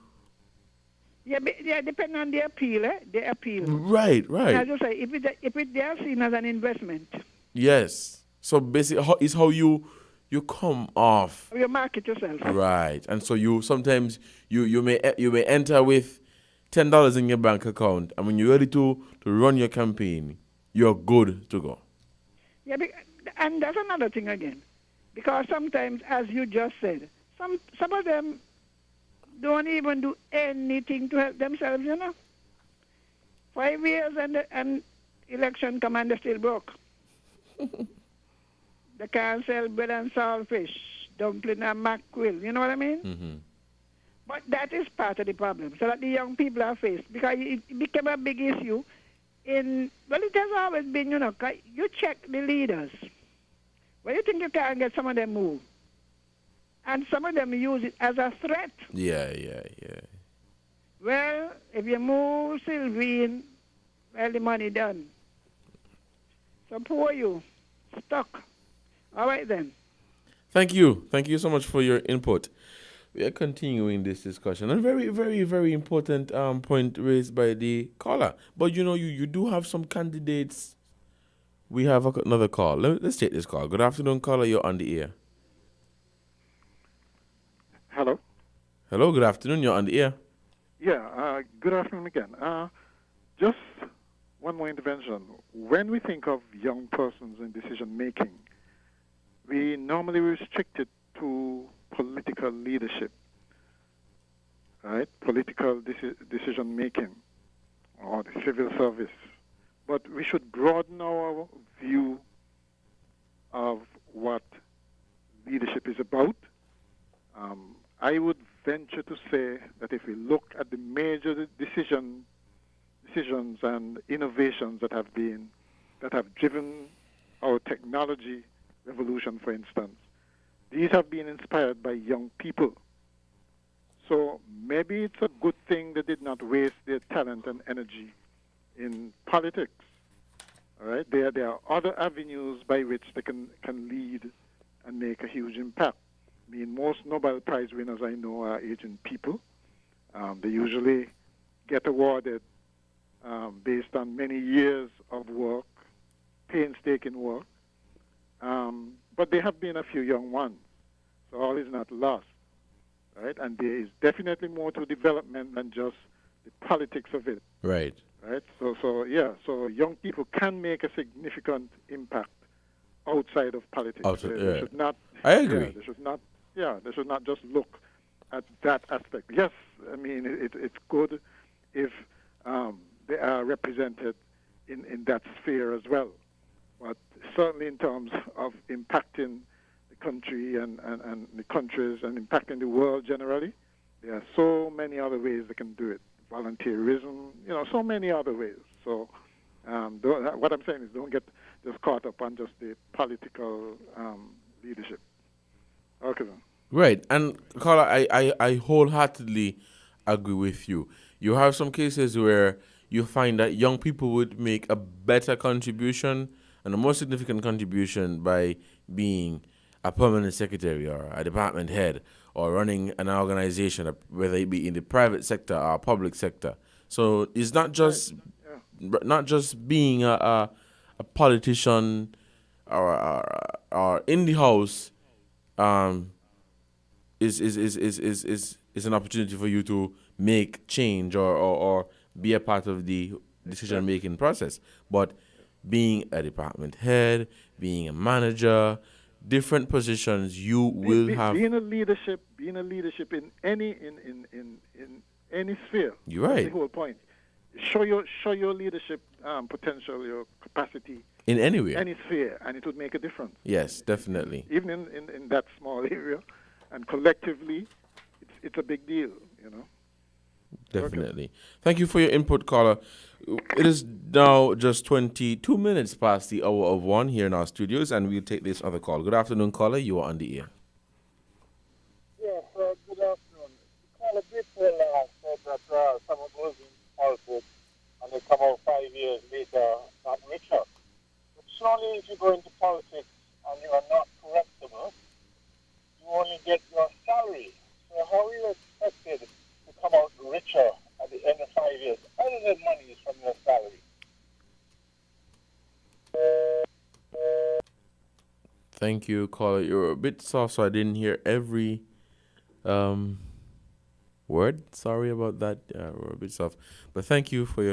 Yeah, depending on the appeal, eh? The appeal. Right. And as you say, if they are seen as an investment. Yes. So basically, it's how you come off. You market yourself. Right, and so you sometimes you may enter with $10 in your bank account, and when you're ready to run your campaign, you're good to go. Yeah, and that's another thing again, because sometimes, as you just said, some of them don't even do anything to help themselves. You know, 5 years and election come and they're still broke. They can't sell bread and saltfish, dumpling and mackerel. You know what I mean? Mm-hmm. But that is part of the problem. So that the young people are faced, because it became a big issue. It has always been, you know, you check the leaders. Well, you think you can get some of them moved. And some of them use it as a threat. Yeah. Well, if you move Sylvine, well, the money done. So poor you, stuck. All right then. Thank you so much for your input. We are continuing this discussion, and very, very, very important point raised by the caller. But you know, you do have some candidates. We have another call. Let's take this call. Good afternoon, caller. You're on the air. Hello. Hello. Good afternoon. You're on the air. Yeah. Good afternoon again. Just one more intervention. When we think of young persons in decision making, we normally restrict it to political leadership, right? Political decision making or the civil service. But we should broaden our view of what leadership is about. I would venture to say that if we look at the major decisions and innovations that have driven our technology revolution, for instance, these have been inspired by young people. So maybe it's a good thing they did not waste their talent and energy in politics. All right, there are other avenues by which they can lead and make a huge impact. I mean, most Nobel Prize winners I know are aging people. They usually get awarded based on many years of work, painstaking work. But there have been a few young ones, so all is not lost, right? And there is definitely more to development than just the politics of it. Right. Right. So young people can make a significant impact outside of politics. They should not. I agree. They should not. Yeah, they should not just look at that aspect. Yes, I mean it's good if they are represented in that sphere as well. But certainly in terms of impacting the country and the countries and impacting the world generally, there are so many other ways they can do it. Volunteerism, so many other ways. So what I'm saying is don't get just caught up on just the political leadership. Okay, then. Right. And, Carla, I wholeheartedly agree with you. You have some cases where you find that young people would make a better contribution and a more significant contribution by being a permanent secretary or a department head or running an organization, whether it be in the private sector or public sector. So it's not just being a politician or in the house. Is an opportunity for you to make change or be a part of the decision making process. But being a department head, being a manager, different positions you will have. Being a leadership in any sphere. You're right. That's the whole point. Show your leadership potential, your capacity in anywhere, any sphere, and it would make a difference. Yes, definitely. Even in that small area, and collectively, it's a big deal. Definitely. Okay. Thank you for your input, caller. It is now just 22 minutes past the hour of 1 here in our studios, and we'll take this other call. Good afternoon, caller. You are on the air. Yes, good afternoon. The caller before last said that someone was in politics and they come out 5 years later not richer. But surely if you go into politics and you are not correctable, you only get your salary. So how are you expected to come out richer at the end of 5 years, other than money is from your salary? Thank you, caller. You're a bit soft, so I didn't hear every word. Sorry about that. We're a bit soft, but thank you for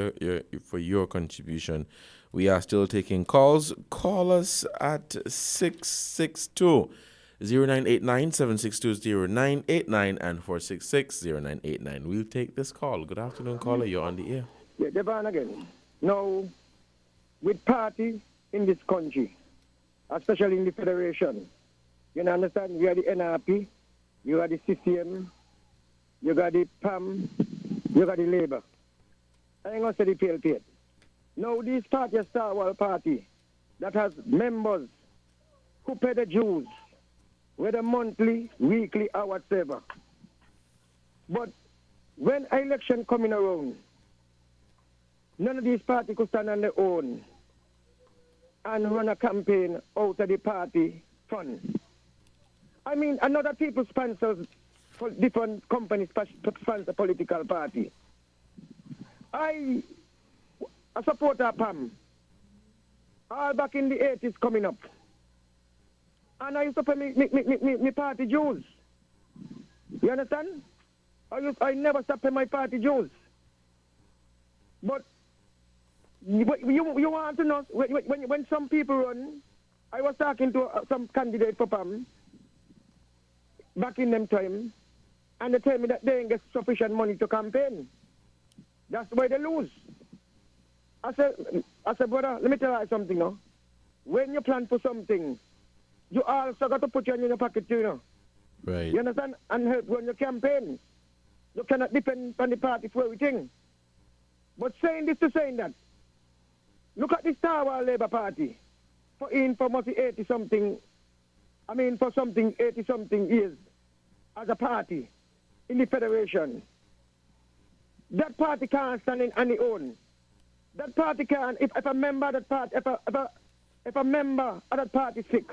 your contribution. We are still taking calls. Call us at 662 0989 762 0989 and 466 0989. We'll take this call. Good afternoon, caller. You're on the air. Yeah, Devon again. Now, with party in this country, especially in the federation, you understand? You got the NRP, you got the CCM, you got the PAM, you got the Labour. I ain't going to say the PLP. Now, this party, a Star World Party, that has members who pay the dues, whether monthly, weekly, or whatever. But when election coming around, none of these parties could stand on their own and run a campaign out of the party fund. I mean, another people sponsors different companies sponsor political party. I support our PAM. All back in the 80s coming up. And I used to pay me party dues. You understand? I never stopped paying my party dues. But You want to know, when some people run, I was talking to some candidate for PAM back in them time, and they tell me that they ain't get sufficient money to campaign. That's why they lose. I said, brother, let me tell you something now. When you plan for something, you also got to put your in your pocket too, you know. Right. You understand? And help when you campaign. You cannot depend on the party for everything. But saying this to saying that, look at the Star Wars Labour Party. For almost 80-something years as a party in the Federation. That party can't stand on its own. That party can, if a member of that party, if a member of that party is sick,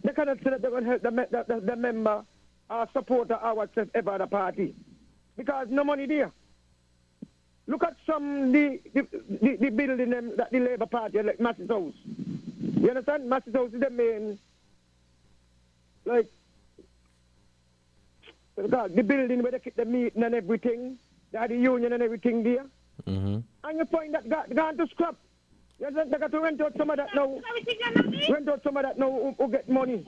they cannot say that they're going to help the member or supporter or whatever the party. Because no money there. Look at the building them that the Labour Party, like Massey's House. You understand? Massey's House is the main, like, the building where they keep the meeting and everything. They have the union and everything there. Mm-hmm. And you find that gone to scrap. You understand? They got to rent out some of that now. Rent out some of that now who get money.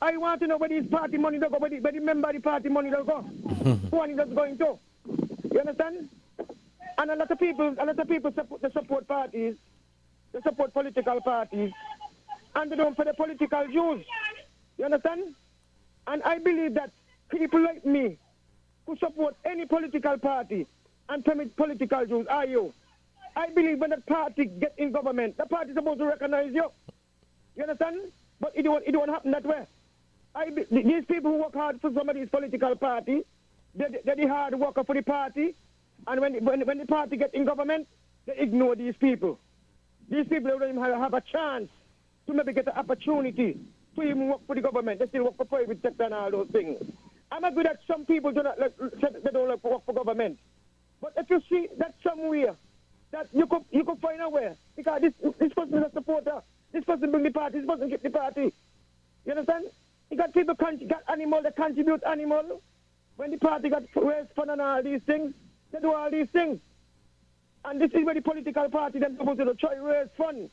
I want to know where this party money don't go, where the member of the party money don't go. Who one is going to? You understand? And a lot of people support parties, they support political parties, and they don't pay the political dues. You understand? And I believe that people like me who support any political party and pay political dues are you. I believe when the party get in government, the party is supposed to recognize you. You understand? But it won't happen that way. These people who work hard for some of these political parties, they're the hard worker for the party. And when the party gets in government, they ignore these people. These people don't even have a chance to maybe get an opportunity to even work for the government. They still work for private sector and all those things. I'm agree that some people do not they don't like to work for government. But if you see that somewhere that you could find a way, because this person is a supporter, this person bring the party, this person get the party. You understand? You got people got animal, they contribute animal. When the party got raise fund and all these things, they do all these things. And this is where the political party them supposed to try to raise funds.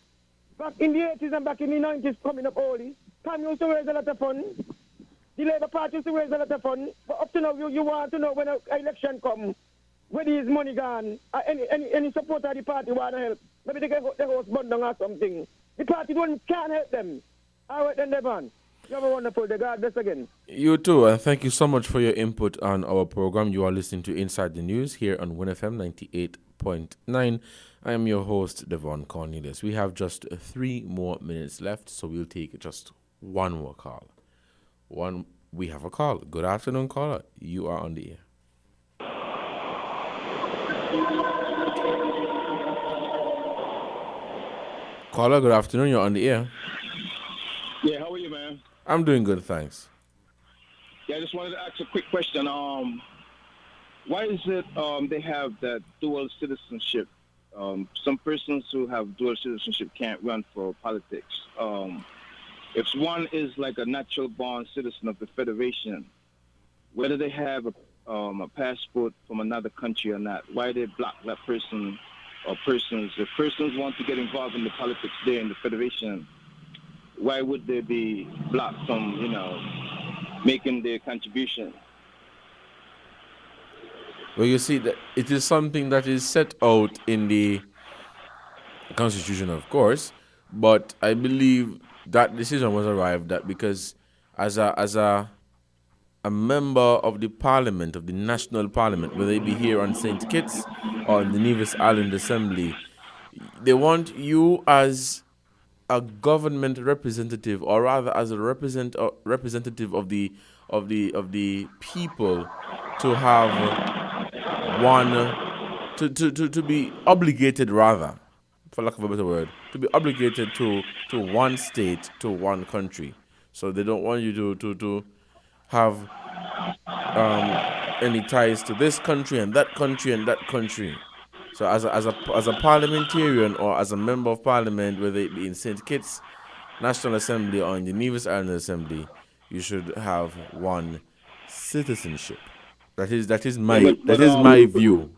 Back in the 80s and back in the 90s coming up early, PAM used to raise a lot of funds. The Labour Party used to raise a lot of funds. But up to now, you want to know when an election comes, where is money gone? Any supporter of the party want to help? Maybe they get the house burned down or something. The party can't help them. All right, then, Devon. You have a wonderful day. God bless again. You too, and thank you so much for your input on our program. You are listening to Inside the News here on Win FM 98.9. I am your host, Devon Cornelius. We have just 3 more minutes left, so we'll take just one more call. We have a call. Good afternoon, caller. You are on the air. Caller, good afternoon. You're on the air. Yeah, how are you, man? I'm doing good, thanks. Yeah, I just wanted to ask a quick question. Why is it they have that dual citizenship? Some persons who have dual citizenship can't run for politics. If one is like a natural born citizen of the Federation, whether they have a passport from another country or not, why they block that person or persons? If persons want to get involved in the politics there in the Federation, why would they be blocked from, making their contribution? Well, you see, that it is something that is set out in the Constitution, of course, but I believe that decision was arrived at because as a member of the Parliament, of the National Parliament, whether it be here on St. Kitts or in the Nevis Island Assembly, they want you as a government representative, or rather as a representative of the people, to have one to be obligated, rather, for lack of a better word, to be obligated to one state, to one country. So they don't want you to have any ties to this country and that country and that country. So as a parliamentarian or as a member of parliament, whether it be in St. Kitts National Assembly or in the Nevis Island Assembly, you should have one citizenship. That is my view.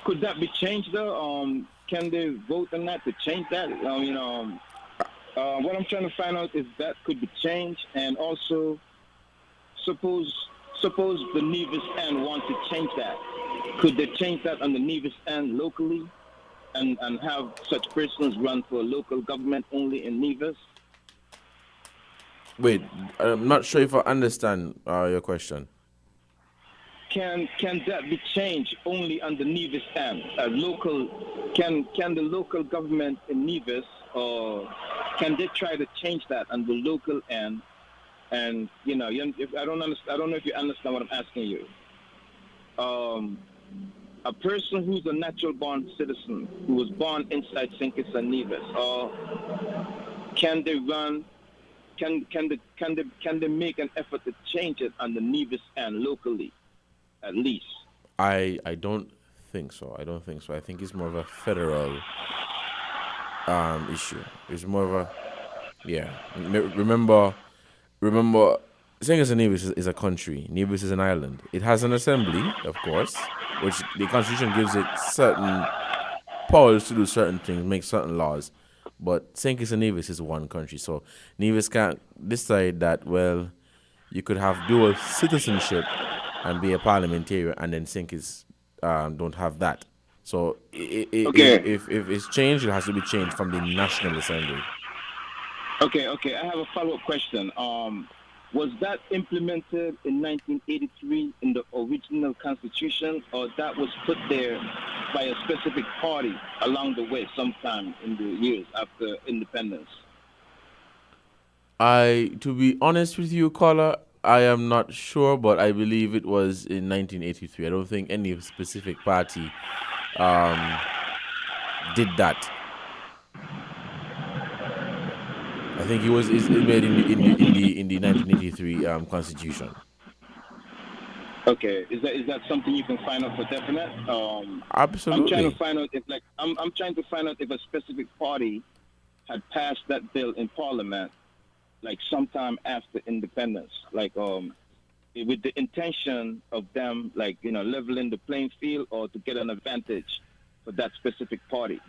Could that be changed though? can they vote on that to change that? What I'm trying to find out is that could be changed, and also suppose the Nevis end want to change that. Could they change that on the Nevis end locally, and have such persons run for local government only in Nevis? Wait, I'm not sure if I understand your question. Can that be changed only on the Nevis end? Can the local government in Nevis, or can they try to change that on the local end? And I don't know if you understand what I'm asking you. A person who's a natural born citizen who was born inside St. Kitts and Nevis, can they run? Can they make an effort to change it on the Nevis end locally, at least? I don't think so. I think it's more of a federal issue. It's more of a Remember, St. Kitts and Nevis is a country. Nevis is an island. It has an assembly, of course, which the Constitution gives it certain powers to do certain things, make certain laws. But St. Kitts and Nevis is one country. So Nevis can't decide that, well, you could have dual citizenship and be a parliamentarian, and then St. Kitts don't have that. So if it's changed, it has to be changed from the National Assembly. Okay. I have a follow-up question. Was that implemented in 1983 in the original Constitution, or that was put there by a specific party along the way sometime in the years after independence? To be honest with you, caller, I am not sure, but I believe it was in 1983. I don't think any specific party did that. I think it made in the 1983 Constitution. Okay, is that something you can find out for definite? Absolutely. I'm trying to find out if a specific party had passed that bill in Parliament, like sometime after independence, like with the intention of them, like leveling the playing field or to get an advantage for that specific party.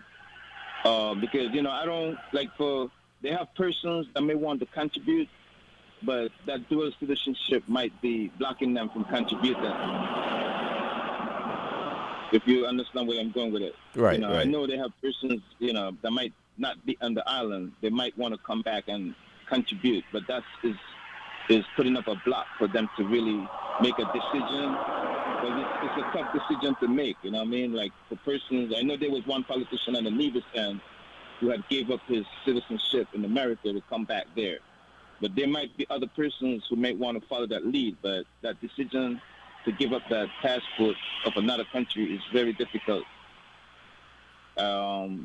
Because I don't like for. They have persons that may want to contribute, but that dual citizenship might be blocking them from contributing. If you understand where I'm going with it. Right, I know they have persons, that might not be on the island. They might want to come back and contribute, but that is putting up a block for them to really make a decision. Because it's a tough decision to make, you know what I mean? Like for persons, I know there was one politician on the Nevis end who had gave up his citizenship in America to come back there. But there might be other persons who might want to follow that lead, but that decision to give up that passport of another country is very difficult. All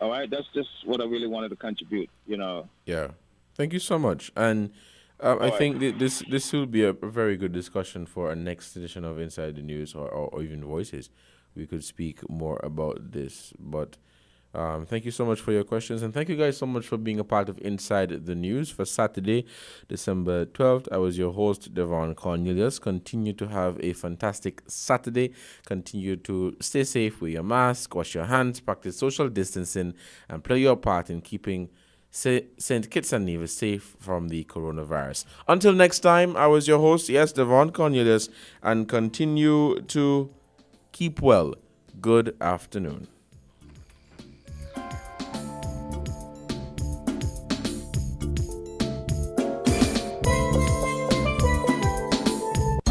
right, that's just what I really wanted to contribute, Yeah, thank you so much. And I think this will be a very good discussion for our next edition of Inside the News or even Voices. We could speak more about this, but thank you so much for your questions, and thank you guys so much for being a part of Inside the News for Saturday, December 12th. I was your host, Devon Cornelius. Continue to have a fantastic Saturday. Continue to stay safe, wear your mask, wash your hands, practice social distancing, and play your part in keeping St. Kitts and Nevis safe from the coronavirus. Until next time, I was your host, Devon Cornelius, and continue to keep well. Good afternoon.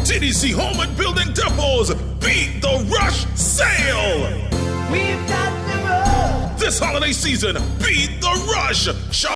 TDC Home and Building Depots beat the rush sale. We've got the road. This holiday season, beat the rush. Shop